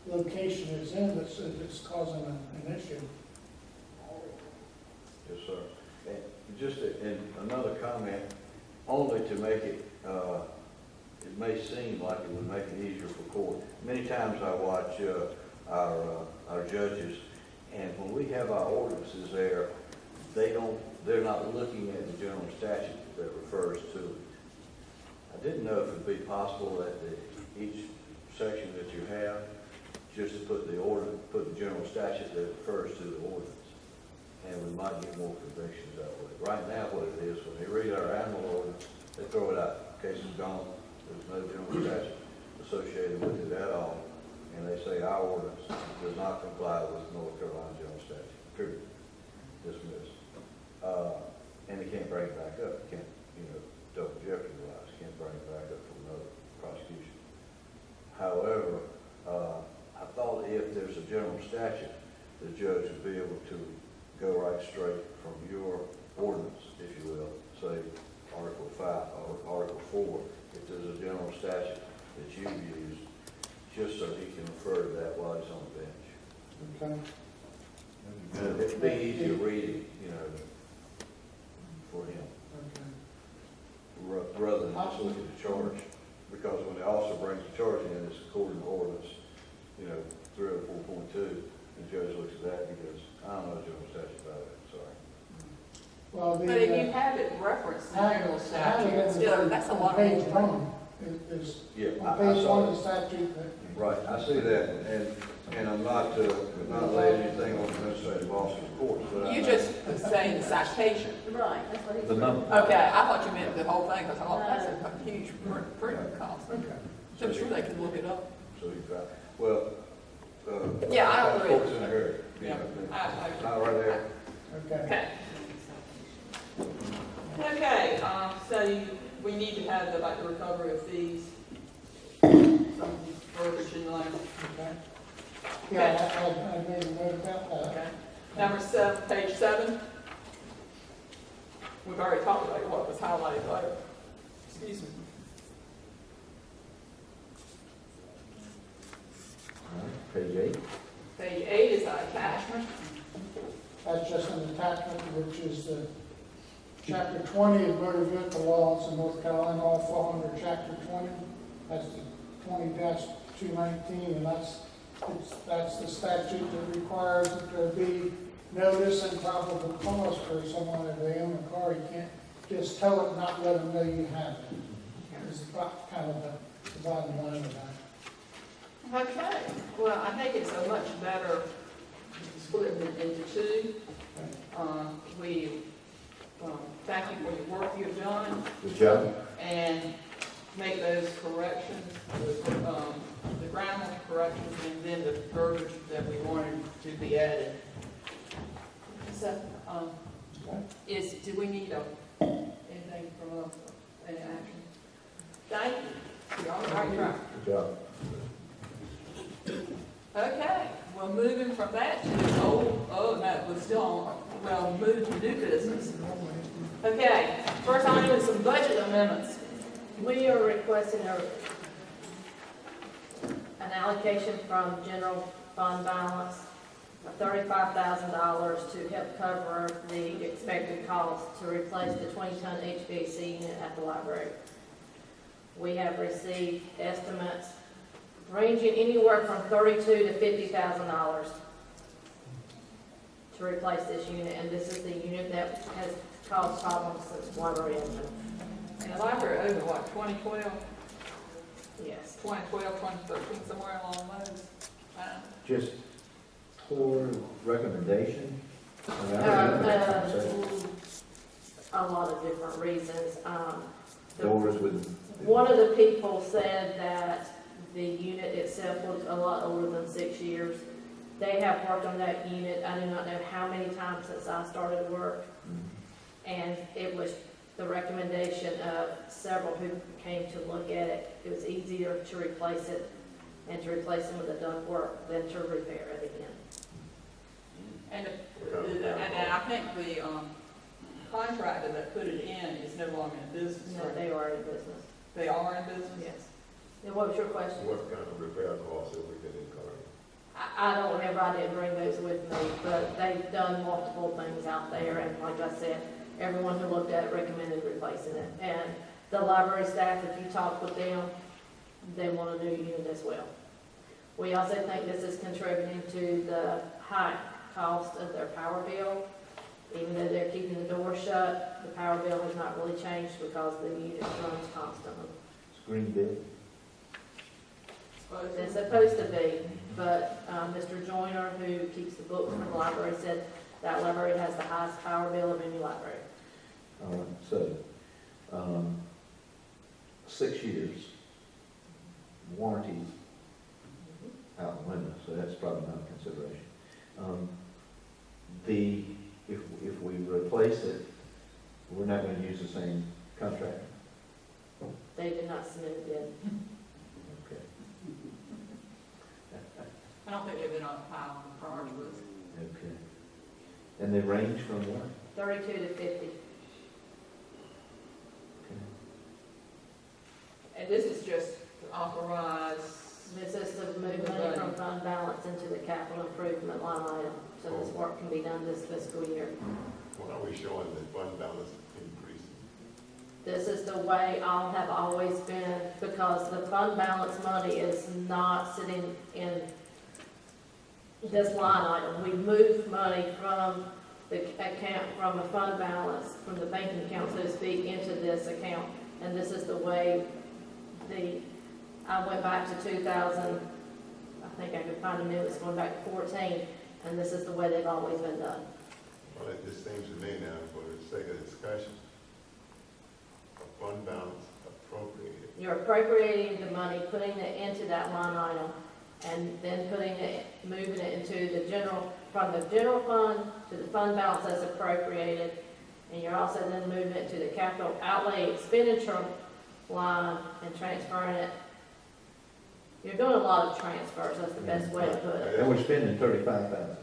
location it's in that's causing an issue. Yes, sir. And just in another comment, only to make it, it may seem like it would make it easier for court. Many times I watch our judges, and when we have our ordinances there, they're not looking at the general statute that refers to it. I didn't know if it'd be possible that each section that you have, just to put the general statute that refers to the ordinance. And we might get more convictions that way. Right now, what it is, when they read our animal ordinance, they throw it out. Case is gone, there's no general statute associated with it at all. And they say our ordinance does not comply with North Carolina general statute, period. Dismissed. And they can't bring it back up. Can't, double jeopardy wise, can't bring it back up for another prosecution. However, I thought if there's a general statute, the judge would be able to go right straight from your ordinance, if you will, say Article 5 or Article 4, if there's a general statute that you use, just so he can refer to that while he's on the bench. Okay. It'd be easier reading, for him, rather than just look at the charge. Because when the officer brings the charge in, it's according to ordinance, 304.2, the judge looks at that and he goes, I don't know the general statute about it, sorry. Well, But if you have it referenced in general statute, still, that's a lot of page things. one is, Yeah, on I page saw one it. of the statute that. Right, I see that, and I'm not laying anything on the administrative officer's court, but I. You just saying the citation. Right, that's what he's. The number. Okay, I thought you meant the whole thing, because I thought that's a huge printing cost. I'm sure they can look it up. So you got, well, Yeah, I agree. Court's in a hurry. Yeah, I agree. Not right there. Okay. Okay, so we need to have the recovery of fees, some verbiage in there. Okay. Yeah, I made a note about that. Okay. Number 7, page 7. We've already talked about what was highlighted later. Excuse me. All right, page 8. Page 8 is our attachment. That's just an attachment, which is the chapter 20 of motor vehicle laws in North Carolina, all fall under chapter 20. That's the 20-219, and that's the statute that requires that there be notice and probable cause for someone if they own a car. You can't just tow it and not let them know you have it. It's kind of the bottom line of that. Okay, well, I think it's a much better splitting it into two. We thank you for your work you've done, Good job. and make those corrections, the grammar corrections, and then the verbiage that we wanted to be added. So, do we need anything from us, any action? Thank you. You're on the right track. Good job. Okay, well, moving from that to we're still on, well, move to new business. Okay, first item is some budget amendments. We are requesting an allocation from general fund balance of $35,000 to help cover the expected cost to replace the 20-ton HVAC unit at the library. We have received estimates ranging anywhere from $32,000 to $50,000 to replace this unit, and this is the unit that has caused problems since library opened. And the library opened, what, 2012, Yes. 2012, 2013, somewhere along those? Just poor recommendation? I mean, I don't know. A lot of different reasons. Doors with. One of the people said that the unit itself was a lot older than 6 years. They have worked on that unit, I do not know how many times since I started work. And it was the recommendation of several who came to look at it. It was easier to replace it and to replace it with a done work than to repair it again. And I think the contractor that put it in is no longer in business. No, they are in business. They are in business? Yes. And what was your question? What kind of repair costs have we been incurring? I don't remember, I didn't bring those with me, but they've done multiple things out there, and like I said, everyone who looked at it recommended replacing it. And the library staff, if you talk with them, they want a new unit as well. We also think this is contributing to the high cost of their power bill. Even though they're keeping the door shut, the power bill has not really changed because the unit runs constantly. Green bill. It's supposed to be, but Mr. Joyner, who keeps the books in the library, said that library has the highest power bill of any library. All right, so, 6 years, warranty out the window, so that's probably not a consideration. If we replace it, we're not going to use the same contractor. They did not submit a bid. Okay. I don't think they've been on high on the priority list. Okay. And they range from what? 32 to 50. Okay. And this is just to authorize. This is to move money from fund balance into the capital improvement line item, so this work can be done this fiscal year. Why are we showing the fund balance increasing? This is the way all have always been, because the fund balance money is not sitting in this line item. We moved money from the account, from a fund balance, from the banking account, so to speak, into this account. And this is the way I went back to 2000, I think I could find a minutes going back to 14, and this is the way they've always been done. Well, it just seems to me now, for the sake of discussion, a fund balance appropriated. You're appropriating the money, putting it into that line item, and then moving it into the general, from the general fund to the fund balance as appropriated, and you're also then moving it to the capital outlay expenditure line and transferring it. You're doing a lot of transfers, that's the best way to put it. And we're spending $35,000.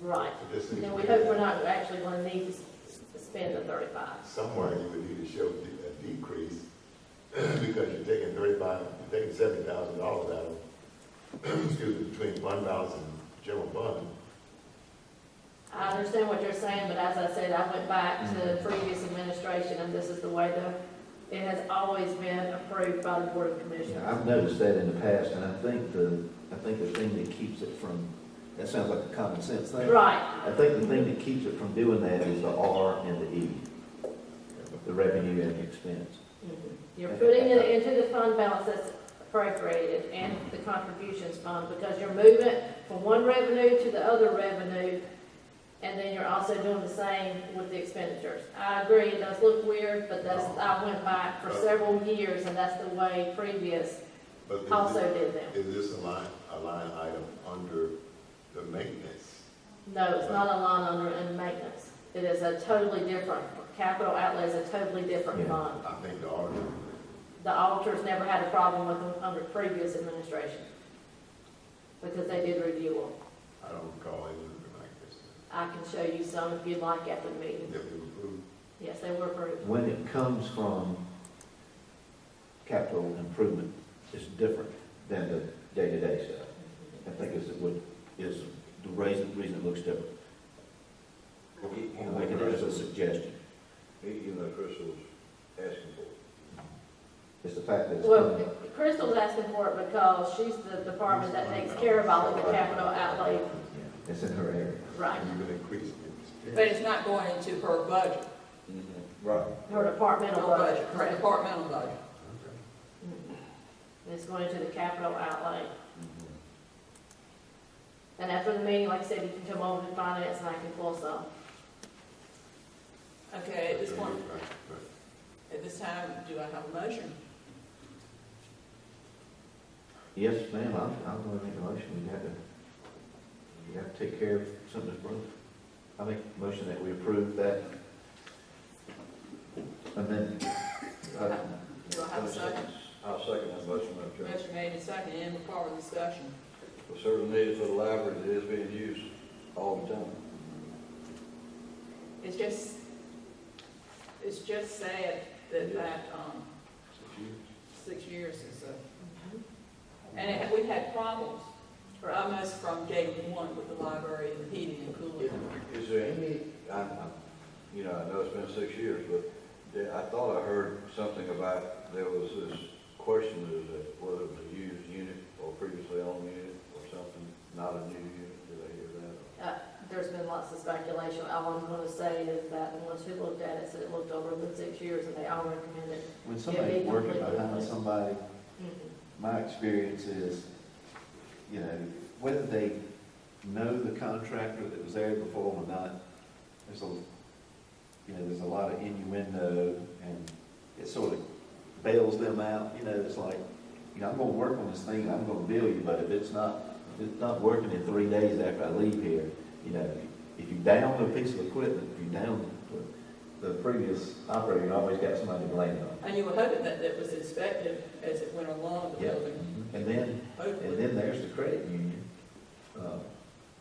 Right. And we hope we're not actually going to need to spend the 35. Somewhere you would need to show a decrease because you're taking $70,000 out of, excuse me, between fund balance and general fund. I understand what you're saying, but as I said, I went back to the previous administration, and this is the way it has always been approved by the Board of Commissioners. I've noticed that in the past, and I think the thing that keeps it from, that sounds like a common sense thing. Right. I think the thing that keeps it from doing that is the R and the E, the revenue and the expense. You're putting it into the fund balance that's appropriated and the contributions fund, because you're moving it from one revenue to the other revenue, And then you're also doing the same with the expenditures. I agree, it does look weird, but that's, I went back for several years, and that's the way previous But is also it- did them. Is this a line item under the maintenance? No, it's not a line under in maintenance. It is a totally different, capital outlay is a totally different Yeah. fund. I think the auditor, The auditors never had a problem with them under previous administration, because they did review them. I don't recall anything like this. I can show you some if you'd like after the meeting. That we approved. Yes, they were approved. When it comes from capital improvement, it's different than the day-to-day stuff. I think is the reason it looks different. I'm making it as a suggestion. Even though Crystal was asking for it. It's the fact that it's Well, coming. Crystal's asking for it because she's the department that takes care of all of the capital outlay. Yeah, it's in her area. Right. You're gonna increase it. But it's not going into her budget. Right. Her departmental Her budget. Her departmental budget. It's going into the capital outlay. And after the meeting, like I said, you can come over to finance and I can pull some. Okay, at this point, Right, right. at this time, do I have a motion? Yes, ma'am, I'm going to make a motion. You have to take care of something that's broken. I make a motion that we approve that. And then, Do I have a second? I'll second that motion, Madam Chair. Motion made and seconded, any further discussion? We're certainly needed for the library, it is being used all the time. It's just sad that, 6 years is and we've had problems almost from day one with the library and the heating and cooling. Is there any, I know it's been 6 years, but I thought I heard something about there was this question as to whether it was a used unit or previously owned unit or something, not a new unit. Did I hear that? There's been lots of speculation. All I'm gonna say is that the ones who looked at it said it looked over the 6 years and they all recommended. when it somebody's be working completely behind replaced. somebody, Mhm. my experience is, whether they know the contractor that was there before or not, there's a lot of innuendo, and it sort of bails them out. It's like, I'm gonna work on this thing, I'm gonna bill you, but if it's not working in 3 days after I leave here, if you down a piece of equipment, if you down the previous operator, you always got somebody to blame on. And you were hoping that it was inspected as it went along the Yeah. building. And then Hopefully. there's the credit union,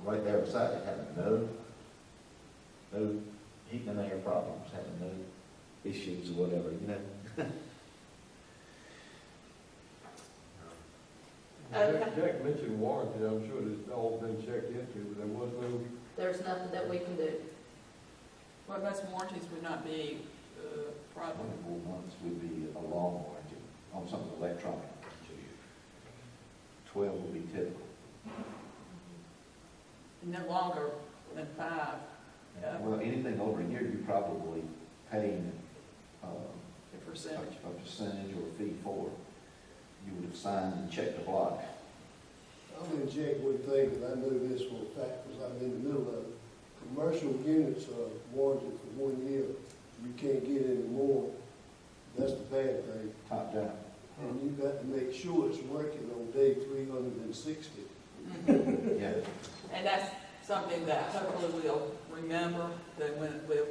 right there beside it, having no heating and air problems, having no issues or whatever. Jack mentioned warranty, I'm sure it's all been checked into, but there was no. There's nothing that we can do. Well, most warranties would not be a problem. 24 months would be a long warranty on something electronic. 12 would be typical. No longer than 5. Yeah. Well, anything over a year, you're probably paying A percentage. a percentage or a fee for. You would have signed and checked the block. I'm gonna check one thing, and I know this for a fact, because I'm in the middle of it. Commercial units are warranted for 1 year. You can't get any more. That's the bad thing. Top down. And you've got to make sure it's working on day 360. Yeah. And that's something that hopefully we'll remember, that when we're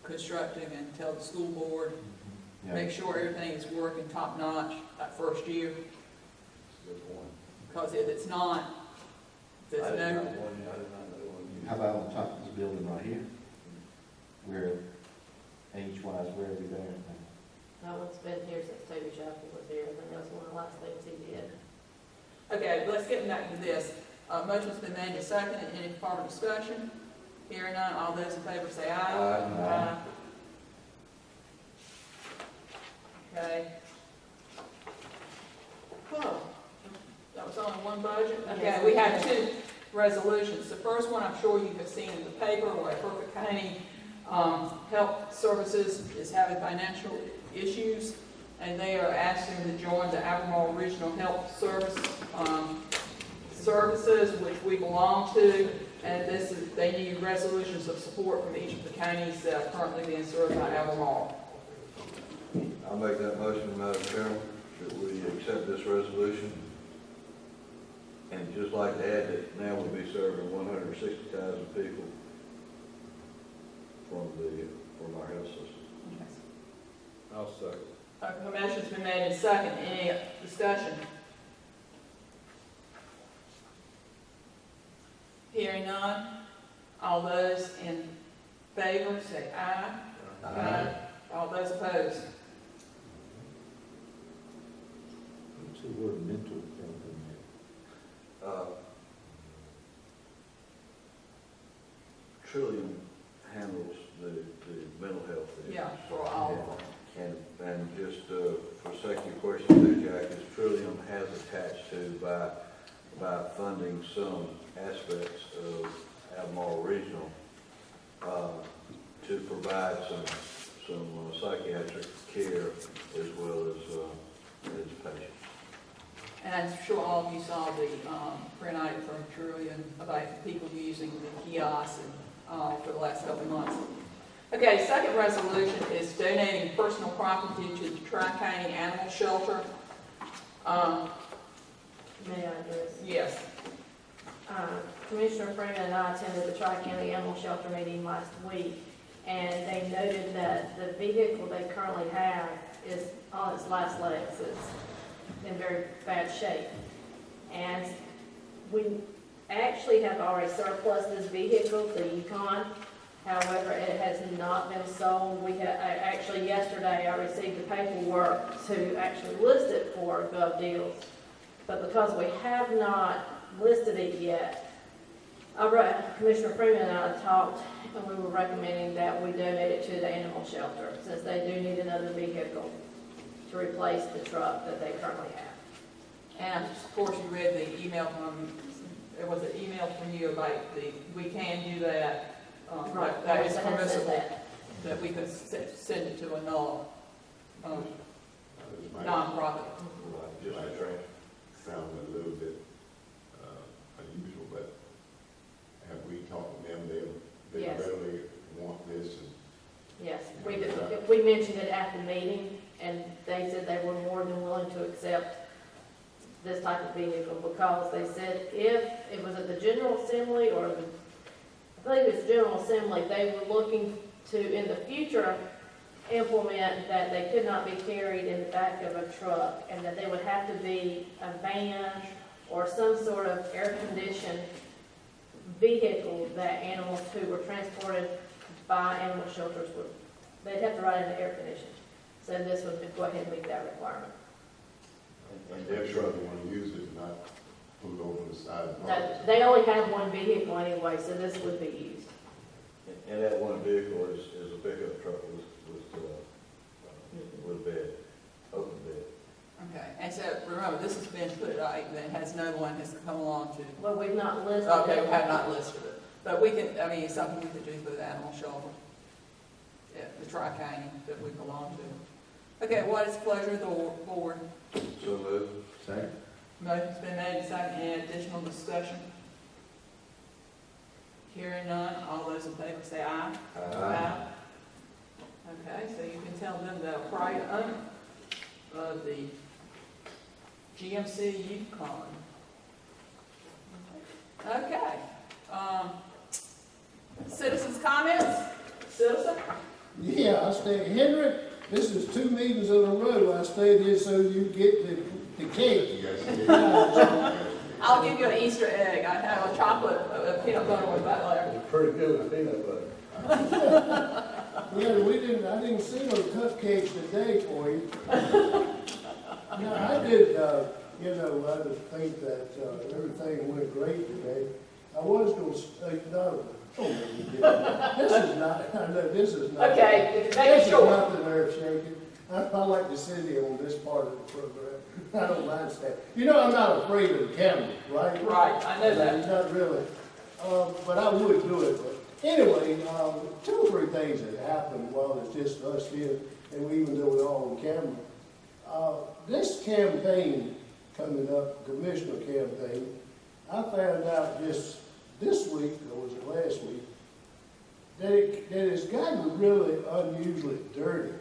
constructing and tell the school board, Yeah. make sure everything is working top notch that first year. Good point. Because if it's not, if there's I did not no, know one. How about on top of this building right here? Where age-wise, where are we there? That one's been here since Toby Chappell was here. I think that was one of the last things he did. okay, let's get back to this. Motion's been made and seconded. Any further discussion? Hearing none, all those in favor say aye. Aye. Okay. Whoa. That was only one budget? Okay, Yes. we have 2 resolutions. The first one, I'm sure you have seen in the paper, where Perfect County Health Services is having financial issues, and they are asking to join the Albemarle Regional Health Services, which we belong to. And this is, they need resolutions of support from each of the counties that are currently being served by Albemarle. I'll make that motion, Madam Chairman, that we accept this resolution. And just like to add that now we'll be serving 160,000 people from our health system. I'll second. A motion's been made and second. Any discussion? Hearing none. All those in favor say aye. Aye. All those opposed? What's the word mental health Trillium handles the mental health issue. Yeah, for all of them. And just for sake of your question there, Jack, is Trillium has attached to by funding some aspects of Albemarle Regional to provide some psychiatric care as well as patients. And I'm sure all of you saw the print item from Trillium about people using the kiosks and for the last couple of months. Okay, second resolution is donating personal property to the Tri-County Animal Shelter. May I address? Yes. Commissioner Freeman and I attended the Tri-County Animal Shelter meeting last week, and they noted that the vehicle they currently have is on its last legs. It's in very bad shape. And we actually have already surplus this vehicle, the Yukon. However, it has not been sold. Actually yesterday I received the paperwork to actually list it for Gov Deals. But because we have not listed it yet, Commissioner Freeman and I talked, and we were recommending that we donate it to the animal shelter, since they do need another vehicle to replace the truck that they currently have. And of course you read the email from, there was an email from you about we can do that. Right. That is They have said permissible, that we could send it to a nonprofit. Just a train. Sound a little bit unusual, but have we talked to them? They Yes. readily want this. Yes, we mentioned it at the meeting, and they said they were more than willing to accept this type of vehicle, because they said if it was at the General Assembly, or I believe it's General Assembly, they were looking to, in the future, implement that they could not be carried in the back of a truck, and that they would have to be a van or some sort of air-conditioned vehicle that animals who were transported by animal shelters would, they'd have to ride in the air conditioning. So this would go ahead and meet that requirement. And they're sure they want to use it, not put it over the side of the No, road. they only have one vehicle anyway, so this would be used. And that one vehicle is a pickup truck with bed, open bed. Okay, and so remember, this has been put right, that has no one has come along to. Well, we've not listed Okay, it. we have not listed it, but we can, I mean, it's something we could do for the animal shelter. Yeah, the Tri-County that we belong to. Okay, what is the pleasure of the board? So moved. Second. Motion's been made and seconded. Any additional discussion? Hearing none, all those in favor say aye. Aye. Okay, so you can tell them the prior owner of the GMC Yukon. Okay, citizens' comments? Citizen? Yeah, I stayed, Henry, this is 2 meetings in a row. I stayed here so you get the cake. I'll give you an Easter egg. I have a chocolate, peanut butter with butter. Pretty good with peanut butter. Yeah, I didn't see no cupcakes today for you. No, I did, I just think that everything went great today. I was going to say, no, don't make me get it. This is not, I know this is not. Okay, make it This is short. nothing earth-shaking. I like to sit here on this part of the program. I don't mind that. You know, I'm not afraid of the camera, right? Right, I know that. Not really. But I would do it. But anyway, 2 or 3 things that happened while it's just us here, and we even though we're all on camera. This campaign coming up, commissioner campaign, I found out just this week, or was it last week, that it's gotten really unusually dirty.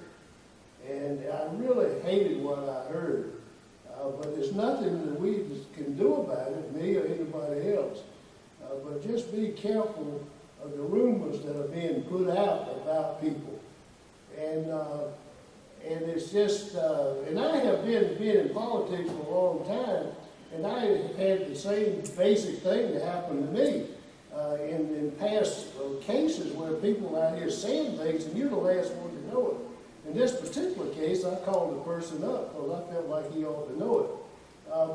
And I really hated what I heard. But there's nothing that we can do about it, me or anybody else. But just be careful of the rumors that are being put out about people. And it's just, and I have been in politics for a long time, and I have had the same basic thing that happened to me in past cases where people out here saying things, and you're the last one to know it. In this particular case, I called the person up because I felt like he ought to know it.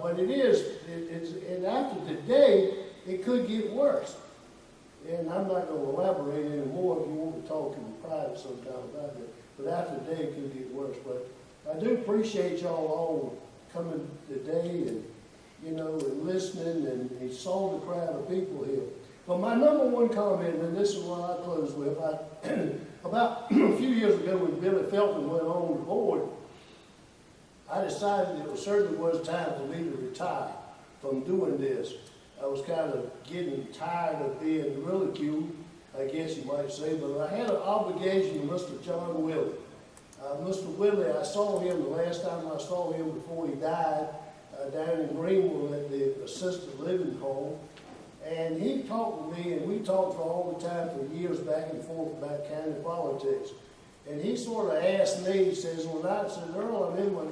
But and after today, it could get worse. And I'm not going to elaborate anymore if you want to talk in private sometime about it. But after today, it could get worse. But I do appreciate y'all all coming today and, and listening, and you saw the crowd of people here. But my number one comment, and this is what I close with, about a few years ago when Billy Felton went on the board, I decided it certainly was time for me to retire from doing this. I was kind of getting tired of being ridiculed, I guess you might say, but I had an obligation to Mr. John Willie. Mr. Willie, I saw him the last time I saw him before he died down in Greenville at the assisted living home. And he talked to me, and we talked for all the time for years back and forth about county politics. And he sort of asked me, he says, well, I said, Earl, I'm in my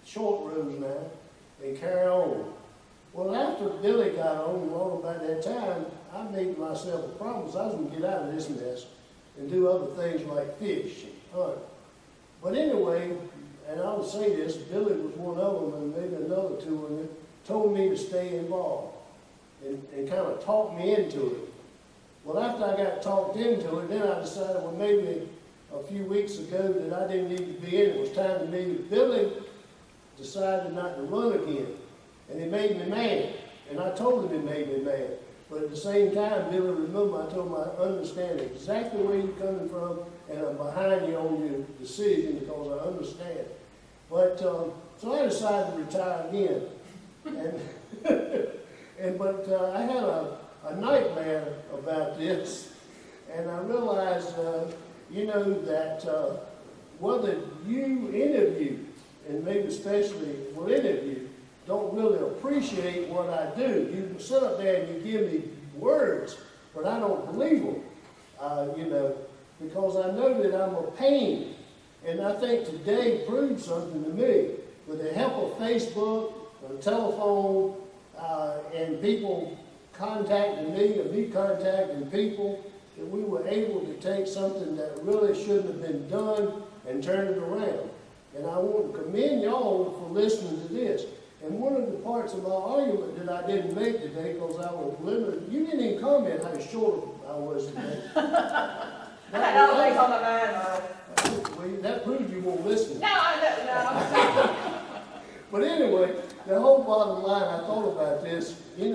short rows now, and carry on. Well, after Billy got on, long about that time, I made myself a promise I was going to get out of this mess and do other things like fish and hunt. But anyway, and I'll say this, Billy was one of them, and maybe another two, and they told me to stay involved. And kind of talked me into it. Well, after I got talked into it, then I decided, well, maybe a few weeks ago that I didn't need to be in it. It was time to me. Billy decided not to run again, and it made me mad. And I told him it made me mad. But at the same time, Billy, remember, I told him I understand exactly where you're coming from, and I'm behind you on your decision because I understand. But, so I decided to retire again. But I had a nightmare about this, and I realized, that whether you, any of you, and maybe especially any of you, don't really appreciate what I do. You sit up there and you give me words, but I don't believe them, because I know that I'm a pain. And I think today proved something to me. With the help of Facebook, the telephone, and people contacting me, and me contacting people, that we were able to take something that really shouldn't have been done and turn it around. And I want to commend y'all for listening to this. And one of the parts of my argument that I didn't make today, because I was limited, you didn't even comment how short I was today. I had other things on my mind, Earl. Well, that proves you won't listen. No, no. But anyway, the whole bottom line, I thought about this. They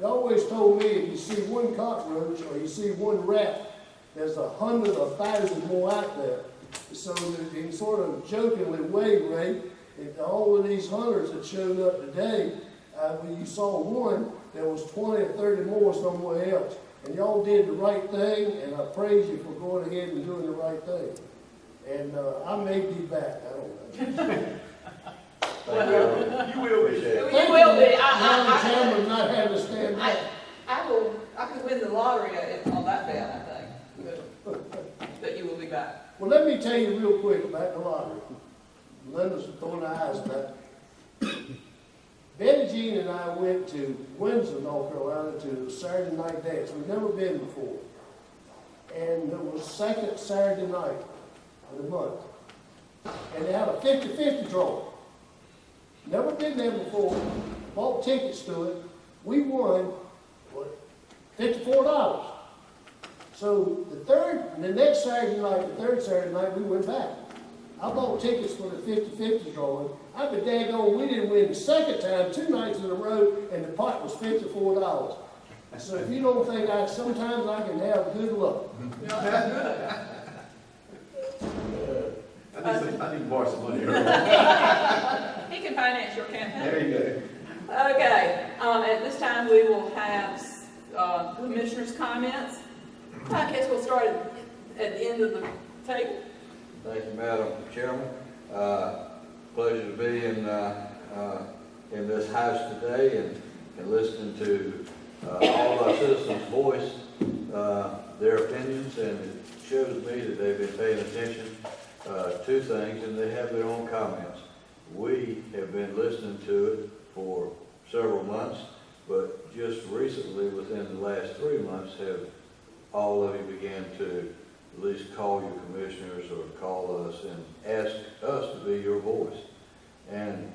always told me if you see one cockroach or you see one rat, there's 100 or 1,000 more out there. So in sort of jokingly way, Ray, if all of these hunters that showed up today, when you saw one, there was 20 or 30 more somewhere else. And y'all did the right thing, and I praise you for going ahead and doing the right thing. And I may be back, I don't know. Thank you, Earl. You will be. Appreciate it. You will be. I'm the chairman not having to stand back. I could win the lottery on that bet, I think. That you will be back. Well, let me tell you real quick about the lottery. Linda's throwing her eyes back. Betty Jean and I went to Windsor, North Carolina, to a Saturday night dance. We've never been before. And it was second Saturday night of the month. And they had a 50-50 draw. Never been there before. Bought tickets to it. We won, $54. So the next Saturday night, the third Saturday night, we went back. I bought tickets for the 50-50 drawing. I be daggone, we didn't win the second time, 2 nights in a row, and the pot was $54. So if you don't think sometimes I can have good luck. I need to borrow some money. He can finance your campaign. There you go. Okay, at this time we will have, who comments? I guess we'll start at the end of the table. Thank you, Madam Chairman. Pleasure to be in this house today and listening to all our citizens voice their opinions, and it shows me that they've been paying attention to things and they have their own comments. We have been listening to it for several months, but just recently, within the last 3 months, have all of you began to at least call your commissioners or call us and ask us to be your voice. And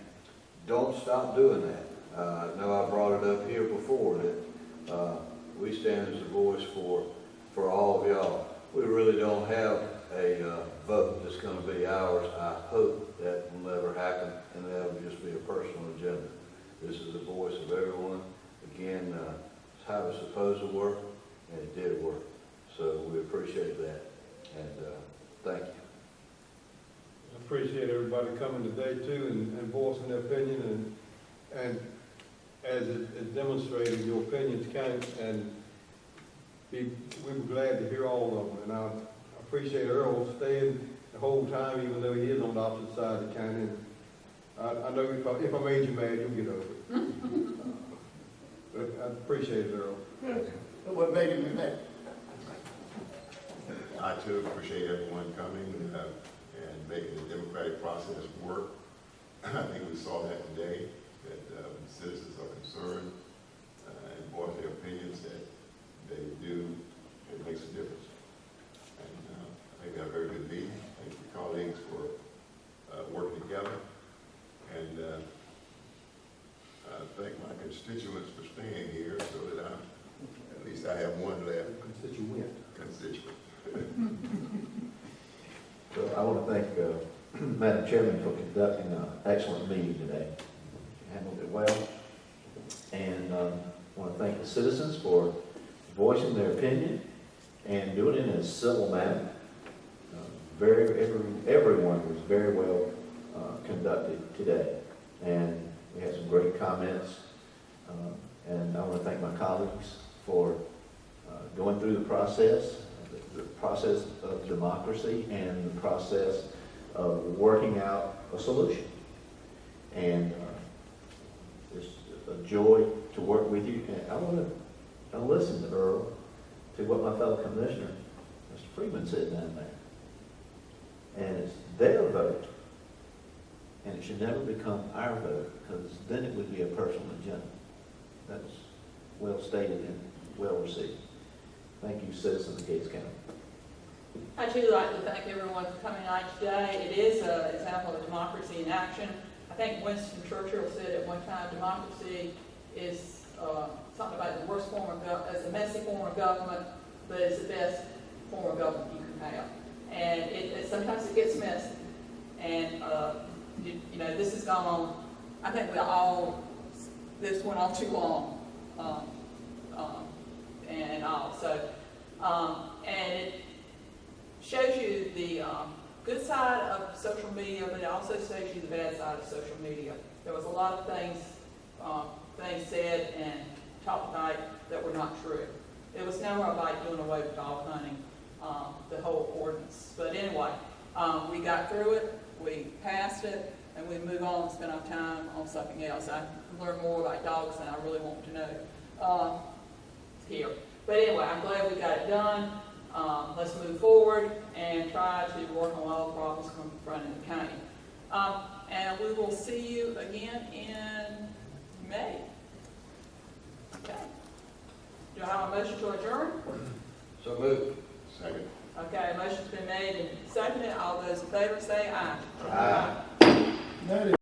don't stop doing that. I know I brought it up here before that we stand as a voice for all of y'all. We really don't have a vote that's going to be ours. I hope that will never happen, and that'll just be a personal agenda. This is the voice of everyone. Again, it's how it's supposed to work, and it did work. So we appreciate that, and thank you. I appreciate everybody coming today too and voicing their opinion, and as it demonstrated, your opinions count, and we were glad to hear all of them. And I appreciate Earl staying the whole time, even though he is on the opposite side of the county. I know if I made you mad, you'll get over it. But I appreciate it, Earl. What made him mad? I too appreciate everyone coming and making the democratic process work. I think we saw that today, that when citizens are concerned and voice their opinions, that they do, it makes a difference. And I think we had a very good meeting. Thank you, colleagues, for working together. And I thank my constituents for staying here so that at least I have one left. Constituent. So I want to thank Madam Chairman for conducting an excellent meeting today. She handled it well. And I want to thank the citizens for voicing their opinion and doing it in a civil manner. Everyone was very well conducted today. And we had some great comments. And I want to thank my colleagues for going through the process of democracy and the process of working out a solution. And it's a joy to work with you. And I want to listen to Earl, to what my fellow commissioner, Mr. Freeman, said down there. And it's their vote. And it should never become our vote, because then it would be a personal agenda. That's well stated and well received. Thank you, citizens of Gates County. I too like to thank everyone for coming out today. It is an example of democracy in action. I think Winston Churchill said at one time, democracy is something about the worst form of government, it's a messy form of government, but it's the best form of government you can have. And sometimes it gets messy. And you know, this has gone on, I think this went on too long. And all. So, and it shows you the good side of social media, but it also shows you the bad side of social media. There was a lot of things said and talked about that were not true. It was never about doing away with dog hunting, the whole ordinance. But anyway, we got through it, we passed it, and we move on and spend our time on something else. I learned more about dogs than I really want to know here. But anyway, I'm glad we got it done. Let's move forward and try to work on all the problems confronting the county. And we will see you again in May. Okay. Do I have a motion to adjourn? So moved. Second. Okay, a motion's been made and seconded. All those in favor say aye. Aye. That is